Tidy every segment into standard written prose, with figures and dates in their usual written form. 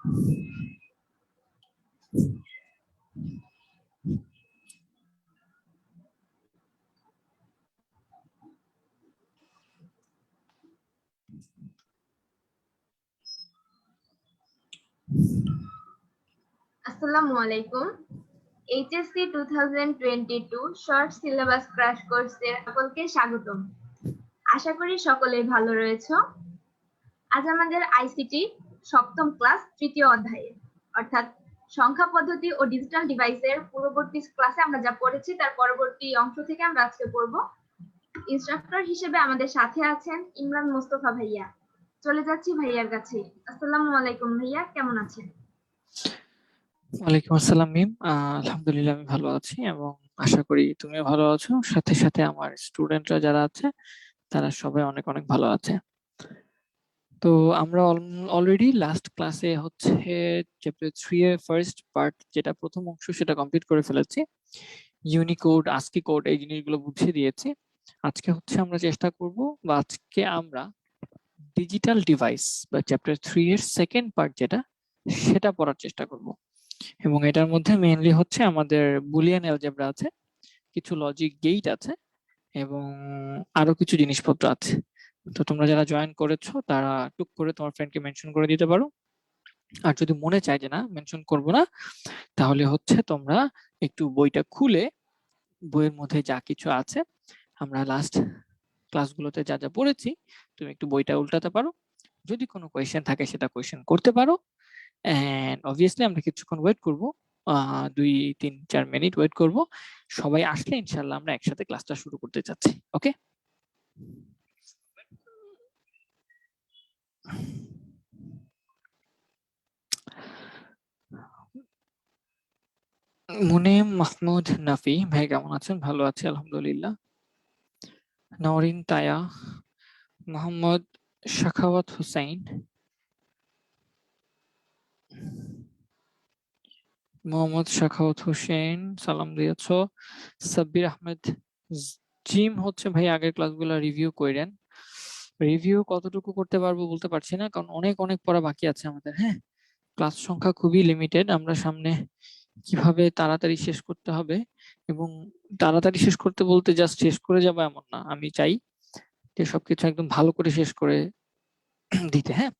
আসসালামু আলাইকুম। HSC 2022 short syllabus crash কোর্সের সকলকে স্বাগতম। আশা করি সকলেই ভালো রয়েছে। আজ আমাদের আইসিটি সপ্তম ক্লাস তৃতীয় অধ্যায়ে অর্থাৎ সংখ্যা পদ্ধতি ও ডিজিটাল ডিভাইসের পূর্ববর্তী ক্লাসে আমরা যা পড়েছি তার পরবর্তী অংশ থেকে আমরা আজকে পড়ব। ইনস্ট্রাক্টর হিসেবে আমাদের সাথে আছেন ইমরান মোস্তফা ভাইয়া। চলে যাচ্ছি ভাইয়ার কাছে। আসসালামু আলাইকুম ভাইয়া, কেমন আছেন? ওয়ালাইকুম আসসালাম মিম। আলহামদুলিল্লাহ আমি ভালো আছি এবং আশা করি তুমিও ভালো আছো। সাথে সাথে আমার স্টুডেন্টরা যারা আছে তারা সবাই অনেক অনেক ভালো আছে। তো আমরা অলরেডি লাস্ট ক্লাসে হচ্ছে চ্যাপ্টার 3 এর ফার্স্ট পার্ট যেটা প্রথম অংশ সেটা কমপ্লিট করে ফেলেছি। ইউনিকোড, আস্কি কোড এই জিনিসগুলো বুঝিয়ে দিয়েছি। আজকে হচ্ছে আমরা চেষ্টা করব বা আজকে আমরা ডিজিটাল ডিভাইস বা চ্যাপ্টার 3 এর সেকেন্ড পার্ট যেটা সেটা পড়ার চেষ্টা করব। এবং এটার মধ্যে মেইনলি হচ্ছে আমাদের বুলিয়ান অ্যালজেব্রা আছে, কিছু লজিক গেট আছে এবং আরো কিছু জিনিসপত্র আছে। তো তোমরা যারা জয়েন করেছো তারা টুক করে তোমার ফ্রেন্ডকে মেনশন করে দিতে পারো। আর যদি মনে চায় যে না মেনশন করব না, তাহলে হচ্ছে তোমরা একটু বইটা খুলে বইয়ের মধ্যে যা কিছু আছে আমরা লাস্ট ক্লাসগুলোতে যা যা পড়েছি তুমি একটু বইটা উল্টাতে পারো। যদি কোনো কোয়েশ্চেন থাকে সেটা কোয়েশ্চেন করতে পারো। এন্ড অবভিয়াসলি আমরা কিছুক্ষণ ওয়েট করব, 2-3-4 মিনিট ওয়েট করব। সবাই আসলে ইনশাআল্লাহ আমরা একসাথে ক্লাসটা শুরু করতে যাচ্ছি। ওকে, মুনিম মাহমুদ নাফি ভাই কেমন আছেন? ভালো আছি আলহামদুলিল্লাহ। নওরিন তায়া, মোহাম্মদ শাখাওয়াত হুসাইন, মোহাম্মদ শাখাওয়াত হোসেন সালাম দিয়েছো। সাব্বির আহমেদ জিম হচ্ছে ভাই আগের ক্লাসগুলো রিভিউ করেন। রিভিউ কতটুকু করতে পারবো বলতে পারছি না, কারণ অনেক অনেক পড়া বাকি আছে আমাদের। হ্যাঁ, ক্লাস সংখ্যা খুবই লিমিটেড। আমরা সামনে কিভাবে তাড়াতাড়ি শেষ করতে হবে, এবং তাড়াতাড়ি শেষ করতে বলতে জাস্ট শেষ করে যাবো এমন না, আমি চাই যে সবকিছু একদম ভালো করে শেষ করে দিতে। হ্যাঁ,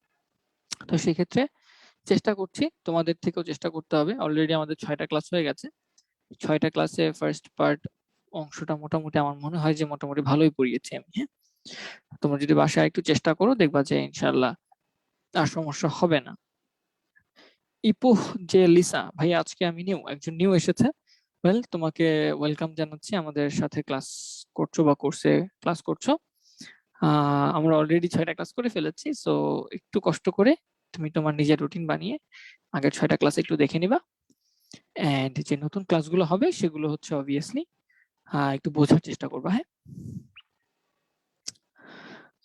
তো সেক্ষেত্রে চেষ্টা করছি, তোমাদের থেকেও চেষ্টা করতে হবে। অলরেডি আমাদের 6টা ক্লাস হয়ে গেছে। 6টা ক্লাসে ফার্স্ট পার্ট অংশটা মোটামুটি আমার মনে হয় যে মোটামুটি ভালোই পড়িয়েছি আমি। হ্যাঁ, তোমরা যদি বাসায় একটু চেষ্টা করো দেখবা যে ইনশাআল্লাহ আর সমস্যা হবে না। ইপু যে লিসা ভাই, আজকে আমি একজন নিউ এসেছে। ওয়েল, তোমাকে ওয়েলকাম জানাচ্ছি, আমাদের সাথে ক্লাস করছো বা কোর্সে ক্লাস করছো। আমরা অলরেডি 6টা ক্লাস করে ফেলেছি, সো একটু কষ্ট করে তুমি তোমার নিজের রুটিন বানিয়ে আগের 6টা ক্লাস একটু দেখে নিবা। এন্ড যে নতুন ক্লাসগুলো হবে সেগুলো হচ্ছে অবভিয়াসলি একটু বোঝার চেষ্টা করবা। হ্যাঁ,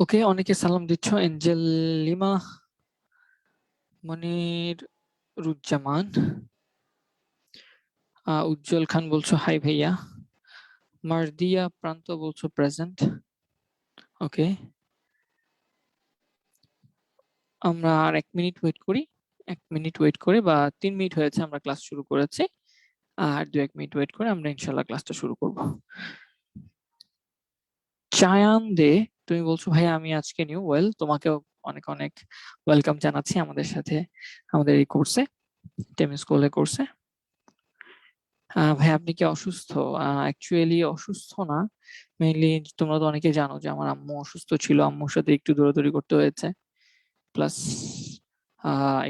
ওকে, অনেকে সালাম দিচ্ছ। এঞ্জেল লিমা, মনির রুজ্জামান, উজ্জ্বল খান বলছো হাই ভাইয়া। মারদিয়া প্রান্ত বলছো প্রেজেন্ট। ওকে, আমরা আর 1 মিনিট ওয়েট করি। 1 মিনিট ওয়েট করে বা 3 মিনিট হয়েছে আমরা ক্লাস শুরু করেছি, আর 2-1 মিনিট ওয়েট করে আমরা ইনশাল্লাহ ক্লাসটা শুরু করব। চায়ান দে, তুমি বলছো ভাই আমি আজকে নিউ। ওয়েল, তোমাকেও অনেক অনেক ওয়েলকাম জানাচ্ছি আমাদের সাথে, আমাদের এই কোর্সে, টেমি স্কুলের কোর্সে। ভাই আপনি কি অসুস্থ? অ্যাকচুয়ালি অসুস্থ না, মেইনলি তোমরা তো অনেকে জানো যে আমার আম্মু অসুস্থ ছিল, আম্মুর সাথে একটু দৌড়াদৌড়ি করতে হয়েছে, প্লাস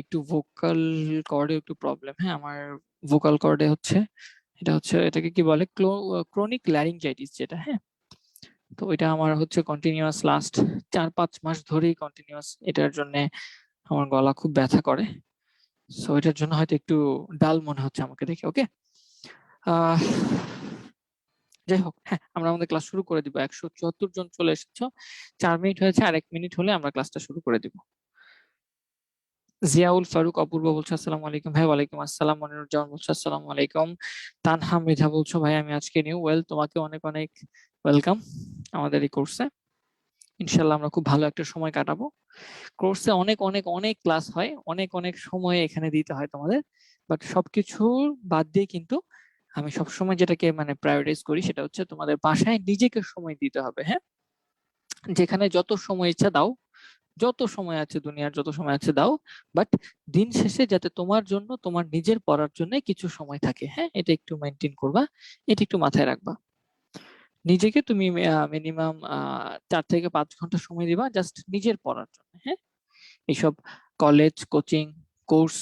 একটু ভোকাল কর্ডে একটু প্রবলেম। হ্যাঁ, আমার ভোকাল কর্ডে হচ্ছে এটাকে কি বলে, ক্রনিক ল্যারিঞ্জাইটিস যেটা। হ্যাঁ, তো এটা আমার হচ্ছে কন্টিনিউয়াস লাস্ট 4-5 মাস ধরেই কন্টিনিউয়াস, এটার জন্য আমার গলা খুব ব্যথা করে। সো এটার জন্য হয়তো একটু ডাল মনে হচ্ছে আমাকে দেখে। ওকে, যাই হোক, হ্যাঁ আমরা আমাদের ক্লাস শুরু করে দিব। 174 জন চলে এসেছো, 4 মিনিট হয়েছে, আর 1 মিনিট হলে আমরা ক্লাসটা শুরু করে দিব। জিয়াউল ফারুক অপূর্ব বলছো আসসালামু আলাইকুম ভাই। ওয়ালাইকুম আসসালাম। মনিরুজ্জামান বলছো আসসালামু আলাইকুম। তানহা মৃধা বলছো ভাই আমি আজকে নিউ। ওয়েল, তোমাকে অনেক অনেক ওয়েলকাম আমাদের এই কোর্সে। ইনশাল্লাহ আমরা খুব ভালো একটা সময় কাটাবো। কোর্সে অনেক অনেক অনেক ক্লাস হয়, অনেক অনেক সময় এখানে দিতে হয় তোমাদের, বাট সবকিছু বাদ দিয়ে কিন্তু আমি সবসময় যেটাকে মানে প্রায়োরিটাইজ করি সেটা হচ্ছে তোমাদের বাসায় নিজেকে সময় দিতে হবে। হ্যাঁ, যেখানে যত সময় ইচ্ছা দাও, যত সময় আছে দুনিয়ার যত সময় আছে দাও, বাট দিন শেষে যাতে তোমার জন্য তোমার নিজের পড়ার জন্য কিছু সময় থাকে। হ্যাঁ, এটা একটু মেনটেন করবা, এটা একটু মাথায় রাখবা। নিজেকে তুমি মিনিমাম 4 থেকে 5 ঘন্টা সময় দিবা জাস্ট নিজের পড়ার জন্য। হ্যাঁ, এইসব কলেজ, কোচিং, কোর্স,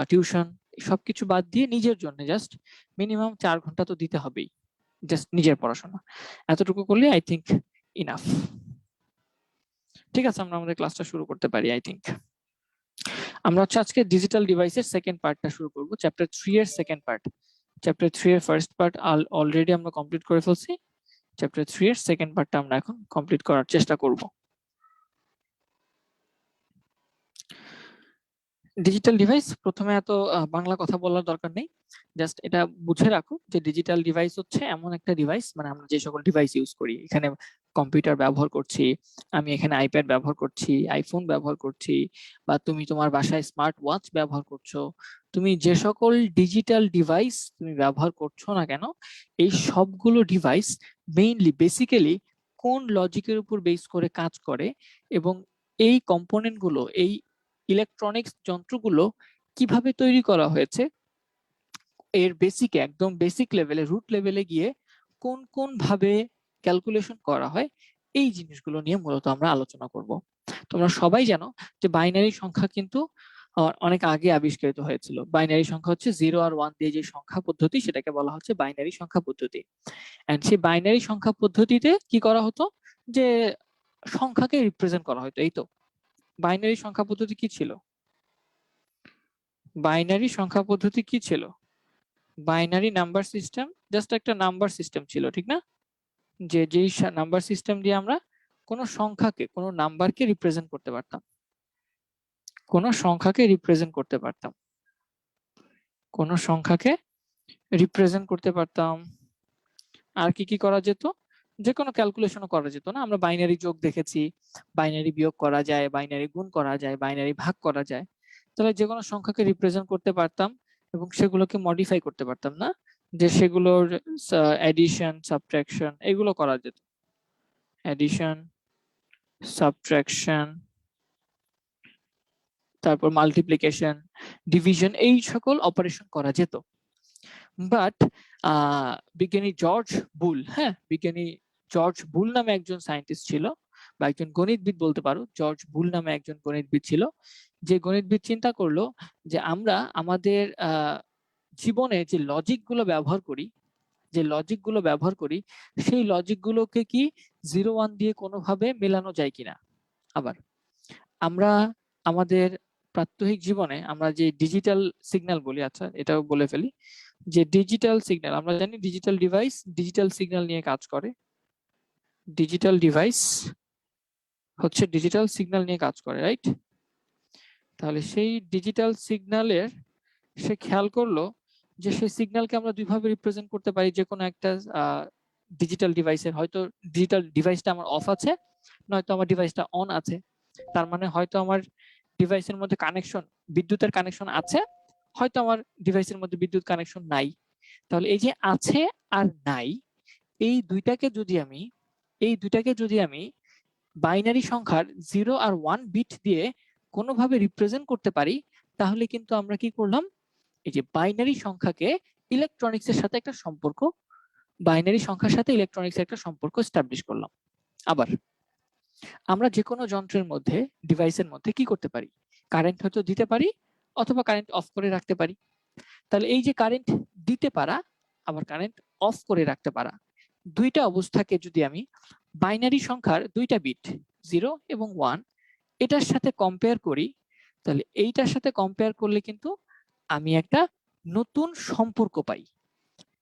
টিউশন সবকিছু বাদ দিয়ে নিজের জন্য জাস্ট মিনিমাম 4 ঘন্টা তো দিতে হবেই, জাস্ট নিজের পড়াশোনা। এতটুকু করলে আই থিঙ্ক ইনাফ। ঠিক আছে, আমরা আমাদের ক্লাসটা শুরু করতে পারি। আই থিঙ্ক আমরা হচ্ছে আজকে ডিজিটাল ডিভাইসের সেকেন্ড পার্টটা শুরু করব, চ্যাপ্টার 3 এর সেকেন্ড পার্ট। চ্যাপ্টার 3 এর ফার্স্ট পার্ট অলরেডি আমরা কমপ্লিট করে ফেলছি, চ্যাপ্টার 3 এর সেকেন্ড পার্টটা আমরা এখন কমপ্লিট করার চেষ্টা করব। ডিজিটাল ডিভাইস, প্রথমে এত বাংলা কথা বলার দরকার নেই, জাস্ট এটা বুঝে রাখো যে ডিজিটাল ডিভাইস হচ্ছে এমন একটা ডিভাইস, মানে আমরা যে সকল ডিভাইস ইউজ করি, এখানে কম্পিউটার ব্যবহার করছি, আমি এখানে আইপ্যাড ব্যবহার করছি, আইফোন ব্যবহার করছি, বা তুমি তোমার বাসায় স্মার্ট ওয়াচ ব্যবহার করছো, তুমি যে সকল ডিজিটাল ডিভাইস তুমি ব্যবহার করছো না কেন, এই সবগুলো ডিভাইস মেইনলি বেসিক্যালি কোন লজিকের উপর বেস করে কাজ করে, এবং এই কম্পোনেন্ট গুলো, এই ইলেকট্রনিক্স যন্ত্রগুলো কিভাবে তৈরি করা হয়েছে, এর বেসিক, একদম বেসিক লেভেলে, রুট লেভেলে গিয়ে কোন কোন ভাবে ক্যালকুলেশন করা হয়, এই জিনিসগুলো নিয়ে মূলত আমরা আলোচনা করব। তোমরা সবাই জানো যে বাইনারি সংখ্যা কিন্তু অনেক আগে আবিষ্কৃত হয়েছিল। বাইনারি সংখ্যা হচ্ছে 0 আর 1 দিয়ে যে সংখ্যা পদ্ধতি, সেটাকে বলা হচ্ছে বাইনারি সংখ্যা পদ্ধতি। এন্ড সেই বাইনারি সংখ্যা পদ্ধতিতে কি করা হতো, যে সংখ্যাকে রিপ্রেজেন্ট করা হতো। এই তো বাইনারি সংখ্যা পদ্ধতি কি ছিল? বাইনারি সংখ্যা পদ্ধতি কি ছিল? বাইনারি নাম্বার সিস্টেম, জাস্ট একটা নাম্বার সিস্টেম ছিল, ঠিক না? যে যেই নাম্বার সিস্টেম দিয়ে আমরা কোনো সংখ্যাকে, কোনো নাম্বারকে রিপ্রেজেন্ট করতে পারতাম, কোনো সংখ্যাকে রিপ্রেজেন্ট করতে পারতাম, কোনো সংখ্যাকে রিপ্রেজেন্ট করতে পারতাম। আর কি কি করা যেত? যে কোনো ক্যালকুলেশনও করা যেত না? আমরা বাইনারি যোগ দেখেছি, বাইনারি বিয়োগ করা যায়, বাইনারি গুণ করা যায়, বাইনারি ভাগ করা যায়। তাহলে যে কোনো সংখ্যাকে রিপ্রেজেন্ট করতে পারতাম এবং সেগুলোকে মডিফাই করতে পারতাম, না? যে সেগুলোর এডিশন, সাবট্রাকশন এগুলো করা যেত। এডিশন, সাবট্রাকশন, তারপর মাল্টিপ্লিকেশন, ডিভিশন, এই সকল অপারেশন করা যেত। বাট বিজ্ঞানী জর্জ বুল, হ্যাঁ, বিজ্ঞানী জর্জ বুল নামে একজন সায়েন্টিস্ট ছিল, বা একজন গণিতবিদ বলতে পারো। জর্জ বুল নামে একজন গণিতবিদ ছিল, যে গণিতবিদ চিন্তা করলো যে আমরা আমাদের জীবনে যে লজিক গুলো ব্যবহার করি, সেই লজিক গুলোকে কি 0-1 দিয়ে কোনোভাবে মেলানো যায় কিনা। আবার আমরা আমাদের প্রাত্যহিক জীবনে আমরা যে ডিজিটাল সিগন্যাল বলি, আচ্ছা এটাও বলে ফেলি, যে ডিজিটাল সিগন্যাল, আমরা জানি ডিজিটাল ডিভাইস ডিজিটাল সিগন্যাল নিয়ে কাজ করে। ডিজিটাল ডিভাইস হচ্ছে ডিজিটাল সিগন্যাল নিয়ে কাজ করে, রাইট? তাহলে সেই ডিজিটাল সিগন্যালের সে খেয়াল করলো যে সেই সিগন্যালকে আমরা দুইভাবে রিপ্রেজেন্ট করতে পারি। যে কোনো একটা ডিজিটাল ডিভাইসের, হয়তো ডিজিটাল ডিভাইসটা আমার অফ আছে, নয়তো আমার ডিভাইসটা অন আছে। তার মানে হয়তো আমার ডিভাইসের মধ্যে কানেকশন, বিদ্যুতের কানেকশন আছে, হয়তো আমার ডিভাইসের মধ্যে বিদ্যুৎ কানেকশন নাই। তাহলে এই যে আছে আর নাই, এই দুইটাকে যদি আমি বাইনারি সংখ্যার 0 আর 1 বিট দিয়ে কোনোভাবে রিপ্রেজেন্ট করতে পারি, তাহলে কিন্তু আমরা কি করলাম, এই যে বাইনারি সংখ্যাকে ইলেকট্রনিক্সের সাথে একটা সম্পর্ক, বাইনারি সংখ্যার সাথে ইলেকট্রনিক্সের একটা সম্পর্ক এস্টাবলিশ করলাম। আবার আমরা যে কোনো যন্ত্রের মধ্যে, ডিভাইসের মধ্যে কি করতে পারি, কারেন্ট হয়তো দিতে পারি অথবা কারেন্ট অফ করে রাখতে পারি। তাহলে এই যে কারেন্ট দিতে পারা আবার কারেন্ট অফ করে রাখতে পারা, দুইটা অবস্থাকে যদি আমি বাইনারি সংখ্যার দুইটা বিট 0 এবং 1 এটার সাথে কম্পেয়ার করি, তাহলে এইটার সাথে কম্পেয়ার করলে কিন্তু আমি একটা নতুন সম্পর্ক পাই,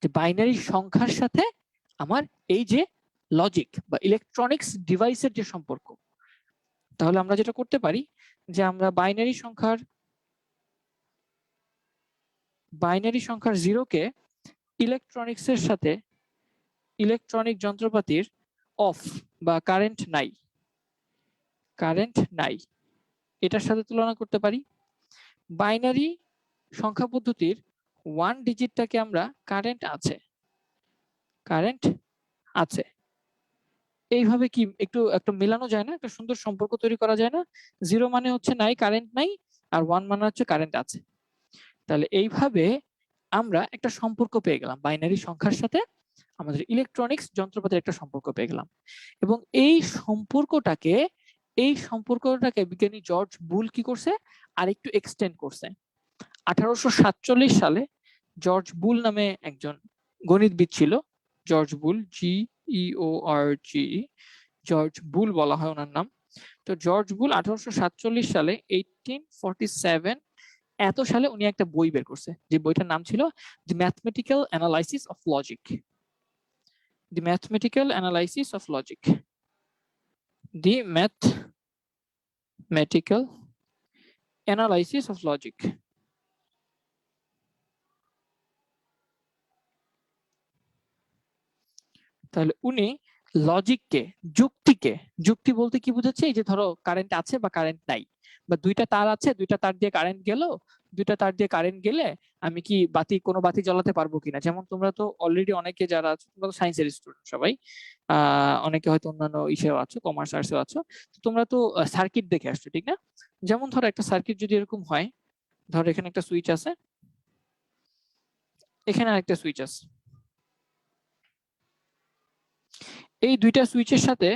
যে বাইনারি সংখ্যার সাথে আমার এই যে লজিক বা ইলেকট্রনিক্স ডিভাইসের যে সম্পর্ক। তাহলে আমরা যেটা করতে পারি, যে আমরা বাইনারি সংখ্যার 0 কে ইলেকট্রনিক্সের সাথে, ইলেকট্রনিক যন্ত্রপাতির অফ বা কারেন্ট নাই কারেন্ট নাই। এটার সাথে তুলনা করতে পারি। বাইনারি সংখ্যা পদ্ধতির 1 ডিজিটটাকে আমরা কারেন্ট আছে, কারেন্ট আছে এইভাবে কি একটু একটা মেলানো যায় না, একটা সুন্দর সম্পর্ক তৈরি করা যায় না? 0 মানে হচ্ছে নাই, কারেন্ট নাই, আর 1 মানে হচ্ছে কারেন্ট আছে। তাহলে এইভাবে আমরা একটা সম্পর্ক পেয়ে গেলাম, বাইনারি সংখ্যার সাথে আমাদের ইলেকট্রনিক্স যন্ত্রপাতির একটা সম্পর্ক পেয়ে গেলাম। এবং এই সম্পর্কটাকে বিজ্ঞানী জর্জ বুল কি করছে, আরেকটু এক্সটেন্ড করছে। 1847 সালে জর্জ বুল নামে একজন গণিতবিদ ছিল, জর্জ বুল, GEORG, জর্জ বুল বলা হয় ওনার নাম। তো জর্জ বুল 1847 সালে 1847 এত সালে উনি একটা বই বের করছে, যে বইটার নাম ছিল the mathematical analysis of logic. The mathematical analysis of logic, the mathematical analysis of logic. তাহলে উনি লজিককে, যুক্তি বলতে কি বুঝাচ্ছে, এই যে ধরো কারেন্ট আছে বা কারেন্ট নাই, বা দুইটা তার আছে, দুইটা তার দিয়ে কারেন্ট গেল, দুইটা তার দিয়ে কারেন্ট গেলে আমি কি কোনো বাতি জ্বালাতে পারবো কিনা। যেমন তোমরা তো অলরেডি অনেকে যারা আছো, তোমরা তো সায়েন্সের স্টুডেন্ট সবাই, অনেকে হয়তো অন্যান্য ইসেও আছো, কমার্স আর্টসেও আছো, তো তোমরা তো সার্কিট দেখে আসছো, ঠিক না? যেমন ধরো একটা সার্কিট যদি এরকম হয়, ধরো এখানে একটা সুইচ আছে, এখানে আরেকটা সুইচ আছে, এই দুইটা সুইচের সাথে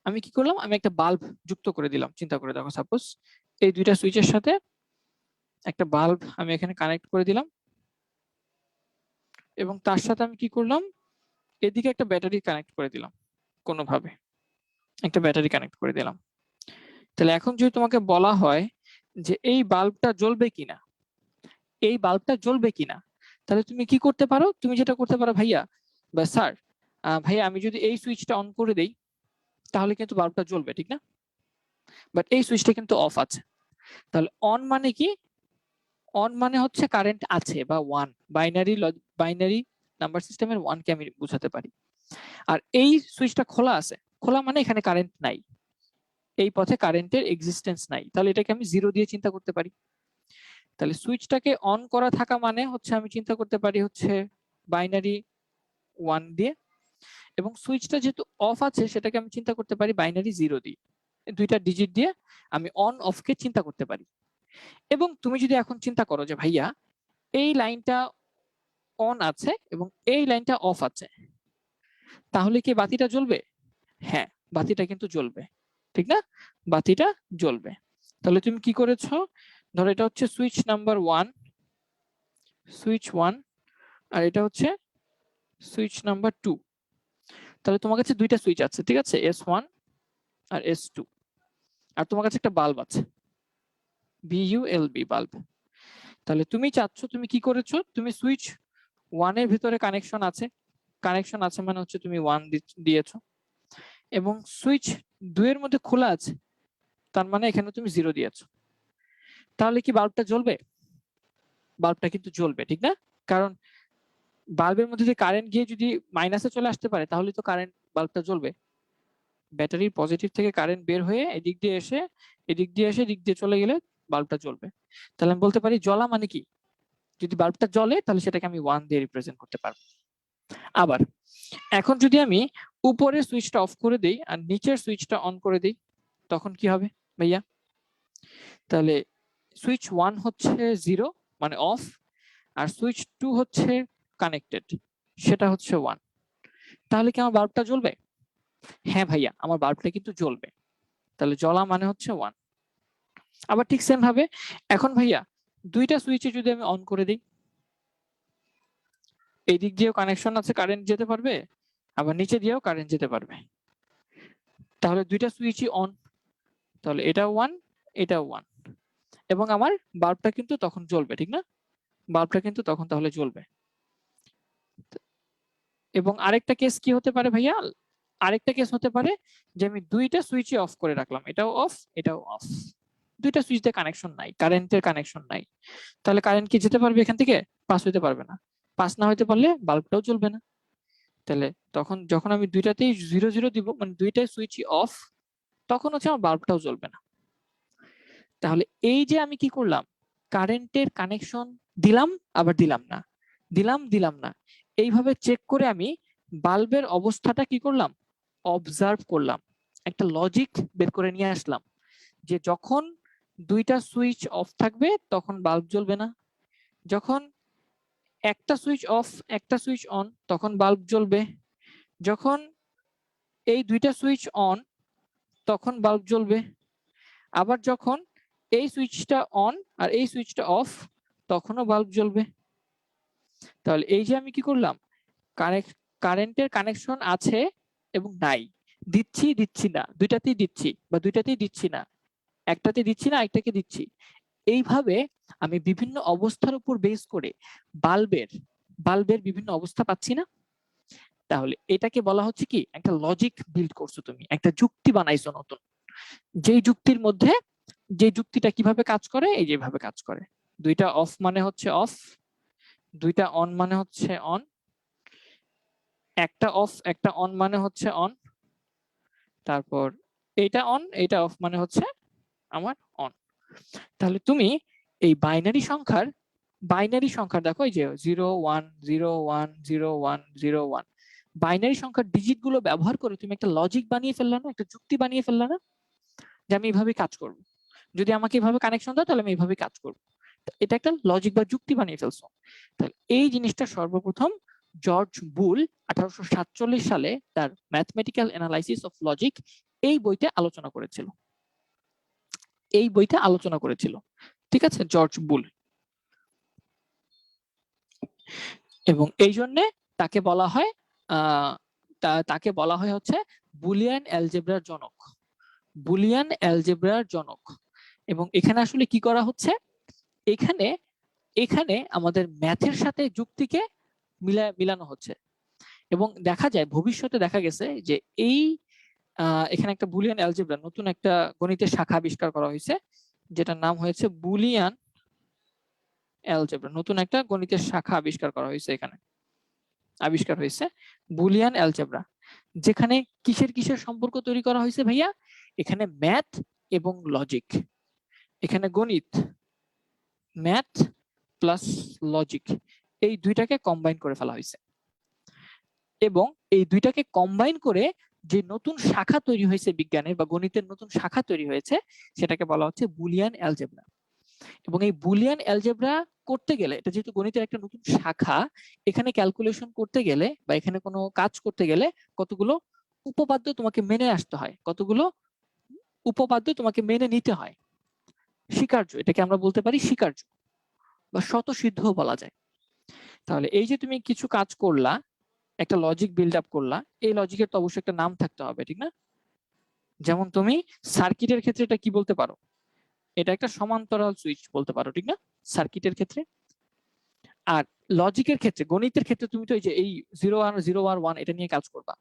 আমি কি করলাম, আমি একটা বাল্ব যুক্ত করে দিলাম। চিন্তা করে দেখো, সাপোজ এই দুইটা সুইচের সাথে একটা বাল্ব আমি এখানে কানেক্ট করে দিলাম, এবং তার সাথে আমি কি করলাম, এদিকে একটা ব্যাটারি কানেক্ট করে দিলাম, কোনোভাবে একটা ব্যাটারি কানেক্ট করে দিলাম। তাহলে এখন যদি তোমাকে বলা হয় যে এই বাল্বটা জ্বলবে কিনা, এই বাল্বটা জ্বলবে কিনা, তাহলে তুমি কি করতে পারো, তুমি যেটা করতে পারো ভাইয়া বা স্যার, ভাইয়া আমি যদি এই সুইচটা অন করে দেই তাহলে কিন্তু বাল্বটা জ্বলবে, ঠিক না? বাট এই সুইচটা কিন্তু অফ আছে। তাহলে অন মানে কি, অন মানে হচ্ছে কারেন্ট আছে বা 1, বাইনারি নাম্বার সিস্টেমের 1 কে আমি বোঝাতে পারি। আর এই সুইচটা খোলা আছে, খোলা মানে এখানে কারেন্ট নাই, এই পথে কারেন্টের এক্সিস্টেন্স নাই, তাহলে এটাকে আমি 0 দিয়ে চিন্তা করতে পারি। তাহলে সুইচটাকে অন করা থাকা মানে হচ্ছে আমি চিন্তা করতে পারি হচ্ছে বাইনারি 1 দিয়ে, এবং সুইচটা যেহেতু অফ আছে সেটাকে আমি চিন্তা করতে পারি বাইনারি 0 দিয়ে। দুইটা ডিজিট দিয়ে আমি অন অফ কে চিন্তা করতে পারি। এবং তুমি যদি এখন চিন্তা করো যে ভাইয়া এই লাইনটা অন আছে এবং এই লাইনটা অফ আছে, তাহলে কি বাতিটা জ্বলবে? হ্যাঁ, বাতিটা কিন্তু জ্বলবে, ঠিক না? বাতিটা জ্বলবে। তাহলে তুমি কি করেছো, ধরো এটা হচ্ছে সুইচ নাম্বার 1, সুইচ 1, আর এটা হচ্ছে সুইচ নাম্বার 2। তাহলে তোমার কাছে দুইটা সুইচ আছে, ঠিক আছে, S1 আর S2, আর তোমার কাছে একটা বাল্ব আছে, BULB বাল্ব। তাহলে তুমি চাচ্ছ, তুমি কি করেছো, তুমি সুইচ 1 এর ভিতরে কানেকশন আছে মানে হচ্ছে তুমি 1 দিয়েছো, এবং সুইচ 2 এর মধ্যে খোলা আছে, তার মানে এখানে তুমি 0 দিয়েছো। তাহলে কি বাল্বটা জ্বলবে? বাল্বটা কিন্তু জ্বলবে, ঠিক না? কারণ বাল্বের মধ্যে যে কারেন্ট গিয়ে যদি মাইনাসে চলে আসতে পারে তাহলে তো কারেন্ট, বাল্বটা জ্বলবে। ব্যাটারির পজিটিভ থেকে কারেন্ট বের হয়ে এদিক দিয়ে এসে এদিক দিয়ে চলে গেলে বাল্বটা জ্বলবে। তাহলে আমি বলতে পারি জ্বলা মানে কি, যদি বাল্বটা জ্বলে তাহলে সেটাকে আমি 1 দিয়ে রিপ্রেজেন্ট করতে পারবো। আবার এখন যদি আমি উপরের সুইচটা অফ করে দেই আর নিচের সুইচটা অন করে দেই, তখন কি হবে ভাইয়া? তাহলে সুইচ 1 হচ্ছে 0 মানে অফ, আর সুইচ 2 হচ্ছে কানেক্টেড, সেটা হচ্ছে 1। তাহলে কি আমার বাল্বটা জ্বলবে? হ্যাঁ ভাইয়া, আমার বাল্বটা কিন্তু জ্বলবে। তাহলে জ্বলা মানে হচ্ছে 1। আবার ঠিক সেম ভাবে এখন ভাইয়া দুইটা সুইচে যদি আমি অন করে দিই, এই দিক দিয়েও কানেকশন আছে, কারেন্ট যেতে পারবে, আবার নিচে দিয়েও কারেন্ট যেতে পারবে, তাহলে দুইটা সুইচই অন, তাহলে এটা 1, এটা 1, এবং আমার বাল্বটা কিন্তু তখন জ্বলবে, ঠিক না? বাল্বটা কিন্তু তখন তাহলে জ্বলবে। এবং আরেকটা কেস কি হতে পারে ভাইয়া, আরেকটা কেস হতে পারে যে আমি দুইটা সুইচই অফ করে রাখলাম, এটাও অফ এটাও অফ, দুইটা সুইচ দিয়ে কানেকশন নাই, কারেন্টের কানেকশন নাই, তাহলে কারেন্ট কি যেতে পারবে এখান থেকে? পাস হইতে পারবে না। পাস না হইতে পারলে বাল্বটাও জ্বলবে না। তাহলে তখন যখন আমি দুইটাতেই 0 0 দিব, মানে দুইটাই সুইচই অফ, তখন হচ্ছে আমার বাল্বটাও জ্বলবে না। তাহলে এই যে আমি কি করলাম, কারেন্টের কানেকশন দিলাম আবার দিলাম না, দিলাম না, এইভাবে চেক করে আমি বাল্বের অবস্থাটা কি করলাম, অবজার্ভ করলাম, একটা লজিক বের করে নিয়ে আসলাম যে যখন দুইটা সুইচ অফ থাকবে তখন বাল্ব জ্বলবে না, যখন একটা সুইচ অফ একটা সুইচ অন তখন বাল্ব জ্বলবে, যখন এই দুইটা সুইচ অন তখন বাল্ব জ্বলবে, আবার যখন এই সুইচটা অন আর এই সুইচটা অফ তখনও বাল্ব জ্বলবে। তাহলে এই যে আমি কি করলাম, কারেন্টের কানেকশন আছে এবং নাই, দিচ্ছি না, দুইটাতেই দিচ্ছি বা দুইটাতেই দিচ্ছি না, একটাতে দিচ্ছি না একটাকে দিচ্ছি, এইভাবে আমি বিভিন্ন অবস্থার উপর বেস করে বাল্বের বিভিন্ন অবস্থা পাচ্ছি না। তাহলে এটাকে বলা হচ্ছে কি, একটা লজিক বিল্ড করছো তুমি, একটা যুক্তি বানাইছো নতুন, যেই যুক্তির মধ্যে যে যুক্তিটা কিভাবে কাজ করে, এই যেভাবে কাজ করে, দুইটা অফ মানে হচ্ছে অফ, দুইটা অন মানে হচ্ছে অন, একটা অফ একটা অন মানে হচ্ছে অন, তারপর এইটা অন এইটা অফ মানে হচ্ছে আমার অন। তাহলে তুমি এই বাইনারি সংখ্যার দেখো, এই যে 0 1 0 1 0 1 0 1, বাইনারি সংখ্যার ডিজিট গুলো ব্যবহার করে তুমি একটা লজিক বানিয়ে ফেললা না, একটা যুক্তি বানিয়ে ফেললা না, যে আমি এইভাবে কাজ করব, যদি আমাকে এইভাবে কানেকশন দাও তাহলে আমি এইভাবে কাজ করব। এটা একটা লজিক বা যুক্তি বানিয়ে ফেলছো। তাহলে এই জিনিসটা সর্বপ্রথম জর্জ বুল 1847 সালে তার ম্যাথমেটিক্যাল অ্যানালাইসিস অফ লজিক এই বইতে আলোচনা করেছিল, ঠিক আছে, জর্জ বুল। এবং এই জন্য তাকে বলা হয় হচ্ছে বুলিয়ান অ্যালজেব্রার জনক। এবং এখানে আসলে কি করা হচ্ছে, এখানে এখানে আমাদের ম্যাথের সাথে যুক্তিকে মিলানো হচ্ছে। এবং ভবিষ্যতে দেখা গেছে যে এই এখানে একটা বুলিয়ান অ্যালজেব্রা, নতুন একটা গণিতের শাখা আবিষ্কার করা হয়েছে, যেটার নাম হয়েছে বুলিয়ান অ্যালজেব্রা। নতুন একটা গণিতের শাখা আবিষ্কার হয়েছে বুলিয়ান অ্যালজেব্রা, যেখানে কিসের সম্পর্ক তৈরি করা হয়েছে ভাইয়া, এখানে ম্যাথ এবং লজিক, এখানে গণিত, ম্যাথ প্লাস লজিক, এই দুইটাকে কম্বাইন করে ফেলা হয়েছে। এবং এই দুইটাকে কম্বাইন করে যে নতুন শাখা তৈরি হয়েছে বিজ্ঞানের বা গণিতের নতুন শাখা তৈরি হয়েছে, সেটাকে বলা হচ্ছে বুলিয়ান অ্যালজেব্রা। এবং এই বুলিয়ান অ্যালজেব্রা করতে গেলে, এটা যেহেতু গণিতের একটা নতুন শাখা, এখানে ক্যালকুলেশন করতে গেলে বা এখানে কোনো কাজ করতে গেলে কতগুলো উপপাদ্য তোমাকে মেনে আসতে হয়, কতগুলো উপপাদ্য তোমাকে মেনে নিতে হয়, স্বীকার্য, এটাকে আমরা বলতে পারি স্বীকার্য বা স্বতঃসিদ্ধ বলা যায়। তাহলে এই যে তুমি কিছু কাজ করলা, একটা লজিক বিল্ড আপ করলা, এই লজিকের তো অবশ্যই একটা নাম থাকতে হবে, ঠিক না? যেমন তুমি সার্কিটের ক্ষেত্রে এটা কি বলতে পারো, এটা একটা সমান্তরাল সুইচ বলতে পারো, ঠিক না, সার্কিটের ক্ষেত্রে। আর লজিকের ক্ষেত্রে, গণিতের ক্ষেত্রে তুমি তো এই 0 1 0 1 এটা নিয়ে কাজ করবা,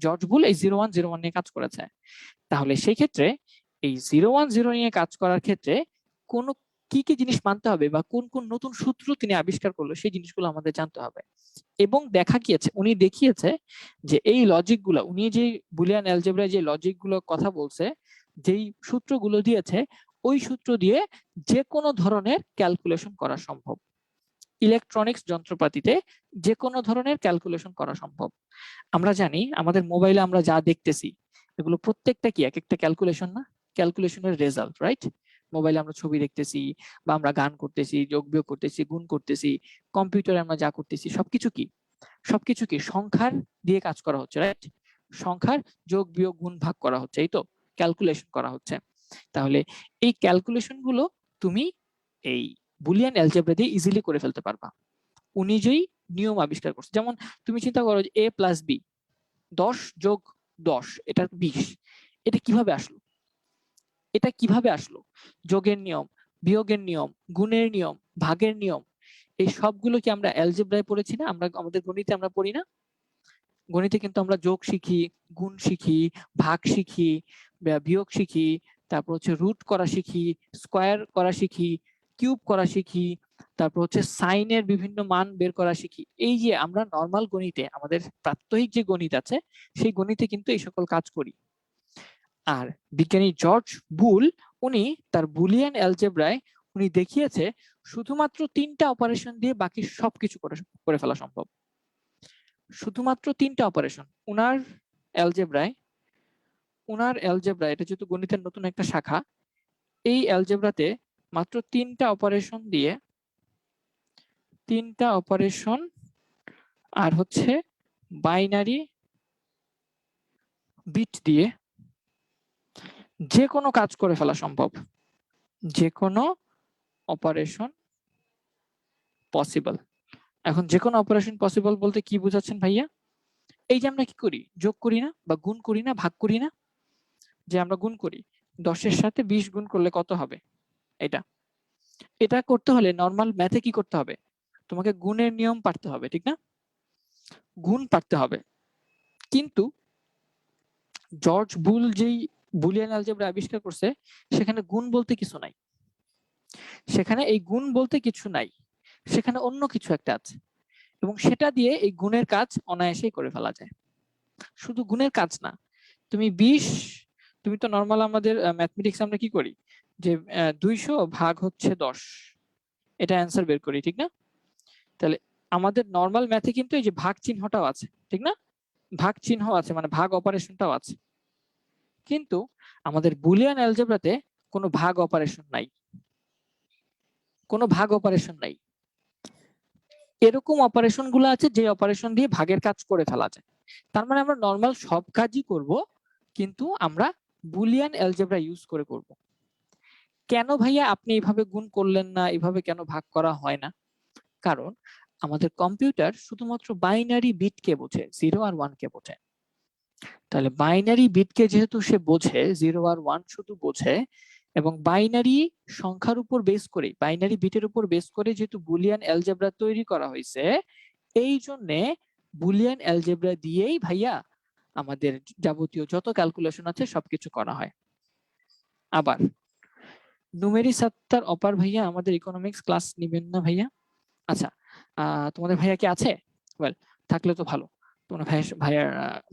জর্জ বুল এই 0 1 0 1 নিয়ে কাজ করেছে। তাহলে সেই ক্ষেত্রে এই 0 1 0 নিয়ে কাজ করার ক্ষেত্রে কোন কি কি জিনিস মানতে হবে বা কোন কোন নতুন সূত্র তিনি আবিষ্কার করলো, সেই জিনিসগুলো আমাদের জানতে হবে। এবং উনি দেখিয়েছে যে এই লজিকগুলো, উনি যে বুলিয়ান অ্যালজেব্রায় যে লজিকগুলো কথা বলছে, যেই সূত্রগুলো দিয়েছে, ওই সূত্র দিয়ে যে কোনো ধরনের ক্যালকুলেশন করা সম্ভব, ইলেকট্রনিক্স যন্ত্রপাতিতে যে কোনো ধরনের ক্যালকুলেশন করা সম্ভব। আমরা জানি আমাদের মোবাইলে আমরা যা দেখতেছি, এগুলো প্রত্যেকটা কি এক একটা ক্যালকুলেশন না, ক্যালকুলেশনের রেজাল্ট, রাইট? মোবাইলে আমরা ছবি দেখতেছি বা আমরা গান করতেছি, যোগ বিয়োগ করতেছি, গুণ করতেছি, কম্পিউটারে আমরা যা করতেছি, সবকিছু কি সংখ্যার দিয়ে কাজ করা হচ্ছে, রাইট? সংখ্যার যোগ বিয়োগ গুণ ভাগ করা হচ্ছে, এই তো ক্যালকুলেশন করা হচ্ছে। তাহলে এই ক্যালকুলেশন গুলো তুমি এই বুলিয়ান অ্যালজেব্রা দিয়ে ইজিলি করে ফেলতে পারবা। উনি যেই নিয়ম আবিষ্কার করছে, যেমন তুমি চিন্তা করো যে a প্লাস b, 10 যোগ 10 এটা 20, এটা কিভাবে আসলো? যোগের নিয়ম, বিয়োগের নিয়ম, গুণের নিয়ম, ভাগের নিয়ম, এই সবগুলো কি আমরা অ্যালজেব্রায় পড়েছি না? আমরা আমাদের গণিতে আমরা পড়ি না? গণিতে কিন্তু আমরা যোগ শিখি, গুণ শিখি, ভাগ শিখি, বিয়োগ শিখি, তারপর হচ্ছে রুট করা শিখি, স্কয়ার করা শিখি, কিউব করা শিখি, তারপর হচ্ছে সাইনের বিভিন্ন মান বের করা শিখি। এই যে আমরা নর্মাল গণিতে, আমাদের প্রাত্যহিক যে গণিত আছে, সেই গণিতে কিন্তু এই সকল কাজ করি। আর বিজ্ঞানী জর্জ বুল উনি তার বুলিয়ান অ্যালজেব্রায় উনি দেখিয়েছে শুধুমাত্র 3টা অপারেশন দিয়ে বাকি সবকিছু করে ফেলা সম্ভব। শুধুমাত্র 3টা অপারেশন উনার অ্যালজেব্রা, এটা যেহেতু গণিতের নতুন একটা শাখা, এই অ্যালজেব্রাতে মাত্র 3টা অপারেশন আর হচ্ছে বাইনারি বিট দিয়ে যে কোনো কাজ করে ফেলা সম্ভব, যে কোনো অপারেশন পসিবল। এখন যে কোনো অপারেশন পসিবল বলতে কি বোঝাচ্ছেন ভাইয়া? এই যে আমরা কি করি, যোগ করি না বা গুণ করি না, ভাগ করি না, যে আমরা গুণ করি 10-এর সাথে 20 গুণ করলে কত হবে, এটা করতে হলে নর্মাল ম্যাথে কি করতে হবে, তোমাকে গুণের নিয়ম পারতে হবে, ঠিক না? গুণ পারতে হবে। কিন্তু জর্জ বুল যেই বুলিয়ান অ্যালজেব্রা আবিষ্কার করছে সেখানে গুণ বলতে কিছু নাই, সেখানে এই গুণ বলতে কিছু নাই, সেখানে অন্য কিছু একটা আছে, এবং সেটা দিয়ে এই গুণের কাজ অনায়াসেই করে ফেলা যায়। শুধু গুণের কাজ না, তুমি তো নর্মাল আমাদের ম্যাথমেটিক্স আমরা কি করি যে 200 ভাগ হচ্ছে 10, এটা অ্যান্সার বের করি, ঠিক না? তাহলে আমাদের নর্মাল ম্যাথে কিন্তু এই যে ভাগ চিহ্নটাও আছে, ঠিক না? ভাগ চিহ্ন আছে, মানে ভাগ অপারেশনটাও আছে। কিন্তু আমাদের বুলিয়ান অ্যালজেব্রাতে কোনো ভাগ অপারেশন নাই, এরকম অপারেশন গুলো আছে যে অপারেশন দিয়ে ভাগের কাজ করে ফেলা যায়। তার মানে আমরা নর্মাল সব কাজই করব, কিন্তু আমরা বুলিয়ান অ্যালজেব্রা ইউজ করে করব। কেন ভাইয়া আপনি এইভাবে গুণ করলেন না, এইভাবে কেন ভাগ করা হয় না? কারণ আমাদের কম্পিউটার শুধুমাত্র বাইনারি বিটকে বোঝে, 0 আর 1 কে বোঝে। তাহলে বাইনারি বিটকে যেহেতু সে বোঝে, 0 আর 1 শুধু বোঝে, এবং বাইনারি সংখ্যার উপর বেস করে, বাইনারি বিটের উপর বেস করে যেহেতু বুলিয়ান অ্যালজেব্রা তৈরি করা হয়েছে, এই জন্য বুলিয়ান অ্যালজেব্রা দিয়েই ভাইয়া আমাদের যাবতীয় যত ক্যালকুলেশন আছে সবকিছু করা হয়। আবার নুমেরি সাত্তার অপার ভাইয়া আমাদের ইকোনমিক্স ক্লাস নেবেন না ভাইয়া? আচ্ছা, তোমাদের ভাইয়া কি আছে? ওয়েল, থাকলে তো ভালো, তোমরা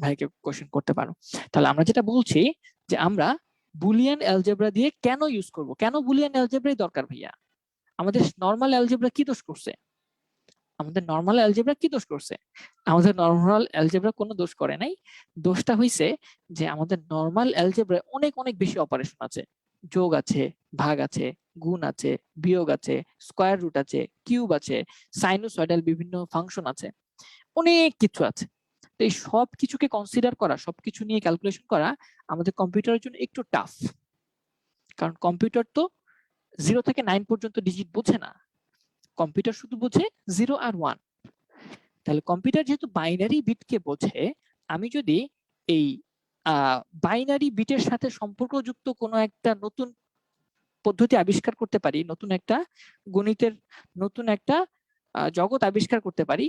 ভাইকে কোশ্চেন করতে পারো। তাহলে আমরা যেটা বলছি যে আমরা বুলিয়ান অ্যালজেব্রা দিয়ে কেন ইউজ করব, কেন বুলিয়ান অ্যালজেব্রাই দরকার ভাইয়া? আমাদের নরমাল অ্যালজেব্রা কি দোষ করছে? আমাদের নরমাল অ্যালজেব্রা কোনো দোষ করে নাই। দোষটা হইছে যে আমাদের নরমাল অ্যালজেব্রায় অনেক অনেক বেশি অপারেশন আছে, যোগ আছে, ভাগ আছে, গুণ আছে, বিয়োগ আছে, স্কয়ার রুট আছে, কিউব আছে, সাইনোসয়েডাল বিভিন্ন ফাংশন আছে, অনেক কিছু আছে। তো এই সব কিছুকে কনসিডার করা, সবকিছু নিয়ে ক্যালকুলেশন করা আমাদের কম্পিউটারের জন্য একটু টাফ, কারণ কম্পিউটার তো 0 থেকে 9 পর্যন্ত ডিজিট বোঝে না, কম্পিউটার শুধু বোঝে 0 আর 1। তাহলে কম্পিউটার যেহেতু বাইনারি বিটকে বোঝে, আমি যদি এই বাইনারি বিটের সাথে সম্পর্কযুক্ত কোনো একটা নতুন পদ্ধতি আবিষ্কার করতে পারি, নতুন একটা গণিতের নতুন একটা জগৎ আবিষ্কার করতে পারি,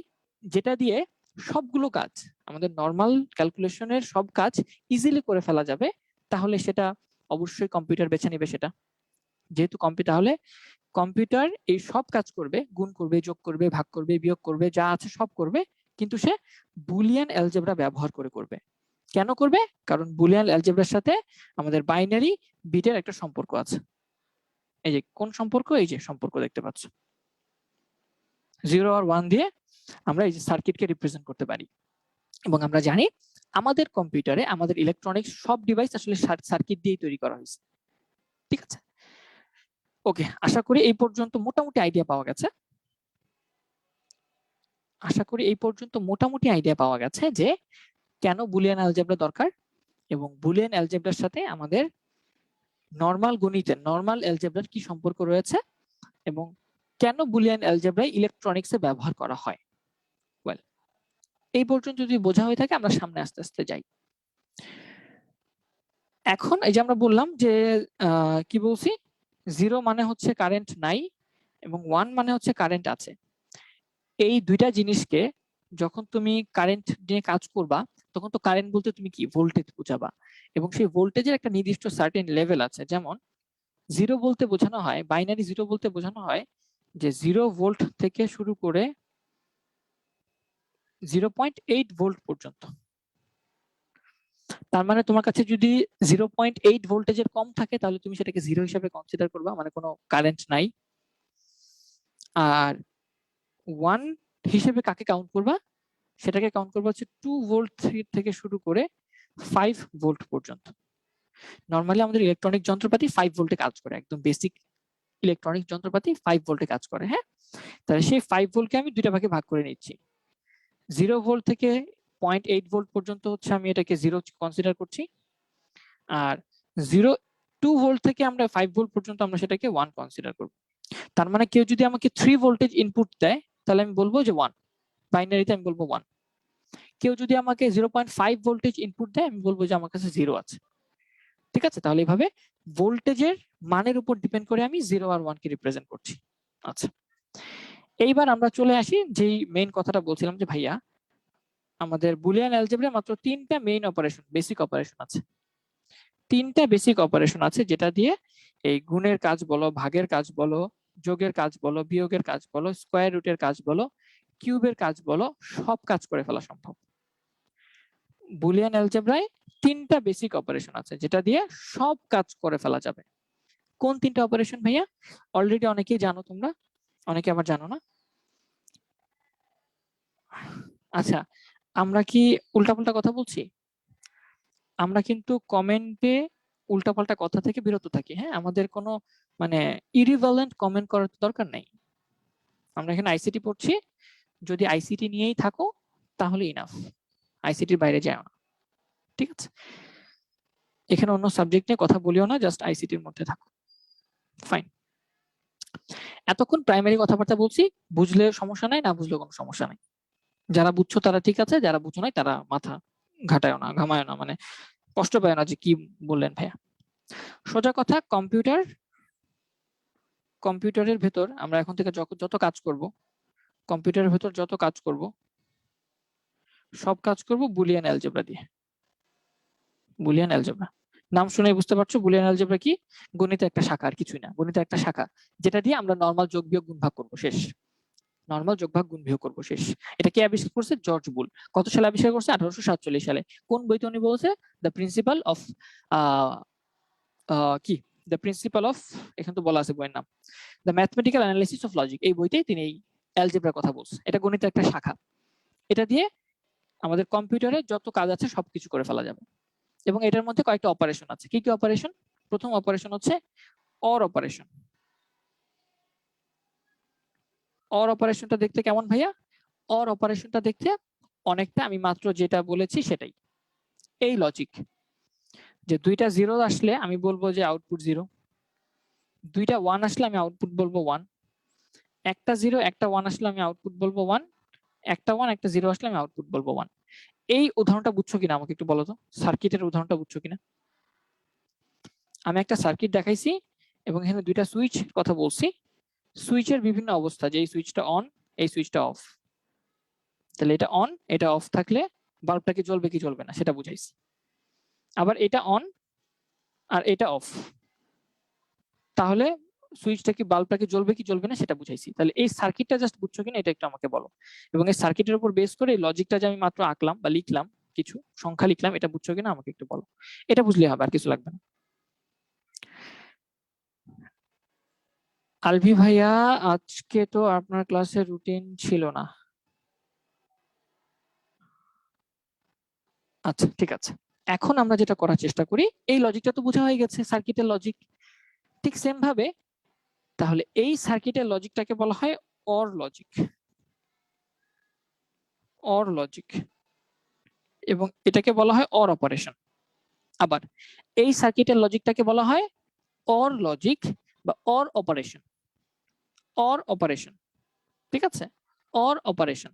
যেটা দিয়ে সবগুলো কাজ, আমাদের নর্মাল ক্যালকুলেশনের সব কাজ ইজিলি করে ফেলা যাবে, তাহলে সেটা অবশ্যই কম্পিউটার বেছে নেবে সেটা। যেহেতু কম্পিউটার এই সব কাজ করবে, গুণ করবে, যোগ করবে, ভাগ করবে, বিয়োগ করবে, যা আছে সব করবে, কিন্তু সে বুলিয়ান অ্যালজেব্রা ব্যবহার করে করবে। কেন করবে? কারণ বুলিয়ান অ্যালজেব্রার সাথে আমাদের বাইনারি বিটের একটা সম্পর্ক আছে। এই যে কোন সম্পর্ক, এই যে সম্পর্ক দেখতে পাচ্ছ, 0 আর 1 দিয়ে আমরা এই যে সার্কিটকে রিপ্রেজেন্ট করতে পারি। এবং আমরা জানি আমাদের কম্পিউটারে, আমাদের ইলেকট্রনিক্স সব ডিভাইস আসলে সার্কিট দিয়েই তৈরি করা হয়েছে, ঠিক আছে? ওকে, আশা করি এই পর্যন্ত মোটামুটি আইডিয়া পাওয়া গেছে যে কেন বুলিয়ান অ্যালজেব্রা দরকার, এবং বুলিয়ান অ্যালজেব্রার সাথে আমাদের নরমাল গণিতের, নরমাল অ্যালজেব্রার কি সম্পর্ক রয়েছে, এবং কেন বুলিয়ান অ্যালজেব্রা ইলেকট্রনিক্সে ব্যবহার করা হয়। ওয়েল, এই পর্যন্ত যদি বোঝা হয়ে থাকে আমরা সামনে আস্তে আস্তে যাই। এখন এই যে আমরা বললাম যে কি বলছি, 0 মানে হচ্ছে কারেন্ট নাই এবং 1 মানে হচ্ছে কারেন্ট আছে। এই দুইটা জিনিসকে যখন তুমি কারেন্ট নিয়ে কাজ করবা, তখন তো কারেন্ট বলতে তুমি কি ভোল্টেজ বুঝাবা, এবং সেই ভোল্টেজের একটা নির্দিষ্ট সার্টেন লেভেল আছে। যেমন 0 বলতে বোঝানো হয়, বাইনারি 0 বলতে বোঝানো হয় যে 0 ভোল্ট থেকে শুরু করে 0.8 ভোল্ট পর্যন্ত। তার মানে তোমার কাছে যদি 0.8 ভোল্টেজের কম থাকে তাহলে তুমি সেটাকে জিরো হিসেবে কনসিডার করবা, মানে কোনো কারেন্ট নাই। আর 1 হিসেবে কাকে কাউন্ট করবা, সেটাকে কাউন্ট করবা হচ্ছে 2 ভোল্ট থেকে শুরু করে 5 ভোল্ট পর্যন্ত। নর্মালি আমাদের ইলেকট্রনিক যন্ত্রপাতি 5 ভোল্টে কাজ করে, একদম বেসিক ইলেকট্রনিক যন্ত্রপাতি 5 ভোল্টে কাজ করে। হ্যাঁ, তাহলে সেই 5 ভোল্টকে আমি দুইটা ভাগে ভাগ করে নিচ্ছি। 0 ভোল্ট থেকে 0.8 ভোল্ট পর্যন্ত হচ্ছে আমি এটাকে জিরো কনসিডার করছি, আর 2 ভোল্ট থেকে আমরা 5 ভোল্ট পর্যন্ত আমরা সেটাকে 1 কনসিডার করব। তার মানে কেউ যদি আমাকে 3 ভোল্টেজ ইনপুট দেয় তাহলে আমি বলবো যে 1, বাইনারিতে আমি বলবো 1। কেউ যদি আমাকে 0.5 ভোল্টেজ ইনপুট দেয় আমি বলবো যে আমার কাছে 0 আছে। ঠিক আছে, তাহলে এইভাবে ভোল্টেজের মানের উপর ডিপেন্ড করে আমি 0 আর 1 কে রিপ্রেজেন্ট করছি। আচ্ছা, এইবার আমরা চলে আসি যেই মেইন কথাটা বলছিলাম যে ভাইয়া আমাদের বুলিয়ান অ্যালজেব্রায় মাত্র 3টা মেইন অপারেশন, বেসিক অপারেশন আছে। 3টা বেসিক অপারেশন আছে যেটা দিয়ে এই গুণের কাজ বলো, ভাগের কাজ বলো, যোগের কাজ বলো, বিয়োগের কাজ বলো, স্কয়ার রুটের কাজ বলো, কিউবের কাজ বলো, সব কাজ করে ফেলা সম্ভব। বুলিয়ান অ্যালজেব্রায় 3টা বেসিক অপারেশন আছে যেটা দিয়ে সব কাজ করে ফেলা যাবে। কোন 3টা অপারেশন ভাইয়া? অলরেডি অনেকেই জানো তোমরা, অনেকে আবার জানো না। আচ্ছা, আমরা কি উল্টাপাল্টা কথা বলছি? আমরা কিন্তু কমেন্টে উল্টাপাল্টা কথা থেকে বিরত থাকি। হ্যাঁ, আমাদের কোনো মানে ইরিভেলেন্ট কমেন্ট করার দরকার নেই। আমরা এখানে আইসিটি পড়ছি, যদি আইসিটি নিয়েই থাকো তাহলে ইনাফ, আইসিটির বাইরে যাও না। ঠিক আছে, এখানে অন্য সাবজেক্ট নিয়ে কথা বলিও না, জাস্ট আইসিটির মধ্যে থাকো। ফাইন। এতক্ষণ প্রাইমারি কথাবার্তা বলছি, বুঝলে সমস্যা নাই, না বুঝলে কোনো সমস্যা নাই। যারা বুঝছো তারা ঠিক আছে, যারা বুঝো নাই তারা মাথা ঘাটায় না, ঘামায় না, মানে কষ্ট পায় না যে কি বললেন ভাইয়া। সোজা কথা, কম্পিউটারের ভেতর আমরা এখন থেকে যত কাজ করব, কম্পিউটারের ভেতর যত কাজ করব সব কাজ করব বুলিয়ান অ্যালজেব্রা দিয়ে। বুলিয়ান অ্যালজেব্রা নাম শুনে বুঝতে পারছো বুলিয়ান অ্যালজেব্রা কি? গণিতের একটা শাখা, আর কিছুই না, গণিতের একটা শাখা যেটা দিয়ে আমরা নরমাল যোগ বিয়োগ গুণ ভাগ করব, শেষ। নরমাল যোগ ভাগ গুণ বিয়োগ করব, শেষ। এটা কে আবিষ্কার করছে? জর্জ বুল। কত সালে আবিষ্কার করছে? 1847 সালে। কোন বইতে উনি বলছে? দ্য প্রিন্সিপাল অফ কি দ্য প্রিন্সিপাল অফ, এখানে তো বলা আছে বইয়ের নাম, the mathematical analysis of logic. এই বইতেই তিনি এই অ্যালজেব্রার কথা বলছে। এটা গণিতের একটা শাখা, এটা দিয়ে আমাদের কম্পিউটারে যত কাজ আছে সবকিছু করে ফেলা যাবে। এবং এটার মধ্যে কয়েকটা অপারেশন আছে। কি কি অপারেশন? প্রথম অপারেশন হচ্ছে অর অপারেশন। অর অপারেশনটা দেখতে কেমন ভাইয়া? অর অপারেশনটা দেখতে অনেকটা আমি মাত্র যেটা বলেছি সেটাই, এই লজিক যে দুইটা জিরো আসলে আমি বলবো যে আউটপুট জিরো, দুইটা ওয়ান আসলে আমি আউটপুট বলবো ওয়ান, একটা জিরো একটা ওয়ান আসলে আমি আউটপুট বলবো ওয়ান, একটা ওয়ান একটা জিরো আসলে আমি আউটপুট বলবো ওয়ান। এই উদাহরণটা বুঝছো কিনা আমাকে একটু বলো তো, সার্কিটের উদাহরণটা বুঝছো কিনা? আমি একটা সার্কিট দেখাইছি এবং এখানে দুইটা সুইচ কথা বলছি, সুইচের বিভিন্ন অবস্থা, যে এই সুইচটা অন, এই সুইচটা অফ। তাহলে এটা অন এটা অফ থাকলে বাল্বটা কি জ্বলবে কি জ্বলবে না সেটা বুঝাইছি। আবার এটা অন আর এটা অফ, তাহলে সুইচটা কি বাল্বটা কি জ্বলবে কি জ্বলবে না সেটা বুঝাইছি। তাহলে এই সার্কিটটা জাস্ট বুঝছো কিনা এটা একটু আমাকে বলো, এবং এই সার্কিটের উপর বেস করে এই লজিকটা যে আমি মাত্র আঁকলাম বা লিখলাম, কিছু সংখ্যা লিখলাম, এটা বুঝছো কিনা আমাকে একটু বলো। এটা বুঝলে হবে, আর কিছু লাগবে না। আলভি ভাইয়া, আজকে তো আপনার ক্লাসে রুটিন ছিল না। আচ্ছা ঠিক আছে, এখন আমরা যেটা করার চেষ্টা করি, এই লজিকটা তো বোঝা হয়ে গেছে, সার্কিটের লজিক। ঠিক সেম ভাবে তাহলে এই সার্কিটের লজিকটাকে বলা হয় অর লজিক, অর লজিক, এবং এটাকে বলা হয় অর অপারেশন। আবার এই সার্কিটের লজিকটাকে বলা হয় অর লজিক বা অর অপারেশন, অর অপারেশন। ঠিক আছে, অর অপারেশন।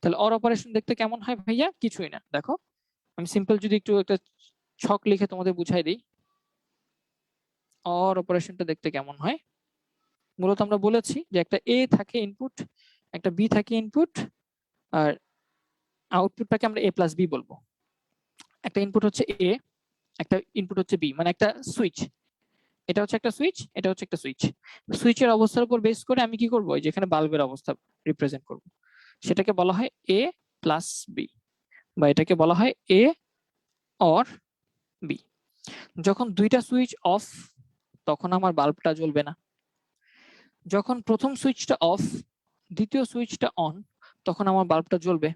তাহলে অর অপারেশন দেখতে কেমন হয় ভাইয়া? কিছুই না, দেখো আমি সিম্পল যদি একটু একটা ছক লিখে তোমাদের বুঝাই দিই, অর অপারেশনটা দেখতে কেমন হয়। মূলত আমরা বলেছি যে একটা এ থাকে ইনপুট, একটা বি থাকে ইনপুট, আর আউটপুটটাকে আমরা এ প্লাস বি বলবো। একটা ইনপুট হচ্ছে এ, একটা ইনপুট হচ্ছে বি, মানে একটা সুইচ, এটা হচ্ছে একটা সুইচ, এটা হচ্ছে একটা সুইচ। সুইচের অবস্থার উপর বেস করে আমি কি করব, যেখানে বাল্বের অবস্থা রিপ্রেজেন্ট করব, সেটাকে বলা হয় এ প্লাস বি, বা এটাকে বলা হয় এ অর বি। যখন দুইটা সুইচ অফ তখন আমার বাল্বটা জ্বলবে না। যখন প্রথম সুইচটা অফ দ্বিতীয় সুইচটা অন তখন আমার বাল্বটা জ্বলবে।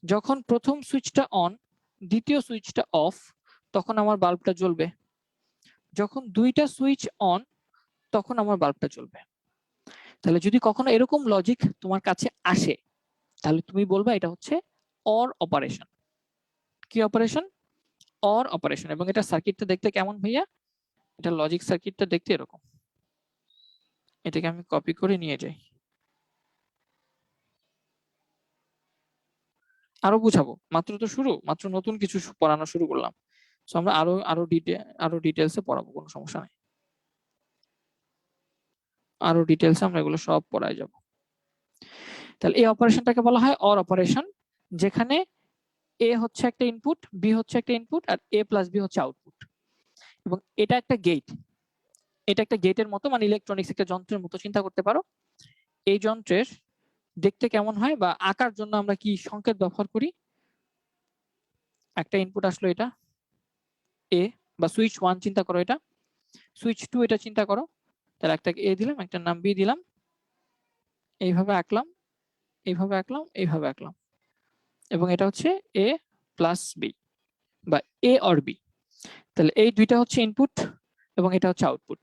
যখন প্রথম সুইচটা অন দ্বিতীয় সুইচটা অফ তখন আমার বাল্বটা জ্বলবে। যখন দুইটা সুইচ অন তখন আমার বাল্বটা জ্বলবে। তাহলে যদি কখনো এরকম লজিক তোমার কাছে আসে তাহলে তুমি বলবা এটা হচ্ছে অর অপারেশন। কি অপারেশন? Or operation. এবং এটা সার্কিটটা দেখতে কেমন ভাইয়া? এটা লজিক সার্কিটটা দেখতে এরকম। এটাকে আমি কপি করে নিয়ে যাই, আরো বুঝাবো। মাত্র তো শুরু, মাত্র নতুন কিছু পড়ানো শুরু করলাম। সো আমরা আরো ডিটেলসে পড়াবো, কোনো সমস্যা নাই। আরো ডিটেলসে আমরা এগুলো সব পড়ায় যাব। তাহলে এই অপারেশনটাকে বলা হয় অর অপারেশন, যেখানে এ হচ্ছে একটা ইনপুট, বি হচ্ছে একটা ইনপুট, আর এ প্লাস বি হচ্ছে আউটপুট। এবং এটা একটা গেট, এটা একটা গেটের মতো, মানে ইলেকট্রনিক্স একটা যন্ত্রের মতো চিন্তা করতে পারো। এই যন্ত্রের দেখতে কেমন হয় বা আঁকার জন্য আমরা কি সংকেত ব্যবহার করি? একটা ইনপুট আসলো, এটা এ, বা সুইচ 1 চিন্তা করো, এটা সুইচ 2, এটা চিন্তা করো। তাহলে একটা এ দিলাম, একটা নাম বি দিলাম, এইভাবে আঁকলাম, এইভাবে আঁকলাম, এইভাবে আঁকলাম, এবং এটা হচ্ছে এ প্লাস বি বা এ অর বি। তাহলে এই দুইটা হচ্ছে ইনপুট এবং এটা হচ্ছে আউটপুট।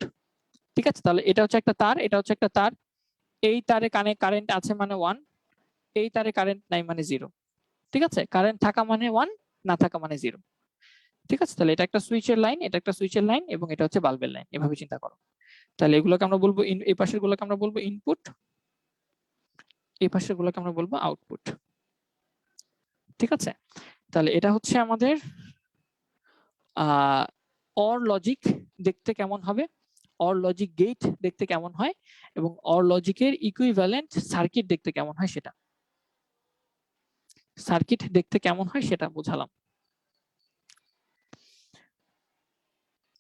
ঠিক আছে, তাহলে এটা হচ্ছে একটা তার, এটা হচ্ছে একটা তার। এই তারে কারেন্ট আছে মানে 1, এই তারে কারেন্ট নাই মানে 0। ঠিক আছে, কারেন্ট থাকা মানে 1, না থাকা মানে 0। ঠিক আছে, তাহলে এটা একটা সুইচের লাইন, এটা একটা সুইচের লাইন, এবং এটা হচ্ছে বাল্বের লাইন। এভাবে চিন্তা করো। তাহলে এগুলোকে আমরা বলবো, এই পাশের গুলোকে আমরা বলবো ইনপুট, এই পাশের গুলোকে আমরা বলবো আউটপুট। ঠিক আছে, তাহলে এটা হচ্ছে আমাদের অর লজিক দেখতে কেমন হবে, অর লজিক গেট দেখতে কেমন হয়, এবং অর লজিকের ইকুইভ্যালেন্ট সার্কিট দেখতে কেমন হয় সেটা, সার্কিট দেখতে কেমন হয় সেটা বোঝালাম।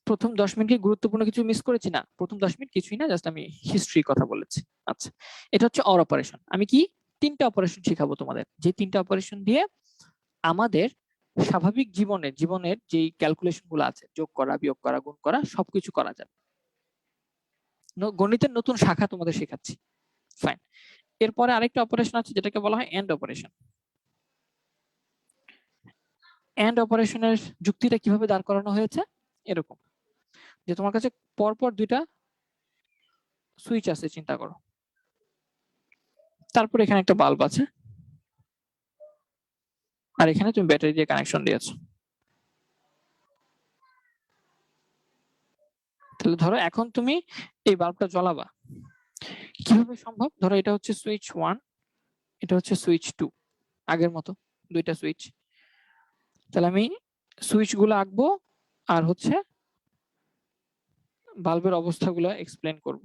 প্রথম 10 মিনিট কি গুরুত্বপূর্ণ কিছু মিস করেছি? না, প্রথম 10 মিনিট কিছুই না, জাস্ট আমি হিস্ট্রির কথা বলেছি। আচ্ছা, এটা হচ্ছে অর অপারেশন। আমি কি 3টা অপারেশন শেখাবো তোমাদের, যে 3টা অপারেশন দিয়ে আমাদের স্বাভাবিক জীবনের যেই ক্যালকুলেশন গুলো আছে, যোগ করা, বিয়োগ করা, গুণ করা, সবকিছু করা যাবে। গণিতের নতুন শাখা তোমাদের শেখাচ্ছি। ফাইন। এরপরে আরেকটা অপারেশন আছে যেটাকে বলা হয় এন্ড অপারেশন। এন্ড অপারেশনের যুক্তিটা কিভাবে দাঁড় করানো হয়েছে? এরকম, যে তোমার কাছে পরপর দুইটা সুইচ আছে চিন্তা করো, তারপর এখানে একটা বাল্ব আছে, আর এখানে তুমি ব্যাটারি দিয়ে কানেকশন দিয়েছো। তাহলে ধরো এখন তুমি এই বাল্বটা জ্বালাবা, কিভাবে সম্ভব? ধরো এটা হচ্ছে সুইচ 1, এটা হচ্ছে সুইচ 2, আগের মতো দুইটা সুইচ। তাহলে আমি সুইচ গুলো আঁকবো আর হচ্ছে বাল্বের অবস্থাগুলো এক্সপ্লেন করব।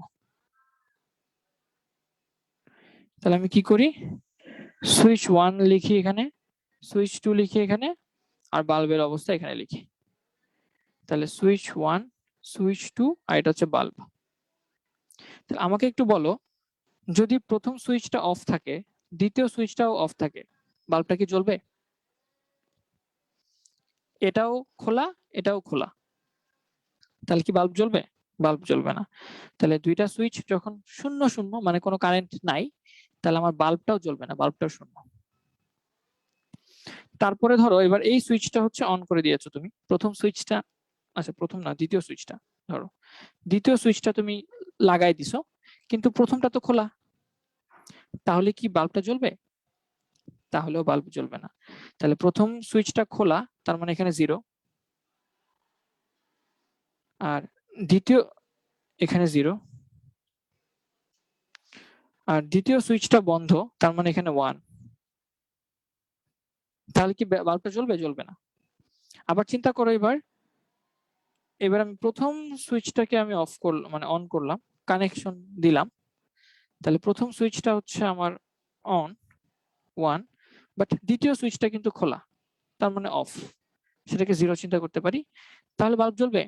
তাহলে আমি কি করি, সুইচ 1 লিখি এখানে, সুইচ 2 লিখি এখানে, আর বাল্বের অবস্থা এখানে লিখি। তাহলে সুইচ 1, সুইচ 2, আর এটা হচ্ছে বাল্ব। তাহলে আমাকে একটু বলো, যদি প্রথম সুইচটা অফ থাকে, দ্বিতীয় সুইচটাও অফ থাকে, বাল্বটা কি জ্বলবে? এটাও খোলা, এটাও খোলা, তাহলে কি বাল্ব জ্বলবে? বাল্ব জ্বলবে না। তাহলে দুইটা সুইচ যখন শূন্য শূন্য, মানে কোনো কারেন্ট নাই, তাহলে আমার বাল্বটাও জ্বলবে না, বাল্বটাও শূন্য। তারপরে ধরো এবার এই সুইচটা হচ্ছে অন করে দিয়েছো তুমি, প্রথম সুইচটা, আচ্ছা প্রথম না, দ্বিতীয় সুইচটা, ধরো দ্বিতীয় সুইচটা তুমি লাগাই দিছো, কিন্তু প্রথমটা তো খোলা, তাহলে কি বাল্বটা জ্বলবে? তাহলেও বাল্ব জ্বলবে না। তাহলে প্রথম সুইচটা খোলা, তার মানে এখানে 0, আর দ্বিতীয়, এখানে 0, আর দ্বিতীয় সুইচটা বন্ধ, তার মানে এখানে 1। তাহলে কি বাল্বটা জ্বলবে? জ্বলবে না। আবার চিন্তা করো, এবার আমি প্রথম সুইচটাকে আমি অফ করলাম, মানে অন করলাম, কানেকশন দিলাম। তাহলে প্রথম সুইচটা হচ্ছে আমার অন 1, বাট দ্বিতীয় সুইচটা কিন্তু খোলা, তার মানে অফ, সেটাকে 0 চিন্তা করতে পারি। তাহলে বাল্ব জ্বলবে?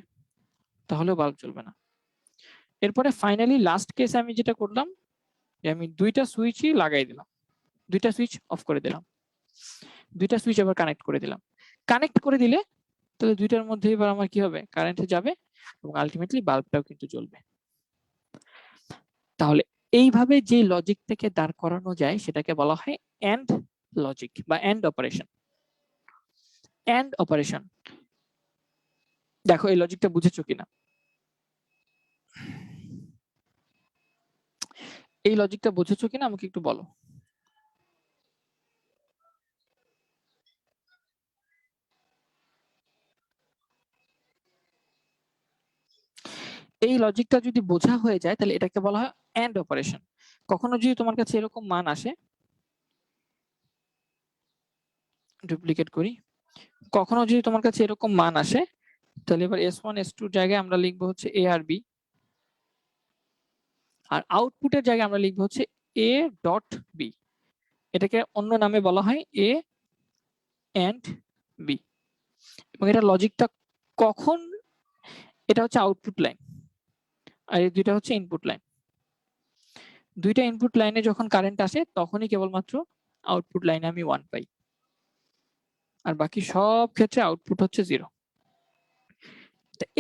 তাহলেও বাল্ব জ্বলবে না। এরপরে ফাইনালি লাস্ট কেসে আমি যেটা করলাম, যে আমি দুইটা সুইচই লাগাই দিলাম, দুইটা সুইচ অফ করে দিলাম, দুইটা সুইচ আবার কানেক্ট করে দিলাম। কানেক্ট করে দিলে তাহলে দুইটার মধ্যে এবার আমার কি হবে, কারেন্ট যাবে এবং আলটিমেটলি বাল্বটাও কিন্তু জ্বলবে। তাহলে এইভাবে যে লজিক থেকে দাঁড় করানো যায় সেটাকে বলা হয় এন্ড লজিক বা এন্ড অপারেশন। এন্ড অপারেশন, দেখো এই লজিকটা বুঝেছো কিনা? এই লজিকটা বুঝেছো কিনা আমাকে একটু বলো। এই লজিকটা যদি বোঝা হয়ে যায় তাহলে এটাকে বলা হয় এন্ড অপারেশন। কখনো যদি তোমার কাছে এরকম মান আসে, ডুপ্লিকেট করি, কখনো যদি তোমার কাছে এরকম মান আসে তাহলে এবার S1 S2 জায়গায় আমরা লিখবো হচ্ছে A আর B, আর আউটপুটের জায়গায় আমরা লিখবো হচ্ছে A ডট B। এটাকে অন্য নামে বলা হয় A এন্ড B। এবং এটা লজিকটা কখন, এটা হচ্ছে আউটপুট লাইন আর এই দুইটা হচ্ছে ইনপুট লাইন। দুইটা ইনপুট লাইনে যখন কারেন্ট আসে তখনই কেবলমাত্র আউটপুট লাইনে আমি 1 পাই, আর বাকি সব ক্ষেত্রে আউটপুট হচ্ছে 0।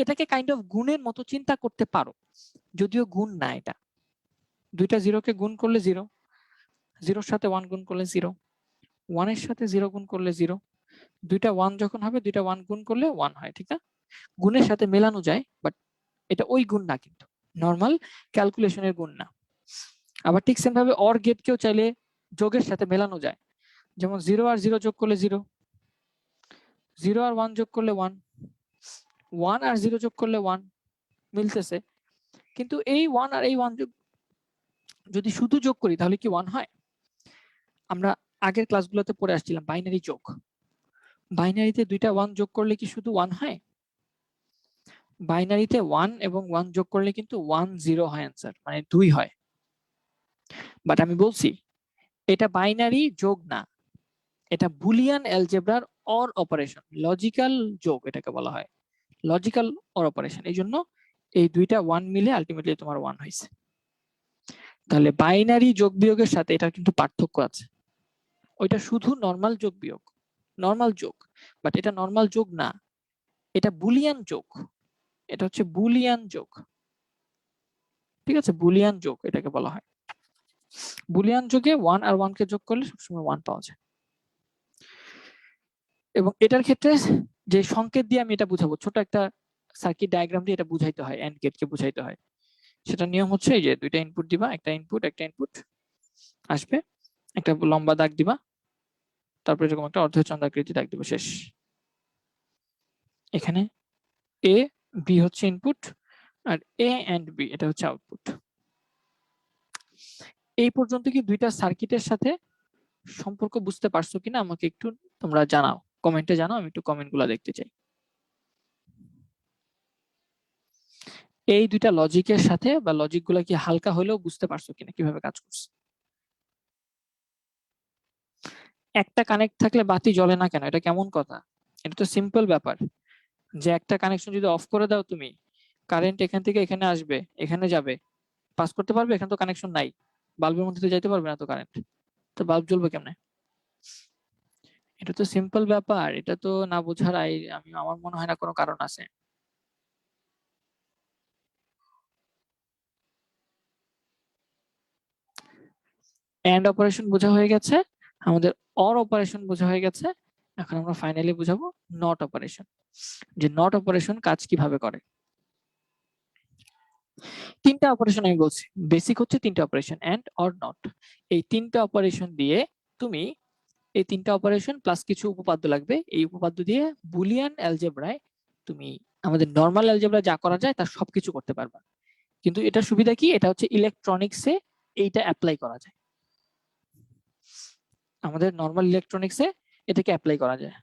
এটাকে কাইন্ড অফ গুণের মতো চিন্তা করতে পারো, যদিও গুণ না এটা। দুইটা জিরোকে গুণ করলে 0, 0-র সাথে 1 গুণ করলে 0, 1-এর সাথে 0 গুণ করলে 0, দুইটা 1 যখন হবে দুইটা 1 গুণ করলে 1 হয়, ঠিক না? গুণের সাথে মেলানো যায়, বাট এটা ওই গুণ না, কিন্তু নর্মাল ক্যালকুলেশনের গুণ না। আবার ঠিক সেম ভাবে অর গেটকেও চাইলে যোগের সাথে মেলানো যায়, যেমন 0 আর 0 যোগ করলে 0, 0 আর 1 যোগ করলে 1, 1 আর 0 যোগ করলে 1, মিলতেছে। কিন্তু এই 1 আর এই 1 যোগ যদি শুধু যোগ করি তাহলে কি 1 হয়? আমরা আগের ক্লাসগুলোতে পড়ে আসছিলাম বাইনারি যোগ। বাইনারিতে দুইটা 1 যোগ করলে কি শুধু 1 হয়? বাইনারিতে 1 এবং 1 যোগ করলে কিন্তু 1 0 হয় অ্যান্সার, মানে 2 হয়। বাট আমি বলছি এটা বাইনারি যোগ না, এটা বুলিয়ান অ্যালজেব্রার অর অপারেশন, লজিক্যাল যোগ এটাকে বলা হয়, লজিক্যাল অর অপারেশন। এই জন্য এই দুইটা 1 মিলে আলটিমেটলি তোমার 1 হয়েছে। তাহলে বাইনারি যোগ বিয়োগের সাথে এটা কিন্তু পার্থক্য আছে। ওইটা শুধু নরমাল যোগ বিয়োগ, নরমাল যোগ, বাট এটা নরমাল যোগ না, এটা বুলিয়ান যোগ। এটা হচ্ছে বুলিয়ান যোগ, ঠিক আছে? বুলিয়ান যোগ এটাকে বলা হয়। বুলিয়ান যোগে 1 আর 1 কে যোগ করলে সবসময় 1 পাওয়া যায়। এবং এটার ক্ষেত্রে যে সংকেত দিয়ে আমি এটা বুঝাবো, ছোট একটা সার্কিট ডায়াগ্রাম দিয়ে এটা বুঝাইতে হয়, এন্ড গেটকে বুঝাইতে হয়। সেটা নিয়ম হচ্ছে এই যে দুইটা ইনপুট দিবা, একটা ইনপুট আসবে, একটা লম্বা দাগ দিবা, তারপর এরকম একটা অর্ধচন্দ্রাকৃতি দাগ দিবা, শেষ। এখানে এ বি হচ্ছে ইনপুট আর এ এন্ড বি এটা হচ্ছে আউটপুট। এই পর্যন্ত কি দুইটা সার্কিটের সাথে সম্পর্ক বুঝতে পারছো কিনা আমাকে একটু তোমরা জানাও, কমেন্টে জানাও, আমি একটু কমেন্টগুলো দেখতে চাই। এই দুইটা লজিকের সাথে বা লজিকগুলো কি হালকা হলেও বুঝতে পারছো কিনা কিভাবে কাজ করছে? একটা কানেক্ট থাকলে বাতি জ্বলে না কেন, এটা কেমন কথা? এটা তো সিম্পল ব্যাপার, যে একটা কানেকশন যদি অফ করে দাও তুমি, কারেন্ট এখান থেকে এখানে আসবে, এখানে যাবে, পাস করতে পারবে? এখানে তো কানেকশন নাই, বাল্বের মধ্যে তো যাইতে পারবে না তো কারেন্ট, তো বাল্ব জ্বলবে কেমনে? এটা তো সিম্পল ব্যাপার, এটা তো না বোঝার আমার মনে হয় না কোনো কারণ আছে। এন্ড অপারেশন বোঝা হয়ে গেছে, আমাদের অর অপারেশন বোঝা হয়ে গেছে। এখন আমরা ফাইনালি বুঝাবো নট অপারেশন, যে নট অপারেশন কাজ কিভাবে করে। তিনটা অপারেশন আমি বলছি, বেসিক হচ্ছে তিনটা অপারেশন, এন্ড, অর, নট। এই তিনটা অপারেশন দিয়ে তুমি, এই তিনটা অপারেশন প্লাস কিছু উপপাদ্য লাগবে, এই উপপাদ্য দিয়ে বুলিয়ান অ্যালজেব্রায় তুমি আমাদের নরমাল অ্যালজেব্রা যা করা যায় তার সবকিছু করতে পারবা। কিন্তু এটার সুবিধা কি, এটা হচ্ছে ইলেকট্রনিক্সে এইটা অ্যাপ্লাই করা যায়, আমাদের নরমাল ইলেকট্রনিক্সে এটাকে অ্যাপ্লাই করা যায়।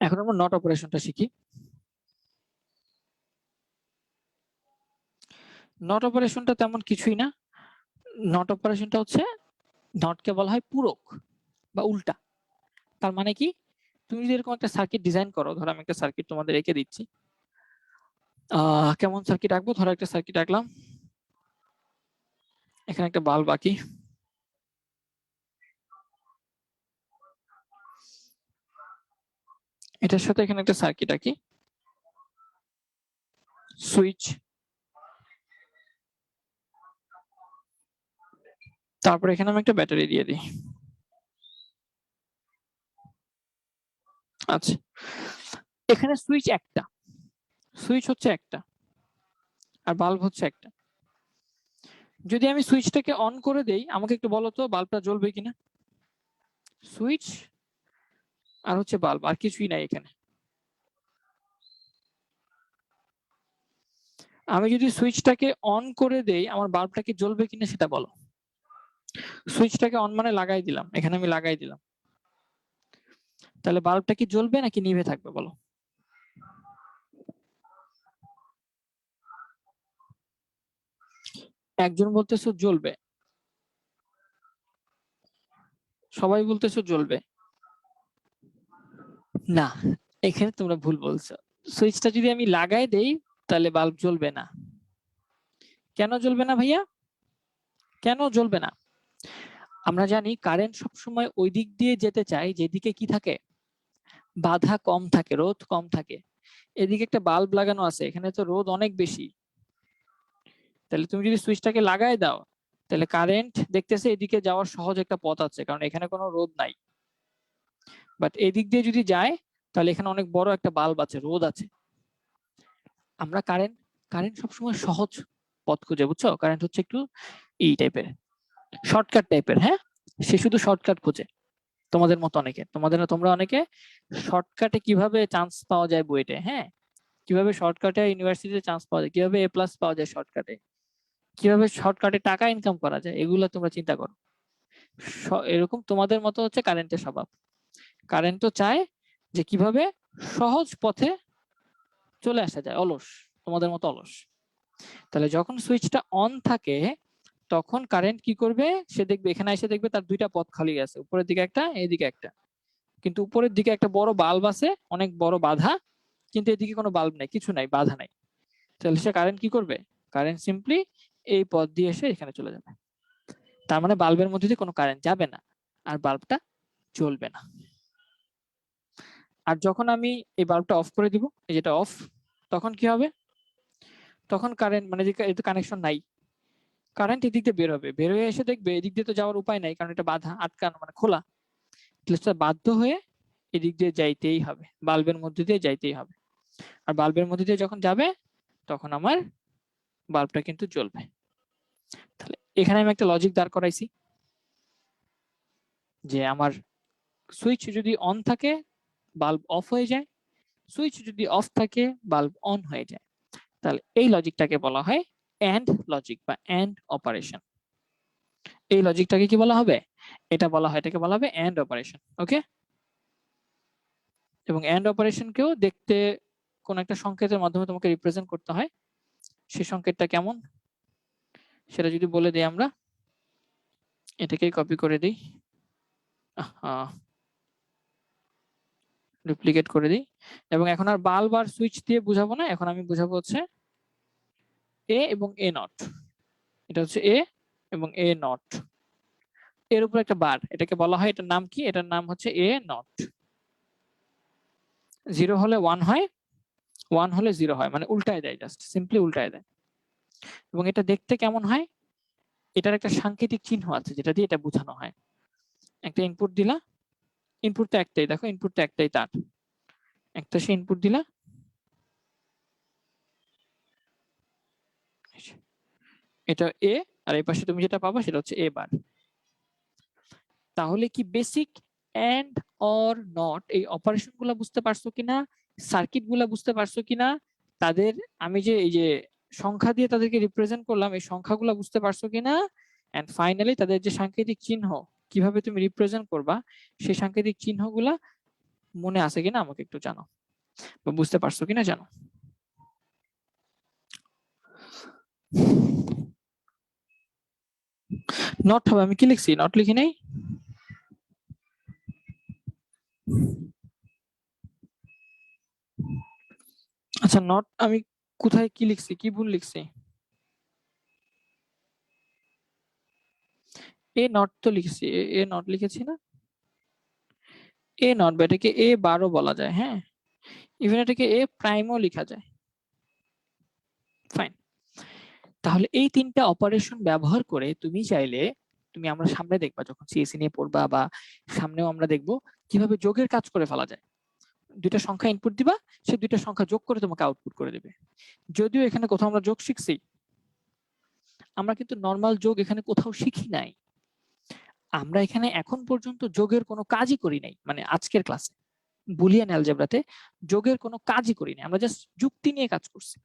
এখন আমরা নট অপারেশনটা শিখি। নট অপারেশনটা তেমন কিছুই না, নট অপারেশনটা হচ্ছে, নটকে বলা হয় পূরক বা উল্টা। তার মানে কি, তুমি যদি এরকম একটা সার্কিট ডিজাইন করো, ধরো আমি একটা সার্কিট তোমাদের এঁকে দিচ্ছি, কেমন সার্কিট আঁকবো, ধরো একটা সার্কিট আঁকলাম, এখানে একটা বাল্ব আঁকি, এটার সাথে এখানে একটা সার্কিট আঁকি, সুইচ, তারপর এখানে আমি একটা ব্যাটারি দিয়ে দিই। আচ্ছা, এখানে সুইচ একটা, সুইচ হচ্ছে একটা আর বাল্ব হচ্ছে একটা। যদি আমি সুইচটাকে অন করে দেই, আমাকে একটু বলো তো বাল্বটা জ্বলবে কিনা? সুইচ আর হচ্ছে বাল্ব, আর কিছুই নাই এখানে। আমি যদি সুইচটাকে অন করে দেই, আমার বাল্বটা কি জ্বলবে কিনা সেটা বলো। সুইচটাকে অন মানে লাগাই দিলাম, এখানে আমি লাগাই দিলাম, তাহলে বাল্বটা কি জ্বলবে নাকি নিভে থাকবে বলো? একজন বলতেছো জ্বলবে, সবাই বলতেছো জ্বলবে। না, এখানে তোমরা ভুল বলছো। সুইচটা যদি আমি লাগাই দেই তাহলে বাল্ব জ্বলবে না। কেন জ্বলবে না ভাইয়া? কেন জ্বলবে না? আমরা জানি কারেন্ট সবসময় ওই দিক দিয়ে যেতে চায় যেদিকে কি থাকে, বাধা কম থাকে, রোধ কম থাকে। এদিকে একটা বাল্ব লাগানো আছে, এখানে তো রোধ অনেক বেশি। তাহলে তুমি যদি সুইচটাকে লাগাই দাও, তাহলে কারেন্ট দেখতেছে এদিকে যাওয়ার সহজ একটা পথ আছে, কারণ এখানে কোনো রোধ নাই। বাট এদিক দিয়ে যদি যায়, তাহলে এখানে অনেক বড় একটা বাল্ব আছে, রোধ আছে। আমরা কারেন্ট কারেন্ট সবসময় সহজ পথ খুঁজে, বুঝছো? কারেন্ট হচ্ছে একটু এই টাইপের, শর্টকাট টাইপের। হ্যাঁ, সে শুধু শর্টকাট খোঁজে। তোমাদের মতো অনেকে, তোমরা অনেকে শর্টকাটে কিভাবে চান্স পাওয়া যায় বুয়েটে, হ্যাঁ, কিভাবে শর্টকাটে ইউনিভার্সিটিতে চান্স পাওয়া যায়, কিভাবে A+ পাওয়া যায় শর্টকাটে, কিভাবে শর্টকাটে টাকা ইনকাম করা যায়, এগুলো তোমরা চিন্তা করো। এরকম তোমাদের মতো হচ্ছে কারেন্টের স্বভাব। কারেন্টও চায় যে কিভাবে সহজ পথে চলে আসা যায়, অলস, তোমাদের মতো অলস। তাহলে যখন সুইচটা অন থাকে, তখন কারেন্ট কি করবে? সে দেখবে এখানে এসে দেখবে তার দুইটা পথ খালি আছে, উপরের দিকে একটা, এইদিকে একটা। কিন্তু উপরের দিকে একটা বড় বাল্ব আছে, অনেক বড় বাধা, কিন্তু এদিকে কোনো বাল্ব নাই, কিছু নাই, বাধা নাই। তাহলে সে কারেন্ট কি করবে? কারেন্ট সিম্পলি এই পথ দিয়ে এসে এখানে চলে যাবে। তার মানে বাল্বের মধ্যে দিয়ে কোনো কারেন্ট যাবে না, আর বাল্বটা জ্বলবে না। আর যখন আমি এই বাল্বটা অফ করে দিব, এই যেটা অফ, তখন কি হবে? তখন কারেন্ট মানে এটা কানেকশন নাই, কারেন্ট এদিক দিয়ে বের হবে, বের হয়ে এসে দেখবে এদিক দিয়ে তো যাওয়ার উপায় নাই, কারণ এটা বাধা, আটকানো, মানে খোলা। বাধ্য হয়ে এদিক দিয়ে যাইতেই হবে, বাল্বের মধ্যে দিয়ে যাইতেই হবে। আর বাল্বের মধ্যে দিয়ে যখন যাবে, তখন আমার বাল্বটা কিন্তু জ্বলবে। তাহলে এখানে আমি একটা লজিক দাঁড় করাইছি যে আমার সুইচ যদি অন থাকে বাল্ব অফ হয়ে যায়, সুইচ যদি অফ থাকে বাল্ব অন হয়ে যায়। তাহলে এই লজিকটাকে বলা হয় এন্ড লজিক বা এন্ড অপারেশন। এই লজিকটাকে কি বলা হবে? এটা বলা হয়, এটাকে বলা হবে এন্ড অপারেশন। ওকে, এবং এন্ড অপারেশনকেও দেখতে কোন একটা সংকেতের মাধ্যমে তোমাকে রিপ্রেজেন্ট করতে হয়। সেই সংকেতটা কেমন সেটা যদি বলে দিই, আমরা এটাকেই কপি করে দিই, ডুপ্লিকেট করে দিই, এবং এখন আর বাল্ব আর সুইচ দিয়ে বুঝাবো না, এখন আমি বুঝাবো হচ্ছে এ এবং এ নট। এটা হচ্ছে এ এবং এ নট, এর উপর একটা বার, এটাকে বলা হয়, এটার নাম কি? এটার নাম হচ্ছে এ নট। 0 হলে 1 হয়, 1 হলে 0 হয়, মানে উল্টায় দেয়, জাস্ট সিম্পলি উল্টায় দেয়। এবং এটা দেখতে কেমন হয়? এটার একটা সাংকেতিক চিহ্ন আছে যেটা দিয়ে এটা বোঝানো হয়। একটা ইনপুট দিলা, ইনপুট তো একটাই, দেখো ইনপুট তো একটাই, তার একটা সে ইনপুট দিলা, এটা এ, আর এই পাশে তুমি যেটা পাবা সেটা হচ্ছে এ বার। তাহলে কি বেসিক এন্ড অর নট এই অপারেশন গুলা বুঝতে পারছো কিনা, সার্কিট গুলা বুঝতে পারছো কিনা, তাদের আমি যে এই যে সংখ্যা দিয়ে তাদেরকে রিপ্রেজেন্ট করলাম, এই সংখ্যাগুলো বুঝতে পারছো কিনা, এন্ড ফাইনালি তাদের যে সাংকেতিক চিহ্ন কিভাবে তুমি রিপ্রেজেন্ট করবা, সেই সাংকেতিক চিহ্নগুলা মনে আছে কিনা আমাকে একটু জানো, বা বুঝতে পারছো কিনা জানো। নট হবে, আমি কি লিখছি? নট লিখি নাই। আচ্ছা, নট আমি কোথায় কি লিখছি, কি ভুল লিখছি? এ নট তো লিখছি, এ নট লিখেছি না? এ নট, এটাকে এ বারও বলা যায়, হ্যাঁ, ইভেন এটাকে এ প্রাইমও লেখা যায়। ফাইন। তাহলে এই তিনটা অপারেশন ব্যবহার করে তুমি চাইলে, আমরা সামনে দেখবা যখন সিএসসি নিয়ে পড়বা, বা সামনেও আমরা দেখবো কিভাবে যোগের কাজ করে ফেলা যায়। দুইটা সংখ্যা ইনপুট দিবা, সে দুইটা সংখ্যা যোগ করে তোমাকে আউটপুট করে দেবে। যদিও এখানে কোথাও আমরা যোগ শিখছি, আমরা কিন্তু নর্মাল যোগ এখানে কোথাও শিখি নাই। আমরা এখানে এখন পর্যন্ত যোগের কোনো কাজই করি নাই, মানে আজকের ক্লাসে বুলিয়ান অ্যালজেব্রাতে যোগের কোনো কাজই করি নাই, আমরা জাস্ট যুক্তি নিয়ে কাজ করছি।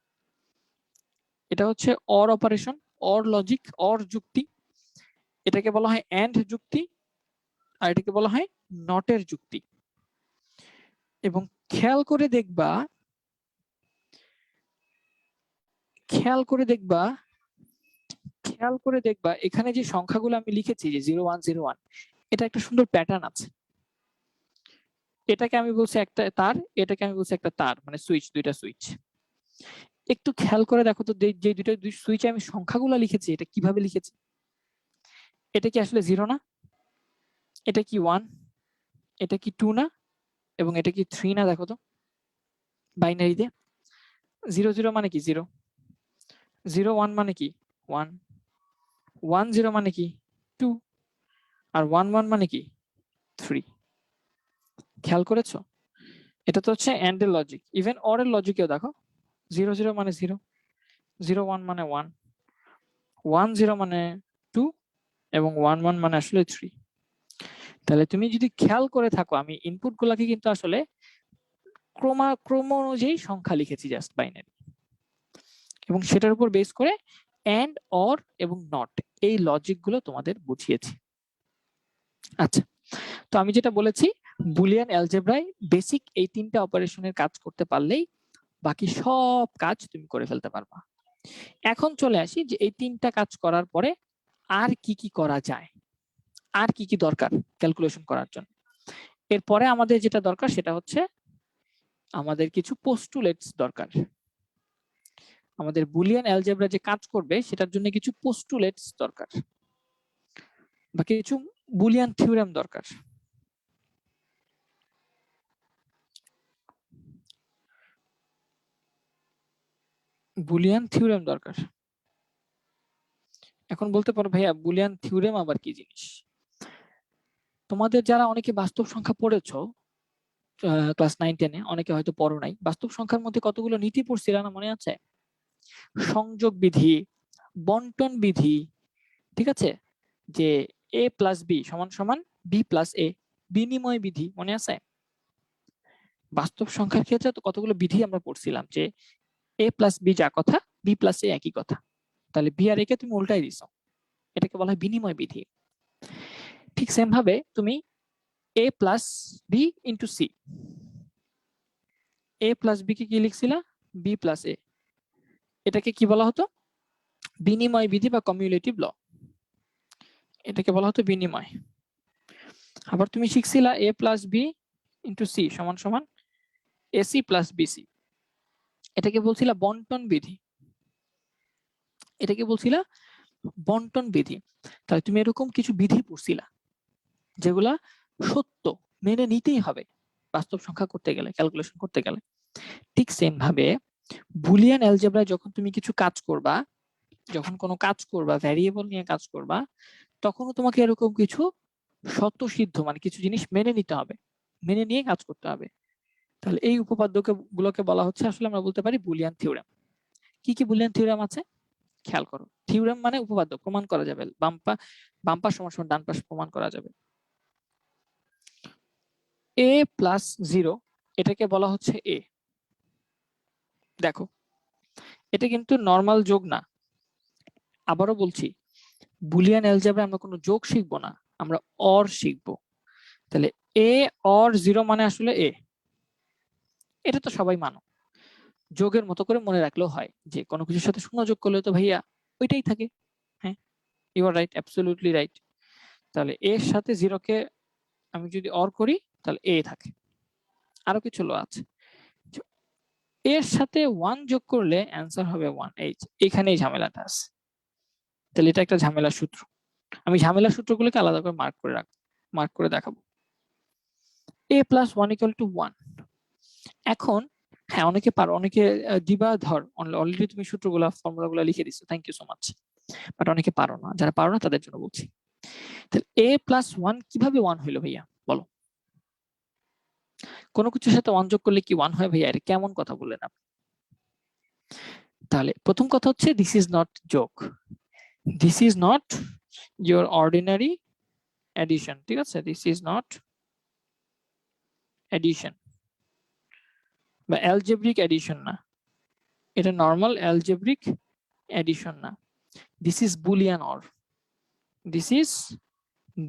এটা হচ্ছে or operation, or logic, or যুক্তি। এটাকে বলা হয় এন্ড যুক্তি, আর এটাকে বলা হয় নটের যুক্তি। এবং খেয়াল করে দেখবা এখানে যে সংখ্যাগুলো আমি লিখেছি, যে 0101, এটা একটা সুন্দর প্যাটার্ন আছে। এটাকে আমি বলছি একটা তার, এটাকে আমি বলছি একটা তার, মানে সুইচ, দুইটা সুইচ। একটু খেয়াল করে দেখো তো, যে দুইটা সুইচে আমি সংখ্যাগুলো লিখেছি, এটা কিভাবে লিখেছি। এটা কি আসলে 0 না? এটা কি 1? এটা কি 2 না? এবং এটা কি 3 না? দেখো তো বাইনারিতে 00 মানে কি 0, 01 মানে কি 1, 10 মানে কি 2, আর 11 মানে কি 3। খেয়াল করেছো? এটা তো হচ্ছে এন্ড এর লজিক। ইভেন অর এর লজিকেও দেখো, 00 মানে 0, 01 মানে 1, 10 মানে 2, এবং 11 মানে আসলে 3। তাহলে তুমি যদি খেয়াল করে থাকো, আমি ইনপুট গুলাকে কিন্তু আসলে ক্রম অনুযায়ী সংখ্যা লিখেছি, জাস্ট বাইনারি, এবং সেটার উপর বেস করে এন্ড, অর এবং নট এই লজিক গুলো তোমাদের বুঝিয়েছি। আচ্ছা, তো আমি যেটা বলেছি, বুলিয়ান অ্যালজেব্রায় বেসিক এই তিনটা অপারেশনের কাজ করতে পারলেই বাকি সব কাজ তুমি করে ফেলতে পারবা। এখন চলে আসি যে এই তিনটা কাজ করার পরে আর কি কি করা যায়, আর কি কি দরকার ক্যালকুলেশন করার জন্য। এরপরে আমাদের যেটা দরকার সেটা হচ্ছে আমাদের কিছু পোস্টুলেটস দরকার। আমাদের বুলিয়ান অ্যালজেব্রা যে কাজ করবে সেটার জন্য কিছু পোস্টুলেটস দরকার, বা কিছু বুলিয়ান থিওরেম দরকার। বুলিয়ান থিওরেম দরকার। এখন বলতে পারো ভাইয়া বুলিয়ান থিওরেম আবার কি জিনিস? তোমাদের যারা অনেকে বাস্তব সংখ্যা পড়েছো ক্লাস 9-10-এ, অনেকে হয়তো পড়ো নাই, বাস্তব সংখ্যার মধ্যে কতগুলো নীতি পড়ছিল না, মনে আছে? সংযোগ বিধি, বন্টন বিধি, ঠিক আছে, যে a প্লাস বি সমান সমান বি প্লাস এ, বিনিময় বিধি, মনে আছে? বাস্তব সংখ্যার ক্ষেত্রে তো কতগুলো বিধি আমরা পড়ছিলাম, যে a প্লাস বি যা কথা, বি প্লাস এ একই কথা। তাহলে বি আর এ কে তুমি উল্টাই দিছো, এটাকে বলা হয় বিনিময় বিধি। ঠিক সেম ভাবে তুমি a plus B into C, A plus B কে কি লিখছিলা? বি প্লাস এ, এটাকে কি বলা হতো? বিনিময় বিধি বা কমিউলেটিভ ল, এটাকে বলা হতো বিনিময়। আবার তুমি শিখছিলা এ প্লাস বি ইন্টু সি সমান সমান এসি প্লাস বিসি, এটাকে বলছিলা বন্টন বিধি, এটাকে বলছিলা বন্টন বিধি। তাহলে তুমি এরকম কিছু বিধি পড়ছিলা যেগুলা সত্য, মেনে নিতেই হবে বাস্তব সংখ্যা করতে গেলে, ক্যালকুলেশন করতে গেলে। ঠিক সেম ভাবে বুলিয়ান অ্যালজেব্রায় যখন তুমি কিছু কাজ করবা, যখন কোনো কাজ করবা, ভ্যারিয়েবল নিয়ে কাজ করবা, তখনও তোমাকে এরকম কিছু স্বতঃসিদ্ধ, মানে কিছু জিনিস মেনে নিতে হবে, মেনে নিয়ে কাজ করতে হবে। তাহলে এই উপপাদ্যকে গুলোকে বলা হচ্ছে, আসলে আমরা বলতে পারি বুলিয়ান থিওরেম। কি কি বুলিয়ান থিওরেম আছে খেয়াল করো। থিওরেম মানে উপপাদ্য, প্রমাণ করা যাবে, বাম পাশ সমান সমান ডান পাশ প্রমাণ করা যাবে। a প্লাস 0 এটাকে বলা হচ্ছে a। দেখো, এটা কিন্তু নর্মাল যোগ না। আবারও বলছি, বুলিয়ান অ্যালজেব্রায় আমরা কোনো যোগ শিখবো না, আমরা অর শিখবো। তাহলে a অর 0 মানে আসলে a, এটা তো সবাই মানো। যোগের মতো করে মনে রাখলেও হয়, যে কোনো কিছুর সাথে শূন্য যোগ করলে তো ভাইয়া ওইটাই থাকে। হ্যাঁ, you are right, absolutely right. তাহলে এর সাথে 0 কে আমি যদি অর করি তাহলে a থাকে। আরো কিছু ল আছে, এর সাথে 1 যোগ করলে অ্যান্সার হবে 1। এখানেই ঝামেলাটা আছে। তাহলে এটা একটা ঝামেলার সূত্র, আমি ঝামেলার সূত্রগুলোকে আলাদা করে মার্ক করে দেখাবো। a plus 1 equal to 1। এখন হ্যাঁ অনেকে পারো, অনেকে দিবা ধর অলরেডি তুমি সূত্রগুলা ফর্মুলাগুলো লিখে দিছো, thank you so much. But অনেকে পারো না, যারা পারো না তাদের জন্য বলছি। তাহলে a প্লাস 1 কিভাবে 1 হইলো ভাইয়া বলো? কোনো কিছুর সাথে 1 যোগ করলে কি 1 হয় ভাইয়া? এটা কেমন কথা বললেন আপনি? তাহলে প্রথম কথা হচ্ছে দিস ইজ নট যোগ, this is not your ordinary addition, ঠিক আছে? দিস ইজ নট অ্যাডিশন বা অ্যালজেব্রিক অ্যাডিশন না, এটা নর্মাল অ্যালজেব্রিক অ্যাডিশন না, this is Boolean or, this is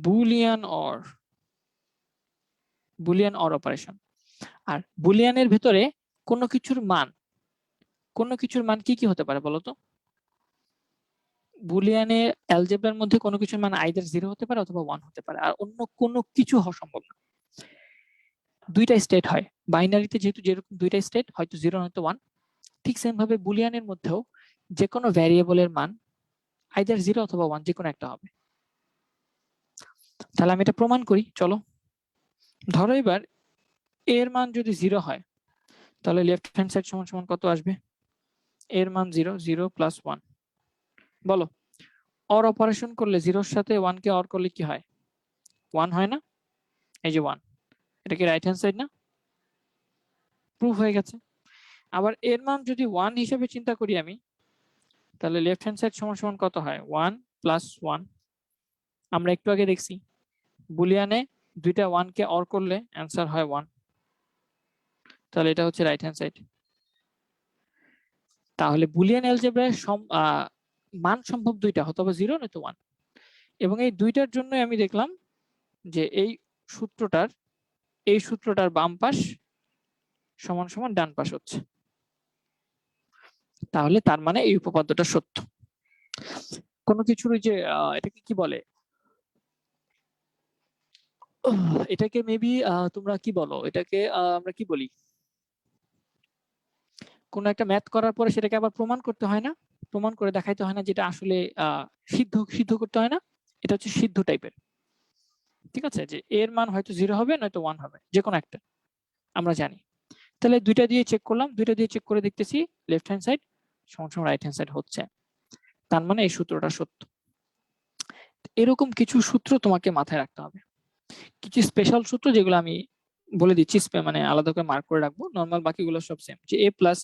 Boolean or, Boolean or operation. আর বুলিয়ানের ভেতরে কোনো কিছুর মান, কোনো কিছুর মান কি কি হতে পারে বলতো? বুলিয়ানে অ্যালজেব্রার মধ্যে কোনো কিছুর মান আইদার 0 হতে পারে অথবা 1 হতে পারে, আর অন্য কোনো কিছু হওয়া সম্ভব না। দুইটা স্টেট হয় বাইনারিতে, যেহেতু যেরকম দুইটা স্টেট, হয়তো 0 হয়তো 1, ঠিক সেম ভাবে বুলিয়ানের মধ্যেও যে কোনো ভ্যারিয়েবলের মান আইদার 0 অথবা 1 যে কোনো একটা হবে। তাহলে আমি এটা প্রমাণ করি, চলো। ধরো এবার এর মান যদি 0 হয় তাহলে লেফট হ্যান্ড সাইড সমান সমান কত আসবে? এর মান 0, 0 প্লাস 1। বলো, অর অপারেশন করলে 0 এর সাথে 1 কে অর করলে কি হয়? 1 হয় না? এই যে 1, এটা কি রাইট হ্যান্ড সাইড না? প্রুফ হয়ে গেছে। আবার এর মান যদি 1 হিসেবে চিন্তা করি আমি, তাহলে লেফট হ্যান্ড সাইড সমান সমান কত হয়? 1 প্লাস 1। আমরা একটু আগে দেখছি বুলিয়ানে দুইটা 1 কে অর করলে অ্যান্সার হয় 1, তাহলে এটা হচ্ছে রাইট হ্যান্ড সাইড। তাহলে বুলিয়ান অ্যালজেব্রায় মান সম্ভব দুইটা, হয়তো 0 নয়তো 1, এবং এই দুইটার জন্য আমি দেখলাম যে এই সূত্রটার বাম পাশ সমান সমান ডান পাশ হচ্ছে, তাহলে তার মানে এই উপপাদ্যটা সত্য। কোনো কিছুর ওই যে এটাকে কি বলে, এটাকে মেবি তোমরা কি বলো, এটাকে আমরা কি বলি, কোনো একটা ম্যাথ করার পরে সেটাকে আবার প্রমাণ করতে হয় না, প্রমাণ করে দেখাইতে হয় না, যেটা আসলে সিদ্ধ সিদ্ধ করতে হয় না, এটা হচ্ছে সিদ্ধ টাইপের। ঠিক আছে, যে এর মান হয়তো 0 হবে নয়তো 1 হবে, যে কোনো একটা আমরা জানি। তাহলে দুইটা দিয়ে চেক করলাম, দুইটা দিয়ে চেক করে দেখতেছি লেফট হ্যান্ড সাইড সমান সমান রাইট হ্যান্ড সাইড হচ্ছে, তার মানে এই সূত্রটা সত্য। এরকম কিছু সূত্র তোমাকে মাথায় রাখতে হবে, কিছু স্পেশাল সূত্র যেগুলো আমি বলে দিচ্ছি, মানে আলাদা করে মার্ক করে রাখবো, নর্মাল বাকিগুলো সব সেম। যে a plus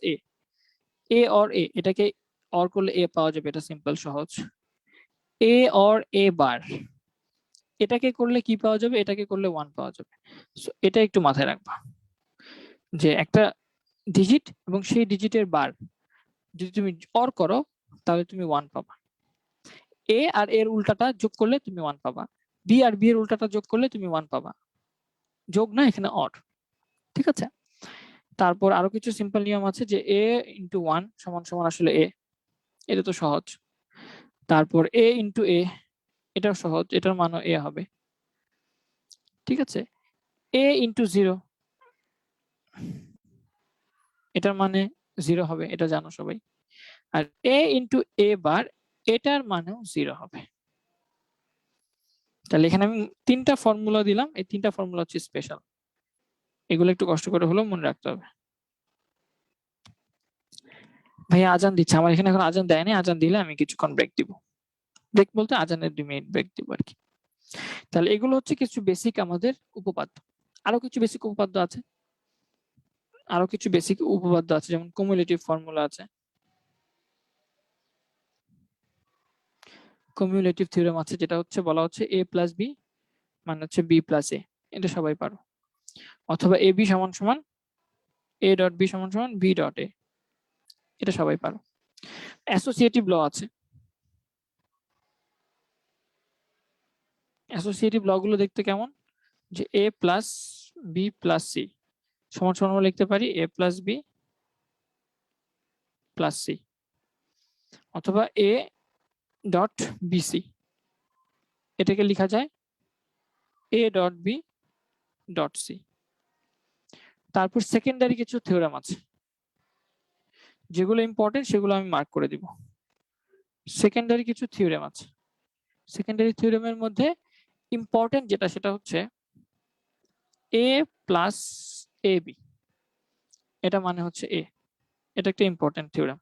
a or a, এটাকে অর করলে এ পাওয়া যাবে, এটা সিম্পল সহজ। এ অর এ বার, এটাকে করলে কি পাওয়া যাবে? এটাকে করলে 1 পাওয়া যাবে। সো এটা একটু মাথায় রাখবা, যে একটা ডিজিট এবং সেই ডিজিটের বার যদি তুমি অর করো তাহলে তুমি 1 পাবা, এ আর এর উল্টাটা যোগ করলে তুমি 1 পাবা, বি আর বি এর উল্টাটা যোগ করলে তুমি 1 পাবা, যোগ না, এখানে অর। ঠিক আছে, তারপর আরো কিছু সিম্পল নিয়ম আছে, যে এ ইন্টু 1 সমান সমান আসলে এ, এটা তো সহজ। তারপর এ ইন্টু এ, এটাও সহজ, এটার মানও এ হবে। ঠিক আছে, এ ইন্টু 0, এটার মানে 0 হবে, এটা জানো সবাই। আর এ ইন্টু এ বার, এটার মানেও 0 হবে। তাহলে এখানে আমি 3টা ফর্মুলা দিলাম, এই 3টা ফর্মুলা হচ্ছে স্পেশাল, এগুলো একটু কষ্ট করে হলেও মনে রাখতে হবে। ভাইয়া আজান দিচ্ছে, আমার এখানে এখন আজান দেয়নি, আজান দিলে আমি কিছুক্ষণ ব্রেক দিব, ব্রেক বলতে আজানের 2 মিনিট ব্রেক দিব আর কি। তাহলে এগুলো হচ্ছে কিছু বেসিক আমাদের উপপাদ্য। আরো কিছু বেসিক উপপাদ্য আছে, যেমন কুমুলেটিভ ফর্মুলা আছে, কুমুলেটিভ থিওরেম আছে, যেটা হচ্ছে বলা হচ্ছে a প্লাস বি মানে হচ্ছে b প্লাস এ, এটা সবাই পারো। অথবা ab সমান সমান a ডট b সমান সমান b ডট এ, এটা সবাই পারো। অ্যাসোসিয়েটিভ ল আছে, অ্যাসোসিয়েটিভ ল গুলো দেখতে কেমন, যে a plus b plus c সমান সমান আমরা লিখতে পারি a plus b plus c, অথবা a ডট বিসি, এটাকে লেখা যায় a dot b dot c. তারপর সেকেন্ডারি কিছু থিওরেম আছে, যেগুলো ইম্পর্টেন্ট সেগুলো আমি মার্ক করে দিব। সেকেন্ডারি কিছু থিওরেম আছে, সেকেন্ডারি থিওরেমের মধ্যে ইম্পর্টেন্ট যেটা, সেটা হচ্ছে a প্লাস এ বি, এটা মানে হচ্ছে এ। এটা একটা ইম্পর্টেন্ট থিওরেম।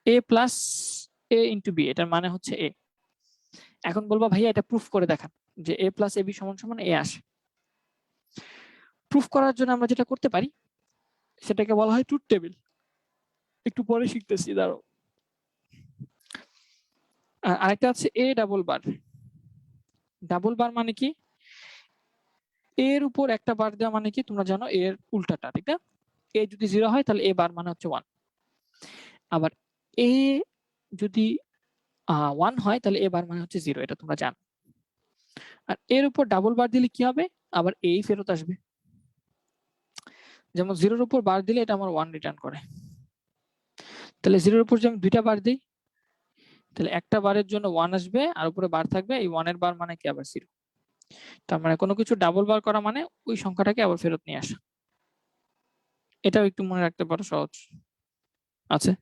এ প্লাস এ ইন্টু বি, এটার মানে হচ্ছে এ। এখন বলবো ভাইয়া এটা প্রুফ করে দেখান যে এ প্লাস এ বি সমান সমান এ আসে। প্রুফ করার জন্য আমরা যেটা করতে পারি সেটাকে বলা হয় ট্রুথ টেবিল। একটু পরে শিখতেছি, দাঁড়াও। আরেকটা আছে এ ডাবল বার। ডাবল বার মানে কি? এর উপর একটা বার দেওয়া মানে কি তোমরা জানো, এর উল্টাটা, ঠিক না? এ যদি 0 হয় তাহলে এ বার মানে হচ্ছে 1। আবার এ যদি 1 হয় তাহলে এ বার মানে হচ্ছে 0, এটা তোমরা জানো। আর এর উপর ডাবল বার দিলে কি হবে? আবার এই ফেরত আসবে। যেমন 0 এর উপর বার দিলে এটা আমার 1 রিটার্ন করে। তাহলে 0 এর উপর যদি আমি দুইটা বার দিই তাহলে একটা বারের জন্য 1 আসবে আর উপরে বার থাকবে, এই 1 এর বার মানে কি আবার 0। তার মানে কোনো কিছু ডাবল বার করা মানে ওই সংখ্যাটাকে আবার ফেরত নিয়ে আসা। এটাও একটু মনে রাখতে পারো, সহজ আছে।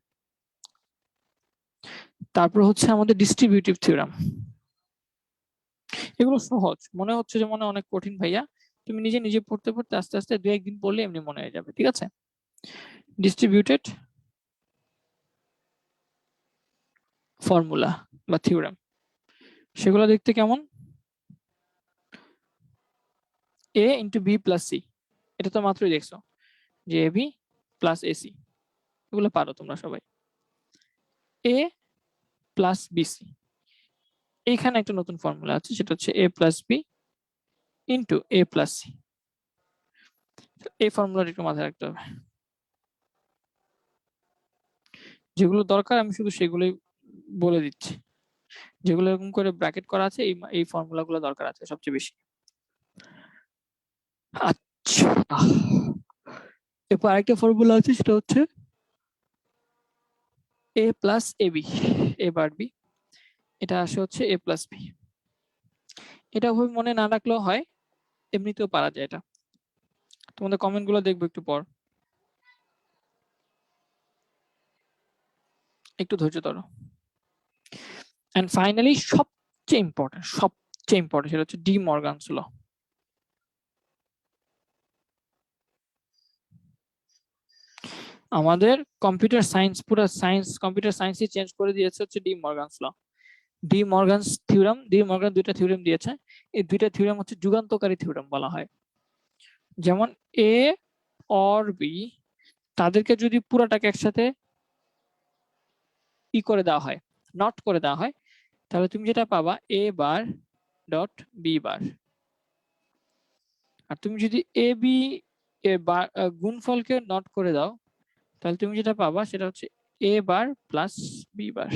তারপর হচ্ছে আমাদের ডিস্ট্রিবিউটিভ থিওরাম। এগুলো সহজ মনে হচ্ছে, যে মনে অনেক কঠিন ভাইয়া, তুমি নিজে নিজে পড়তে পড়তে আস্তে আস্তে 2-1 দিন পড়লে এমনি মনে হয়ে যাবে, ঠিক আছে? ডিস্ট্রিবিউটেড ফর্মুলা বা থিওরাম, সেগুলো দেখতে কেমন? এ ইন্টু বি প্লাস সি, এটা তো মাত্রই দেখছো যে এ বি প্লাস এসি, এগুলো পারো তোমরা সবাই। এ প্লাস বিসি, এইখানে একটা নতুন ফর্মুলা আছে, সেটা হচ্ছে এ প্লাস বি ইন্টু এ প্লাস সি। এই ফর্মুলাটা একটু মাথায় রাখতে হবে। যেগুলো দরকার আমি শুধু সেগুলোই বলে দিচ্ছি। যেগুলো এরকম করে ব্র্যাকেট করা আছে এই ফর্মুলা গুলো দরকার আছে সবচেয়ে বেশি। আচ্ছা, এরপর আরেকটা ফর্মুলা আছে, সেটা হচ্ছে এ plus A B, A bar B, এটা আসে হচ্ছে এ প্লাস বি। এটা ওভাবে মনে না রাখলেও হয়, এমনিতেও পারা যায় এটা। তোমাদের কমেন্ট গুলো দেখবো একটু পর, একটু ধৈর্য ধরো। এন্ড ফাইনালি সবচেয়ে ইম্পর্টেন্ট সেটা হচ্ছে ডি মর্গানস ল। আমাদের কম্পিউটার সায়েন্স, পুরো সায়েন্স, কম্পিউটার সায়েন্সই চেঞ্জ করে দিয়েছে হচ্ছে De Morgan's law. De Morgan's theorem, De Morgan দুইটা থিওরাম দিয়েছে, এই দুইটা থিওরাম হচ্ছে যুগান্তকারী থিওরাম বলা হয়। যেমন এ অর বি, তাদেরকে যদি পুরাটাকে একসাথে ই করে দেওয়া হয়, নট করে দেওয়া হয়, তাহলে তুমি যেটা পাবা এ বার ডট বি বার। আর তুমি যদি এ বি এর গুণফলকে নট করে দাও, তাহলে তুমি যেটা পাবা সেটা হচ্ছে এ বার প্লাস বি বার।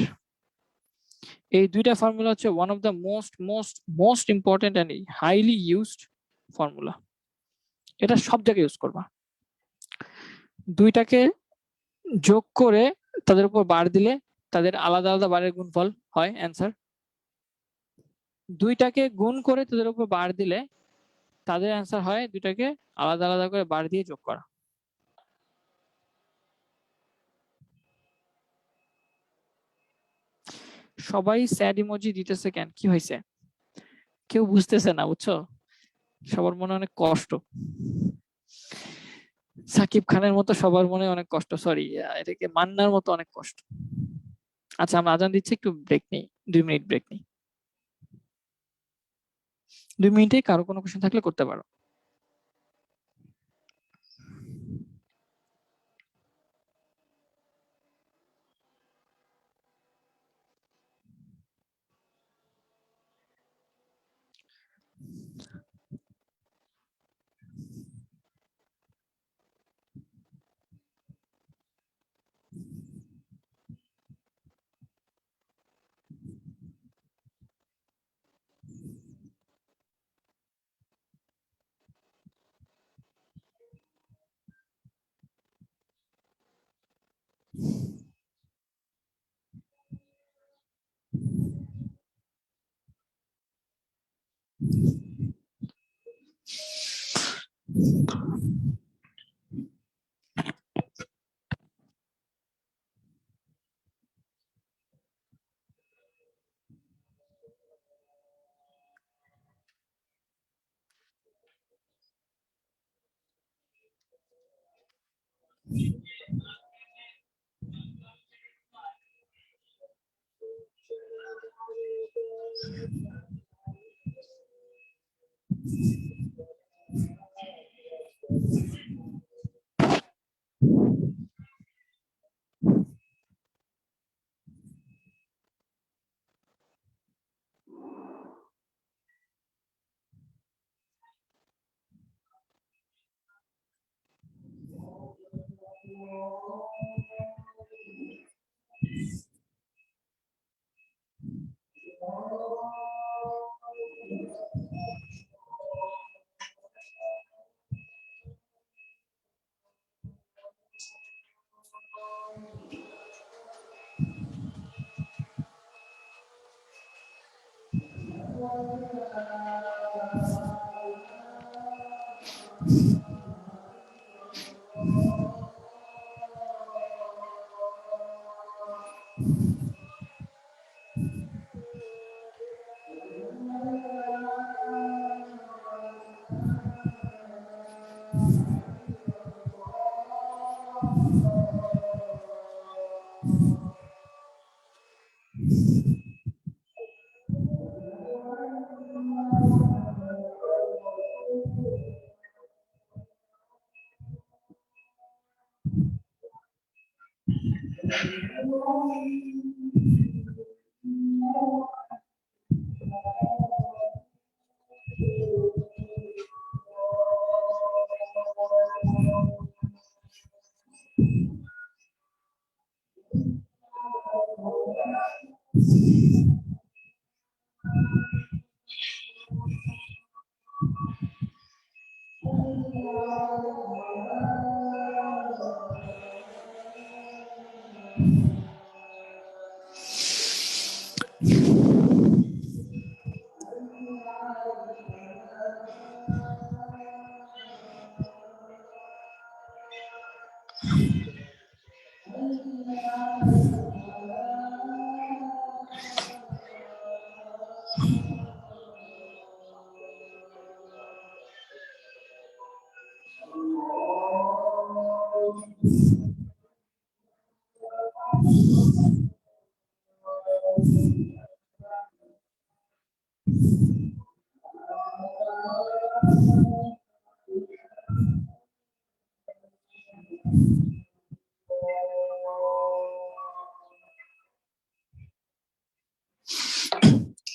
এই দুইটা ফর্মুলা হচ্ছে one of the most important and highly used formula. এটা সব জায়গায় ইউজ করবা। দুইটাকে যোগ করে তাদের উপর বার দিলে তাদের আলাদা আলাদা বারের গুণফল হয় অ্যান্সার। দুইটাকে গুণ করে তাদের উপর বার দিলে তাদের অ্যান্সার হয় দুইটাকে আলাদা আলাদা করে বার দিয়ে যোগ করা। সবাই স্যাড ইমোজি দিতেছে কেন, কি হয়েছে? কেউ বুঝতেছে না, বুঝছো? সবার মনে অনেক কষ্ট, সাকিব খানের মতো সবার মনে অনেক কষ্ট, সরি এটাকে মান্নার মতো অনেক কষ্ট। আচ্ছা, আমরা আজান দিচ্ছি, একটু ব্রেক নেই, 2 মিনিট ব্রেক নেই। 2 মিনিটে কারো কোনো কোশ্চেন থাকলে করতে পারো।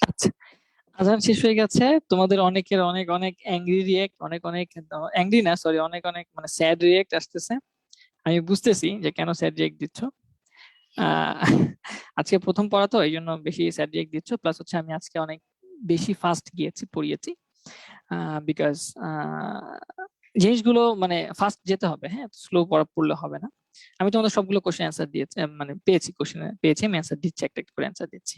আচ্ছা, আজান শেষ হয়ে গেছে, তোমাদের অনেকের অনেক অনেক অ্যাংরি রিয়েক্ট, অনেক অনেক অ্যাংরি না সরি, অনেক অনেক মানে স্যাড রিয়েক্ট আসতেছে। আমি বুঝতেছি যে কেন স্যাড রিয়েক্ট দিচ্ছ। আহ, আজকে প্রথম পড়া তো এই জন্য বেশি স্যাড রিয়েক্ট দিচ্ছ, প্লাস হচ্ছে আমি আজকে অনেক বেশি ফাস্ট গিয়েছি পড়িয়েছি, বিকজ জিনিসগুলো মানে ফাস্ট যেতে হবে, হ্যাঁ, স্লো পড়লে হবে না। আমি তোমাদের সবগুলো কোশ্চেন অ্যান্সার দিয়েছি, মানে পেয়েছি, কোশ্চেন পেয়েছি, আমি অ্যান্সার দিচ্ছি, একটা একটা করে অ্যান্সার দিচ্ছি।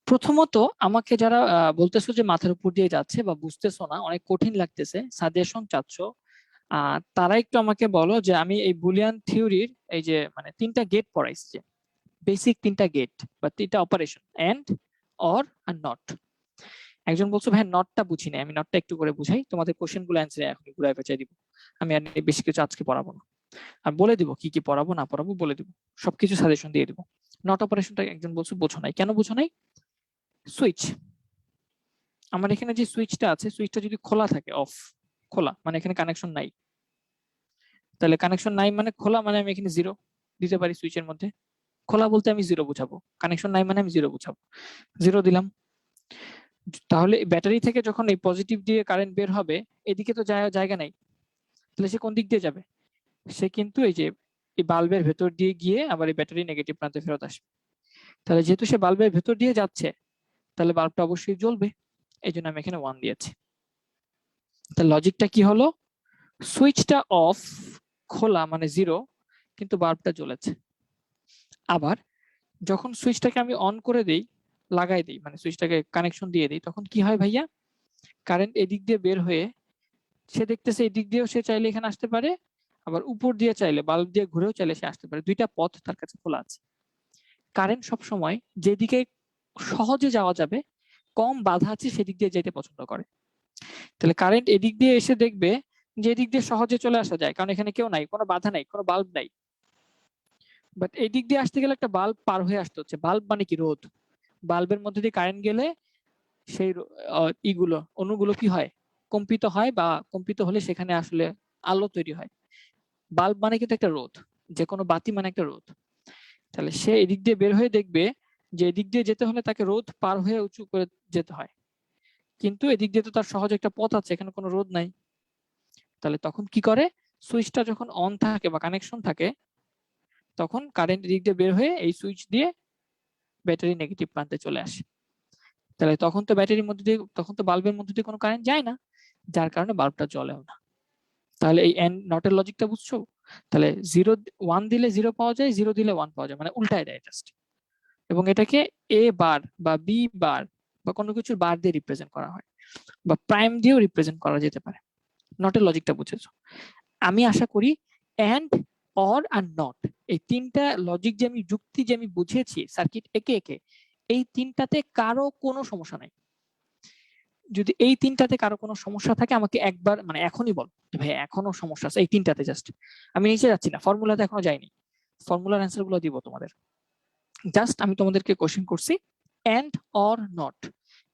প্রথমত আমাকে যারা বলতেছো যে মাথার উপর দিয়ে যাচ্ছে বা বুঝতেছো না, অনেক কঠিন লাগতেছে, সাজেশন চাচ্ছ, তারা একটু আমাকে বলো যে আমি এই বুলিয়ান থিওরির এই যে মানে তিনটা গেট পড়াইছি, যে বেসিক তিনটা গেট বা তিনটা অপারেশন, এন্ড, অর আর নট। একজন বলছো ভাই নটটা বুঝি না, আমি নটটা একটু করে বুঝাই, তোমাদের কোশ্চেন গুলো অ্যান্সার এখন ঘুরাই পেঁচাই দিব। আমি আর বেশি কিছু আজকে পড়াবো না, আর বলে দিব কি কি পড়াবো না পড়াবো, বলে দিব, সবকিছু সাজেশন দিয়ে দিব। নট অপারেশনটা একজন বলছো বোঝো নাই, কেন বুঝো নাই? সুইচ, আমার এখানে যে সুইচটা আছে, সুইচটা যদি খোলা থাকে, অফ, খোলা মানে এখানে কানেকশন নাই, তাহলে কানেকশন নাই মানে খোলা মানে আমি এখানে জিরো দিতে পারি সুইচের মধ্যে। খোলা বলতে আমি জিরো বুঝাবো, কানেকশন নাই মানে আমি জিরো বুঝাবো, জিরো দিলাম। তাহলে ব্যাটারি থেকে যখন এই পজিটিভ দিয়ে কারেন্ট বের হবে, এদিকে তো জায়গা নাই, তাহলে সে কোন দিক দিয়ে যাবে? সে কিন্তু এই যে এই বাল্বের ভেতর দিয়ে গিয়ে আবার এই ব্যাটারি নেগেটিভ প্রান্তে ফেরত আসবে। তাহলে যেহেতু সে বাল্বের ভেতর দিয়ে যাচ্ছে, তাহলে বাল্বটা অবশ্যই জ্বলবে, এই জন্য আমি এখানে 1 দিয়েছি। তাহলে লজিকটা কি হলো? সুইচটা অফ, খোলা মানে জিরো, কিন্তু বাল্বটা জ্বলেছে। আবার যখন সুইচটাকে আমি অন করে দেই, লাগাই দিই, মানে সুইচটাকে কানেকশন দিয়ে দিই, তখন কি হয় ভাইয়া? কারেন্ট এদিক দিয়ে বের হয়ে সে দেখতেছে এদিক দিয়েও সে চাইলে এখানে আসতে পারে, আবার উপর দিয়ে চাইলে বাল্ব দিয়ে ঘুরেও চাইলে সে আসতে পারে, দুইটা পথ তার কাছে খোলা আছে। কারেন্ট সবসময় যেদিকে সহজে যাওয়া যাবে, কম বাধা আছে সেদিক দিয়ে যেতে পছন্দ করে। তাহলে কারেন্ট এদিক দিয়ে এসে দেখবে যে দিক দিয়ে সহজে চলে আসা যায়, কারণ এখানে কেউ নাই, কোনো বাধা নাই, কোনো বাল্ব নাই। বাট এই দিক দিয়ে আসতে গেলে একটা বাল্ব পার হয়ে আসতে হচ্ছে। বাল্ব মানে কি? রোধ। বাল্বের মধ্যে দিয়ে কারেন্ট গেলে সেই ইগুলো, অণুগুলো কি হয়? কম্পিত হয়, বা কম্পিত হলে সেখানে আসলে আলো তৈরি হয়। বাল্ব মানে কিন্তু একটা রোধ, যে কোনো বাতি মানে একটা রোধ। তাহলে সে এদিক দিয়ে বের হয়ে দেখবে যে এদিক দিয়ে যেতে হলে তাকে রোধ পার হয়ে উঁচু করে যেতে হয়, কিন্তু এদিক দিয়ে তো তার সহজ একটা পথ আছে, এখানে কোনো রোধ নাই। তাহলে তখন কি করে? সুইচটা যখন অন থাকে বা কানেকশন থাকে, তখন কারেন্ট এদিক দিয়ে বের হয়ে এই সুইচ দিয়ে ব্যাটারি নেগেটিভ প্রান্তে চলে আসে। তাহলে তখন তো ব্যাটারির মধ্যে দিয়ে, তখন তো বাল্বের মধ্যে দিয়ে কোনো কারেন্ট যায় না, যার কারণে বাল্বটা জ্বলেও না। তাহলে এই এন্ড নটের লজিকটা বুঝছো? তাহলে 1 দিলে 0 পাওয়া যায়, 0 দিলে 1 পাওয়া যায়, মানে উল্টায় দেয় জাস্ট। এবং এটাকে এ বার বা বি বার বা কোনো কিছুর বার দিয়ে রিপ্রেজেন্ট করা হয়, বা প্রাইম দিয়েও রিপ্রেজেন্ট করা যেতে পারে। নটের লজিকটা বুঝেছো? আমি আশা করি এন্ড, অর আর নট, এই তিনটা লজিক যে আমি যুক্তি যে আমি বুঝিয়েছি সার্কিট একে একে, এই তিনটাতে কারো কোনো সমস্যা নাই। যদি এই তিনটাতে কারো কোনো সমস্যা থাকে আমাকে একবার মানে এখনই বল ভাই, এখনো সমস্যা আছে এই তিনটাতে। জাস্ট আমি নিচে যাচ্ছি না, ফর্মুলাতে এখনো যাইনি, ফর্মুলার অ্যান্সার গুলো দিব তোমাদের। জাস্ট আমি তোমাদেরকে কোশ্চেন করছি এন্ড অর নট,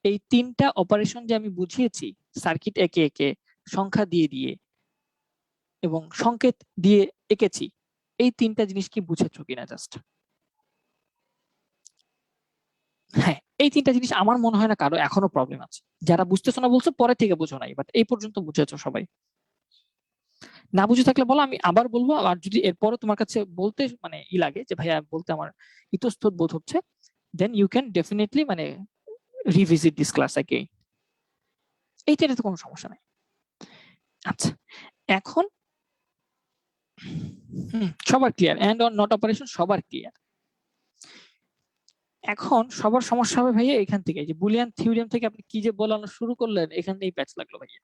এই তিনটা অপারেশন যে আমি বুঝিয়েছি সার্কিট একে একে, সংখ্যা দিয়ে দিয়ে এবং সংকেত দিয়ে এঁকেছি, এই তিনটা জিনিস কি বুঝেছো কিনা জাস্ট? হ্যাঁ, এই তিনটা জিনিস আমার মনে হয় না কারো এখনো প্রবলেম আছে। যারা বুঝতেছো না বলছো পরে থেকে বুঝো নাই, বাট এই পর্যন্ত বুঝেছো সবাই? না বুঝে থাকলে বলো, আমি আবার বলবো। আর যদি এরপরও তোমার কাছে বলতে মানে লাগে যে ভাইয়া বলতে আমার ইতস্তত বোধ হচ্ছে, দেন ইউ ক্যান ডেফিনেটলি মানে রিভিজিট দিস ক্লাস অ্যাগেইন। এইটাতে কোনো সমস্যা নাই। আচ্ছা, এখন সবার clear? And or not operation সবার ক্লিয়ার? এখন সবার সমস্যা হবে ভাইয়া এখান থেকে, যে বুলিয়ান থিওরেম থেকে আপনি কি যে বলানো শুরু করলেন, এখান থেকেই প্যাচ লাগলো ভাইয়া।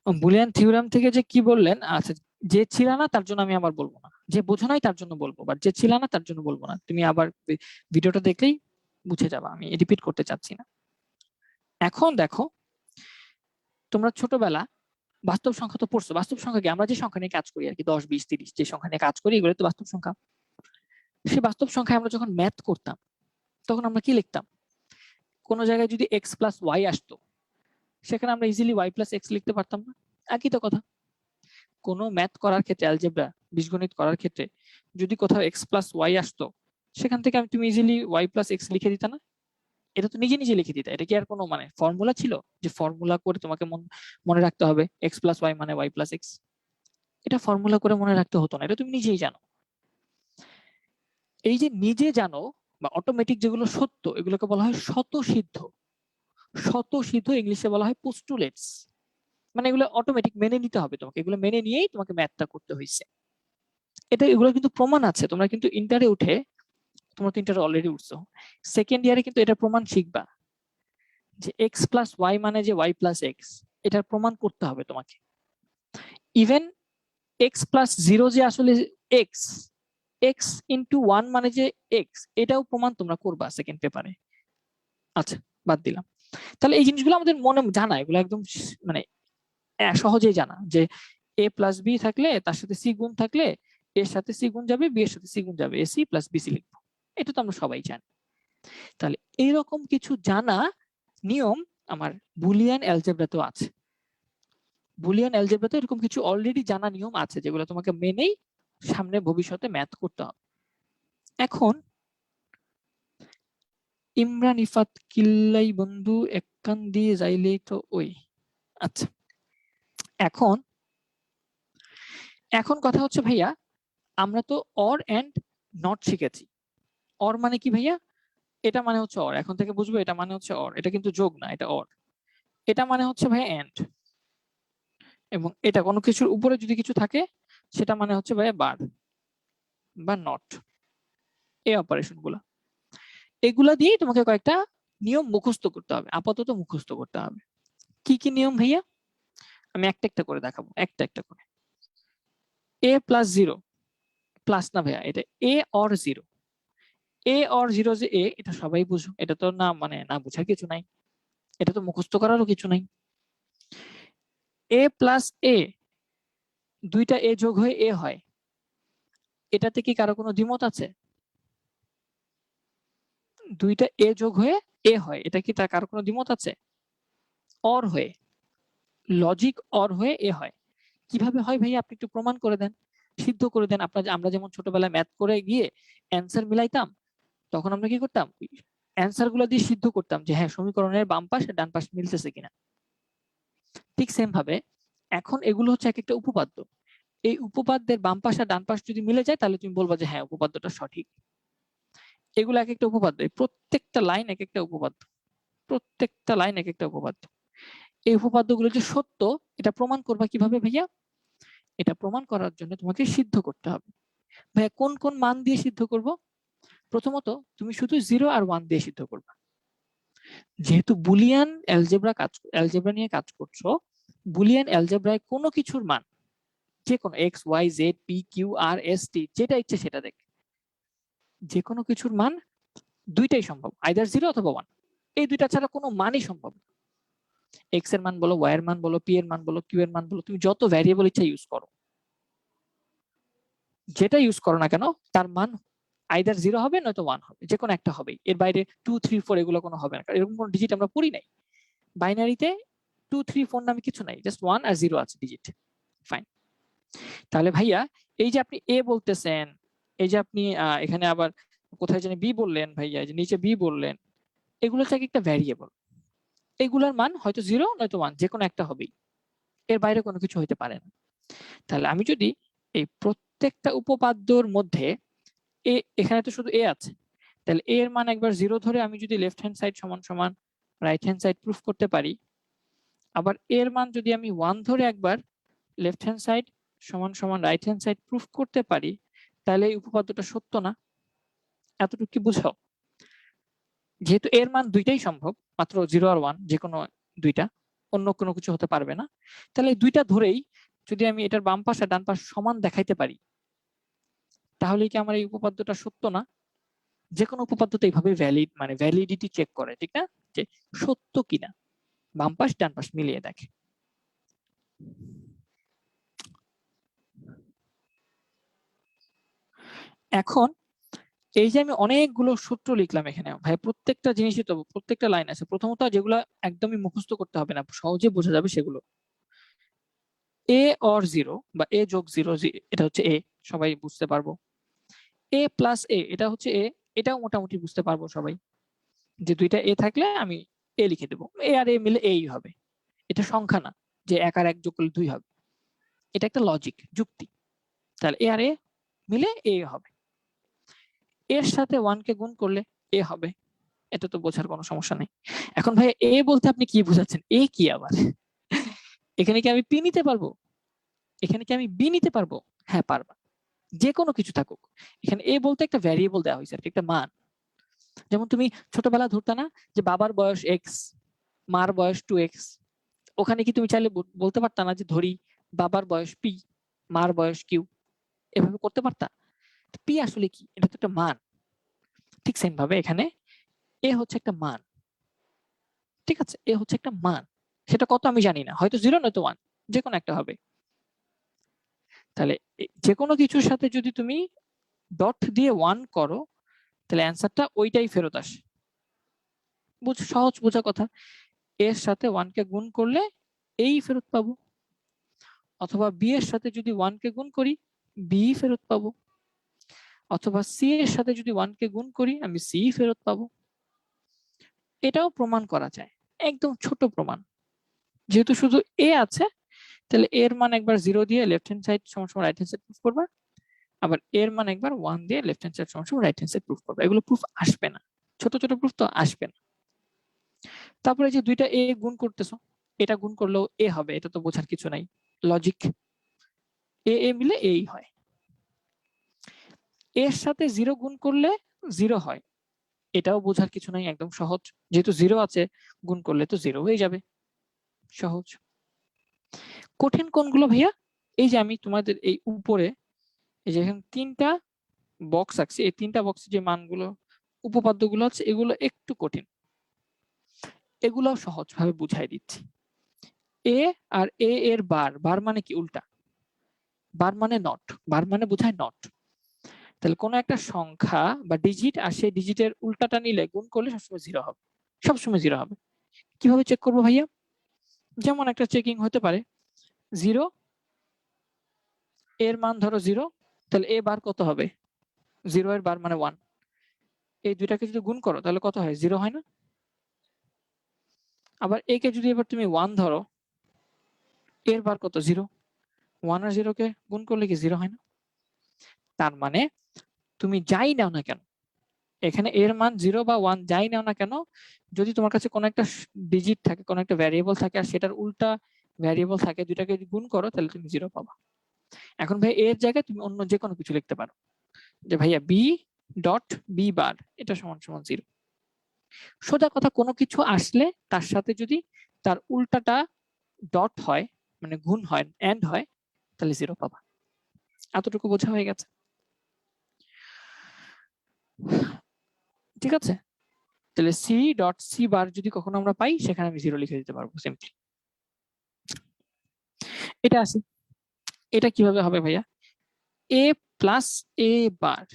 বুলিয়ান থিওরেম থেকে যে কি বললেন, আচ্ছা, যে ছিল না তার জন্য আমি আবার বলবো না, যে বোঝো নাই তার জন্য বলবো, বাট যে ছিল না তার জন্য বলবো না। তুমি আবার ভিডিওটা দেখলেই বুঝে যাবা, আমি রিপিট করতে চাচ্ছি না। এখন দেখো, তোমরা ছোটবেলা বাস্তব সংখ্যা তো পড়ছো। বাস্তব সংখ্যা কি? আমরা যে সংখ্যা নিয়ে কাজ করি আর কি, 10, 20, 30 যে সংখ্যা নিয়ে কাজ করি, এগুলো তো বাস্তব সংখ্যা। সেই বাস্তব সংখ্যায় আমরা যখন ম্যাথ করতাম তখন আমরা কি লিখতাম? কোন জায়গায় যদি এক্স প্লাস ওয়াই আসতো, সেখানে আমরা ইজিলি ওয়াই প্লাস এক্স লিখতে পারতাম না? একই তো কথা। কোনো ম্যাথ করার ক্ষেত্রে, অ্যালজেব্রা বীজগণিত করার ক্ষেত্রে যদি কোথাও এক্স প্লাস ওয়াই আসতো, সেখান থেকে তুমি ইজিলি ওয়াই প্লাস এক্স লিখে দিতা না? এটা তো নিজে নিজে লিখে দিতা। এটা কি আর কোনো মানে ফর্মুলা ছিল যে ফর্মুলা করে তোমাকে মনে রাখতে হবে এক্স প্লাস ওয়াই মানে ওয়াই প্লাস এক্স? এটা ফর্মুলা করে মনে রাখতে হতো না, এটা তুমি নিজেই জানো। এই যে নিজে জানো বা অটোমেটিক যেগুলো সত্য, এগুলোকে বলা হয় স্বতঃসিদ্ধ। স্বতঃসিদ্ধ ইংলিশে বলা হয় পোস্টুলেটস। মানে এগুলো অটোমেটিক মেনে নিতে হবে তোমাকে, এগুলো মেনে নিয়েই তোমাকে ম্যাথটা করতে হয়েছে। এগুলো কিন্তু প্রমাণ আছে। তোমরা কিন্তু ইন্টারে উঠে, তোমরা তো ইন্টারে অলরেডি উঠছো, সেকেন্ড ইয়ারে কিন্তু এটা প্রমাণ শিখবা যে এক্স প্লাস ওয়াই মানে যে ওয়াই প্লাস এক্স, এটার প্রমাণ করতে হবে তোমাকে। ইভেন এক্স প্লাস জিরো যে আসলে এক্স, এক্স ইন্টু ওয়ান মানে যে এক্স, এটাও প্রমাণ তোমরা করবা সেকেন্ড পেপারে। আচ্ছা, বাদ দিলাম। তাহলে এই জিনিসগুলো আমাদের মনে জানা, এগুলো একদম মানে সহজেই জানা যে এ প্লাস বি থাকলে তার সাথে সি গুণ থাকলে এর সাথে সি গুণ যাবে, বি এর সাথে সি গুণ যাবে, এসি প্লাস বিসি লিখবো। এটা তো আমরা সবাই জানি। তাহলে এইরকম কিছু জানা নিয়ম আমার বুলিয়ান অ্যালজেব্রাতেও আছে। বুলিয়ান অ্যালজেব্রাতে এরকম কিছু অলরেডি জানা নিয়ম আছে, যেগুলো তোমাকে মেনেই সামনে ভবিষ্যতে ম্যাথ করতে হবে। এখন ইমরান ইফাত কিল্লাই বন্ধু এক কান দিয়ে যাইলেই তো ওই। আচ্ছা, এখন এখন কথা হচ্ছে ভাইয়া, আমরা তো অর এন্ড নট শিখেছি। অর মানে কি ভাইয়া? এটা মানে হচ্ছে অর, এখন থেকে বুঝবো এটা মানে হচ্ছে অর, এটা কিন্তু যোগ না, এটা অর। এটা মানে হচ্ছে ভাইয়া এন্ড, এবং এটা কোনো কিছুর উপরে যদি কিছু থাকে সেটা মানে হচ্ছে ভাইয়া বার বা নট। এই অপারেশন গুলা, এগুলা দিয়েই তোমাকে কয়েকটা নিয়ম মুখস্থ করতে হবে, আপাতত মুখস্থ করতে হবে। কি কি নিয়ম ভাইয়া? আমি একটা একটা করে দেখাবো, একটা একটা করে। এ প্লাস জিরো, প্লাস না ভাইয়া, এটা A or zero. A or zero যে এ, এটা সবাই বুঝো, এটা তো না মানে না বুঝার কিছু নাই। এটা তো মুখস্থ করারও কিছু নাই। এ প্লাস এ, দুইটা এ যোগ হয়ে এ হয়, এটাতে কি কারো কোনো দ্বিমত আছে? দুইটা এ যোগ হয়ে এ হয়, এটা কি তার কারো কোনো দ্বিমত আছে? অর হয়ে, লজিক অর হয়ে এ হয়। কিভাবে হয় ভাইয়া আপনি একটু প্রমাণ করে দেন, সিদ্ধ করে দেন। আমরা যেমন ছোটবেলায় ম্যাথ করে গিয়ে অ্যান্সার মিলাইতাম, তখন আমরা কি করতাম, অ্যান্সার গুলো দিয়ে সিদ্ধ করতাম যে হ্যাঁ সমীকরণের বাম পাশ আর ডান পাশ মিলতেছে কিনা। ঠিক সেম ভাবে এখন এগুলো হচ্ছে এক একটা উপপাদ্য, এই উপপাদ্যের বাম পাশ আর ডান পাশ যদি মিলে যায় তাহলে তুমি বলবা যে হ্যাঁ উপপাদ্যটা সঠিক। এগুলো এক একটা উপপাদ্য, প্রত্যেকটা লাইন এক একটা উপপাদ্য, প্রত্যেকটা লাইন এক একটা উপপাদ্য। এই উপপাদ্যগুলো যে সত্য এটা প্রমাণ করবা কিভাবে ভাইয়া? এটা প্রমাণ করার জন্য তোমাকে সিদ্ধ করতে হবে। ভাইয়া কোন কোন মান দিয়ে সিদ্ধ করব? প্রথমত তুমি শুধু 0 আর 1 দিয়ে সিদ্ধ করবা। যেহেতু বুলিয়ান অ্যালজেব্রা নিয়ে কাজ করছো, বুলিয়ান অ্যালজেব্রায় কোনো কিছুর মান, যে কোনো X Y Z P Q R S T যেটা ইচ্ছে সেটা দেখ, যে কোনো কিছুর মান দুইটাই সম্ভব, আইদার 0 অথবা 1, এই দুইটা ছাড়া কোনো মানই সম্ভব না। এক্স এর মান বলো, ওয়াই এর মান বলো, পি এর মান বলো, কিউ এর মান বলো, তুমি যত ভ্যারিয়েবল ইচ্ছা ইউজ করো, যেটা ইউজ করো না কেন তার মান আইদার 0 হবে নয়তো 1 হবে, যে কোনো একটা হবে। এর বাইরে 2 3 4 এগুলো কোনো হবে না, এরকম কোনো ডিজিট আমরা পড়ি নাই। বাইনারিতে 2 3 4 নামে কিছু নাই, জাস্ট 1 আর 0 আছে ডিজিট। ফাইন। তাহলে ভাইয়া এই যে আপনি এ বলতেছেন, এই যে আপনি এখানে আবার কোথায় জানি বি বললেন ভাইয়া, এই যে নিচে বি বললেন, এগুলো হচ্ছে একটা ভ্যারিয়েবল, এগুলোর মান হয়তো 0 নয়তো 1, যে কোনো একটা হবেই, এর বাইরে কোনো কিছু হইতে পারে না। তাহলে আমি যদি এই প্রত্যেকটা উপপাদ্যর মধ্যে এখানে তো শুধু এ আছে, তাহলে এ এর মান একবার 0 ধরে আমি যদি লেফট হ্যান্ড সাইড সমান সমান রাইট হ্যান্ড সাইড প্রুফ করতে পারি, আবার এর মান যদি আমি 1 ধরে একবার লেফট হ্যান্ড সাইড সমান সমান রাইট হ্যান্ড সাইড প্রুফ করতে পারি, তাহলে এই উপপাদ্যটা সত্য না? এতটুকু কি বুঝো? যেহেতু এর মান দুইটাই সম্ভব, মাত্র 0 আর 1, যে কোনো দুইটা, অন্য কোনো কিছু হতে পারবে না, তাহলে এই দুইটা ধরেই যদি আমি এটার বাম পাশ আর ডান পাশ সমান দেখাইতে পারি, তাহলে কি আমার এই উপপাদ্যটা সত্য না? যে কোনো উপপাদ্য তো এইভাবে ভ্যালিড, মানে ভ্যালিডিটি চেক করে, ঠিক না, যে সত্য কিনা, বাম পাশ ডান পাশ মিলিয়ে দেখে। এখন এই যে আমি অনেকগুলো সূত্র লিখলাম এখানে ভাই, প্রত্যেকটা জিনিসই তো প্রত্যেকটা লাইন আছে। প্রথমত যেগুলো একদমই মুখস্থ করতে হবে না, সহজে বোঝা যাবে সেগুলো। এ অর 0 বা এ যোগ 0, এটা হচ্ছে এ, সবাই বুঝতে পারবো। এ প্লাস এ, এটা হচ্ছে এ, এটাও মোটামুটি বুঝতে পারবো সবাই, যে দুইটা এ থাকলে আমি এ লিখে দেবো, এ আর এ মিলে এই হবে। এটা সংখ্যা না যে 1 আর 1 যোগ করলে 2 হবে, এটা একটা লজিক যুক্তি। তাহলে এ আর এ মিলে এ হবে, এর সাথে 1 কে গুণ করলে এ হবে, এটা তো বোঝার কোনো সমস্যা নেই। এখন ভাই এ বলতে আপনি কি বোঝাচ্ছেন? এ কি আবার? এখানে কি আমি পি নিতে পারবো? এখানে কি আমি বি নিতে পারবো? হ্যাঁ পারবা, যে কোনো কিছু থাকুক। এখানে এ বলতে একটা ভ্যারিয়েবল দেওয়া হয়েছে, একটা মান। যেমন তুমি ছোটবেলা ধরতা না যে বাবার বয়স এক্স, মার বয়স 2x, ওখানে কি তুমি চাইলে বলতে পারতা না যে ধরি বাবার বয়স পি, মার বয়স কিউ, এভাবে করতে পারতা? পি আসলে কি? এটা তো একটা মান। ঠিক সেম ভাবে এখানে এ হচ্ছে একটা মান, ঠিক আছে, এ হচ্ছে একটা মান, সেটা কত আমি জানি না, হয়তো 0 নয়তো 1, যে কোনো একটা হবে। তাহলে যে কোনো কিছুর সাথে যদি তুমি ডট দিয়ে 1 করো, তাহলে অ্যান্সারটা ওইটাই ফেরত আসে। সহজ বোঝা কথা। এর সাথে 1 কে গুণ করলে এই ফেরত পাবো, অথবা বি এর সাথে যদি 1 কে গুণ করি বি ফেরত পাবো, অথবা সি এর সাথে যদি 1 কে গুণ করি আমি সি ফেরত পাবো। এটাও প্রমাণ করা যায়, একদম ছোট প্রমাণ। যেহেতু শুধু এ আছে, তাহলে এর মান একবার 0 দিয়ে লেফট হ্যান্ড সাইড সমান সমান রাইট হ্যান্ড সাইড প্রুফ করবা, আবার এর মান একবার 1 দিয়ে লেফট হ্যান্ড সাইড সমান সমান রাইট হ্যান্ড সাইড প্রুফ করবা। এগুলো প্রুফ আসবে না, ছোট ছোট প্রুফ তো আসবে না। তারপরে যে দুইটা এ গুণ করতেছো, এটা গুণ করলেও এ হবে, এটা তো বোঝার কিছু নাই, লজিক। এ এ মিলে এই হয়। এর সাথে 0 গুণ করলে 0 হয়, এটাও বোঝার কিছু নাই, একদম সহজ। যেহেতু 0 আছে, গুণ করলে তো 0 হয়ে যাবে, সহজ। কঠিন কোনগুলো ভাইয়া? এই যে আমি তোমাদের এই উপরে এই যে এখানে 3টা বক্স আছে, এই 3টা বক্সে যে মানগুলো উপপাদ্যগুলো আছে এগুলো একটু কঠিন। এগুলোও সহজভাবে বুঝাই দিচ্ছি। এ আর এ এর বার, বার মানে কি? উল্টা। বার মানে নট, বার মানে বোঝায় নট। তাহলে কোনো একটা সংখ্যা বা ডিজিট আর সেই ডিজিটের উল্টাটা নিলে গুণ করলে সবসময় জিরো হবে, সবসময় জিরো হবে। কিভাবে চেক করবো ভাইয়া? যেমন একটা চেকিং হতে পারে, জিরো এর মান ধরো জিরো, তাহলে এ বার কত হবে? জিরো এর বার মানে ওয়ান। এই দুইটাকে যদি গুণ করো তাহলে কত হয়? জিরো হয় না? আবার এ কে যদি এবার তুমি ওয়ান ধরো, এর বার কত? জিরো। ওয়ান আর জিরো কে গুণ করলে কি জিরো হয় না? তার মানে তুমি যাই নাও না কেন, এখানে এর মান জিরো বা ওয়ান যাই নাও না কেন, যদি তোমার কাছে কোনো একটা ডিজিট থাকে, কোনো একটা ভ্যারিয়েবল থাকে আর সেটার উল্টা ভ্যারিয়েবল থাকে, দুইটাকে যদি গুণ করো তাহলে তুমি জিরো পাবা। এখন ভাই এর জায়গায় তুমি অন্য যে কোনো কিছু লিখতে পারো, যে ভাইয়া বি ডট বি বার এটা সমান সমান জিরো। সোজা কথা, কোনো কিছু আসলে তার সাথে যদি তার উল্টাটা ডট হয়, মানে গুণ হয়, এন্ড হয়, তাহলে জিরো পাবা। এতটুকু বোঝা হয়ে গেছে? ঠিক আছে, তাহলে সি ডট সি বার যদি কখনো আমরা পাই, সেখানে আমি জিরো লিখে দিতে পারবো সিম্পলি। এটা আছে, এটা কিভাবে হবে ভাইয়া? এ প্লাস এ বার,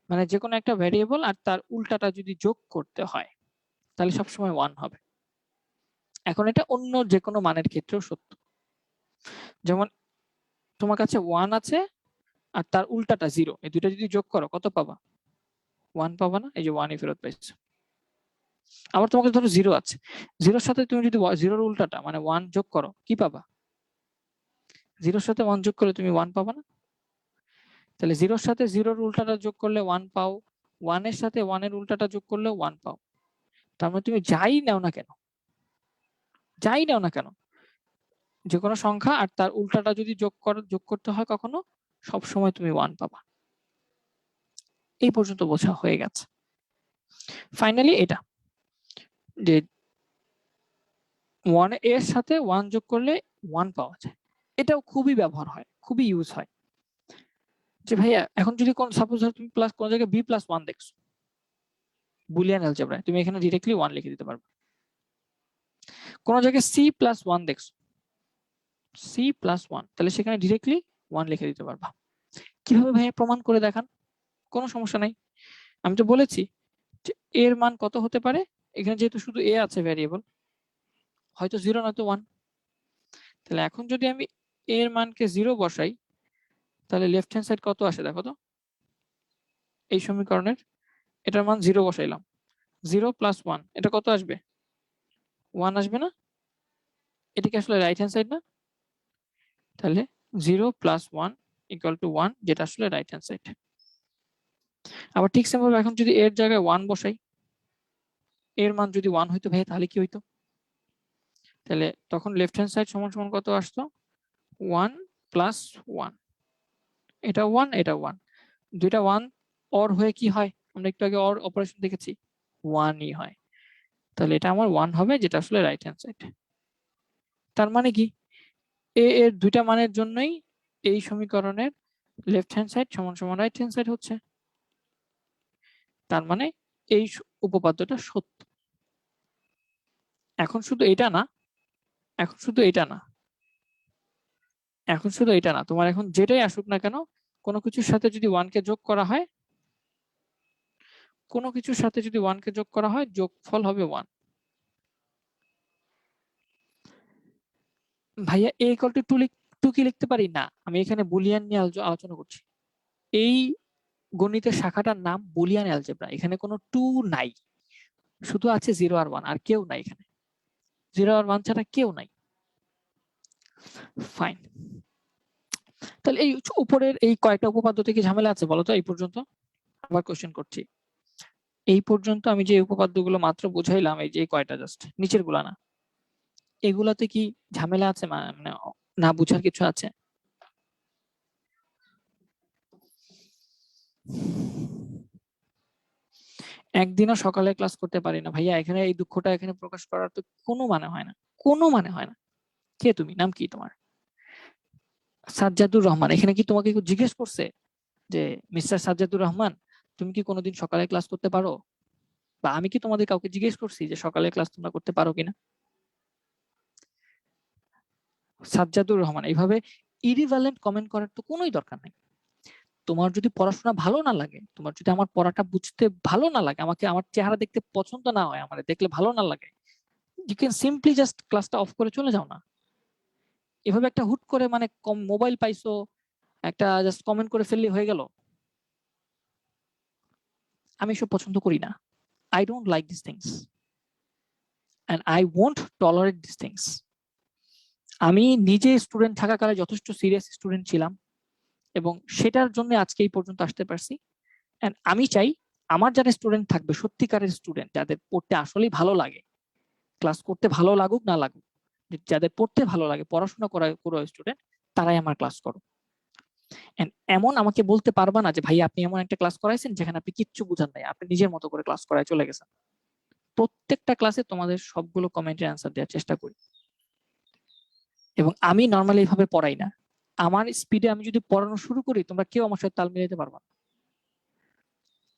মানে যে কোনো একটা ভ্যারিয়েবল আর তার উল্টাটা যদি যোগ করতে হয় তাহলে সবসময় ওয়ান হবে। এখন এটা অন্য যে কোনো মানের ক্ষেত্রেও সত্য। যেমন তোমার কাছে ওয়ান আছে আর তার উল্টাটা জিরো, এই দুইটা যদি যোগ করো কত পাবা? ওয়ান পাবা না? এই যে ওয়ানই ফেরত পাইছো। আবার তোমার কাছে ধরো জিরো আছে, জিরোর সাথে তুমি যদি জিরোর উল্টাটা মানে ওয়ান যোগ করো, কি পাবা? জিরোর সাথে ওয়ান যোগ করলে তুমি ওয়ান পাবা না? তাহলে জিরোর সাথে জিরোর উল্টাটা যোগ করলে ওয়ান পাও, ওয়ানের সাথে ওয়ানের উল্টাটা যোগ করলে ওয়ান পাও। তার মানে তুমি যাই নাও না কেন, যাই নাও না কেন, যে কোনো সংখ্যা আর তার উল্টাটা যদি যোগ করতে হয় কখনো, সব সময় তুমি ওয়ান পাবা। এই পর্যন্ত বোঝা হয়ে গেছে। ফাইনালি এটা যে ওয়ান এর সাথে ওয়ান যোগ করলে ওয়ান পাওয়া যায়, এটাও খুবই ব্যবহার হয়, খুবই ইউজ হয়। যে ভাইয়া এখন যদি কোন সাপোজ ধর তুমি প্লাস কোন জায়গায় বি প্লাস ওয়ান দেখছো বুলিয়ান অ্যালজেব্রায়, তুমি এখানে ডিরেক্টলি ওয়ান লিখে দিতে পারবে। কোন জায়গায় সি প্লাস ওয়ান দেখছো, সি প্লাস ওয়ান, তাহলে সেখানে ডিরেক্টলি ওয়ান লিখে দিতে পারবা। কিভাবে ভাইয়া প্রমাণ করে দেখান? কোনো সমস্যা নাই, আমি তো বলেছি যে এর মান কত হতে পারে। এখানে যেহেতু শুধু এ আছে ভ্যারিয়েবল, হয়তো জিরো নয়তো ওয়ান। তাহলে এখন যদি আমি এর মানকে জিরো বসাই, তাহলে লেফট হ্যান্ড সাইড কত আসে দেখো তো। এই সমীকরণের এটার মান জিরো বসাইলাম, জিরো প্লাস ওয়ান, এটা কত আসবে? ওয়ান আসবে না? এটা কি আসলে রাইট হ্যান্ড সাইড না? তাহলে zero plus one equal to one, যেটা আসলে রাইট হ্যান্ড সাইড। আবার ঠিক সেমভাবে এখন যদি এর জায়গায় ওয়ান বসাই, এর মান যদি ওয়ান হইতো ভাই, তাহলে কি হইতো? তাহলে তখন লেফট হ্যান্ড সাইড সমান সমান কত আসতো? ওয়ান প্লাস ওয়ান, এটা ওয়ান এটা ওয়ান, দুইটা ওয়ান অর হয়ে কি হয়? আমরা একটু আগে অর অপারেশন দেখেছি, ওয়ানই হয়। তাহলে এটা আমার ওয়ান হবে, যেটা আসলে রাইট হ্যান্ড সাইড। তার মানে কি, এ এর দুইটা মানের জন্যই এই সমীকরণের লেফট হ্যান্ড সাইড সমান সমান রাইট হ্যান্ড সাইড হচ্ছে। তার মানে এই উপপাদ্যটা সত্য। এখন শুধু এটা না, এখন শুধু এটা না, এখন শুধু এটা না, তোমার এখন যেটাই আসুক না কেন, কোনো কিছুর সাথে যদি ওয়ানকে যোগ করা হয়, কোনো কিছুর সাথে যদি ওয়ানকে যোগ করা হয়, যোগফল হবে ওয়ান। ভাইয়া এ ইকুয়াল টু টু কি লিখতে পারি না? আমি এখানে বুলিয়ান নিয়ে আলোচনা করছি। এই গণিতের শাখাটার নাম বুলিয়ান অ্যালজেব্রা। এখানে কোনো টু নাই, শুধু আছে জিরো আর ওয়ান, আর কেউ নাই এখানে। জিরো আর ওয়ান ছাড়া কেউ নাই। ফাইন, তাহলে এই উপরের এই কয়েকটা উপপাদ্য থেকে ঝামেলা আছে বলতো এই পর্যন্ত? আবার কোশ্চেন করছি, এই পর্যন্ত আমি যে উপপাদ্যগুলো মাত্র বুঝাইলাম, এই যে কয়টা জাস্ট নিচের গুলা না, এগুলাতে কি ঝামেলা আছে? মানে না বুঝার কিছু আছে? একদিনও সকালে ক্লাস করতে পারি না ভাইয়া, এখানে এই দুঃখটা এখানে প্রকাশ করার তো কোনো মানে হয় না, কোনো মানে হয় না। কে তুমি? নাম কি তোমার? সাজ্জাদুর রহমান। এখানে কি তোমাকে কেউ জিজ্ঞেস করছে যে মিস্টার সাজ্জাদুর রহমান, তুমি কি কোনোদিন সকালে ক্লাস করতে পারো? বা আমি কি তোমাদের কাউকে জিজ্ঞেস করছি যে সকালে ক্লাস তোমরা করতে পারো কিনা? সাজ্জাদুর রহমান, এইভাবে ইরিভ্যালেন্ট কমেন্ট করার তো কোনোই দরকার নেই। তোমার যদি পড়াশোনা ভালো না লাগে, তোমার যদি আমার পড়াটা বুঝতে ভালো না লাগে, আমাকে আমার চেহারা দেখতে পছন্দ না হয়, আমার দেখলে ভালো না লাগে, ইউ ক্যান সিম্পলি জাস্ট ক্লাসটা অফ করে চলে যাও না। এভাবে একটা হুট করে মানে মোবাইল পাইছো, একটা জাস্ট কমেন্ট করে ফেললে হয়ে গেল। আমি এসব পছন্দ করি না। I don't like this things and I won't tolerate this things. আমি নিজে স্টুডেন্ট থাকাকালে যথেষ্ট সিরিয়াস স্টুডেন্ট ছিলাম এবং সেটার জন্য আজকে এই পর্যন্ত আসতে পারছি। এন্ড আমি চাই আমার যারা স্টুডেন্ট থাকবে, সত্যিকারের স্টুডেন্ট, যাদের পড়তে আসলেই ভালো লাগে, ক্লাস করতে ভালো লাগুক না লাগুক, যাদের পড়তে ভালো লাগে, পড়াশোনা করা স্টুডেন্ট, তারাই আমার ক্লাস করো। এমন আমাকে বলতে পারবা না যে ভাই আপনি এমন একটা ক্লাস করাইছেন যেখানে আপনি কিচ্ছু বুঝান নাই, আপনি নিজের মতো করে ক্লাস করায় চলে গেছেন। প্রত্যেকটা ক্লাসে তোমাদের সবগুলো কমেন্টের অ্যান্সার দেওয়ার চেষ্টা করি এবং আমি নর্মালি এইভাবে পড়াই না। আমার স্পিডে আমি যদি পড়ানো শুরু করি, তোমরা কেউ আমার সাথে তাল মিলাতে পারবা না।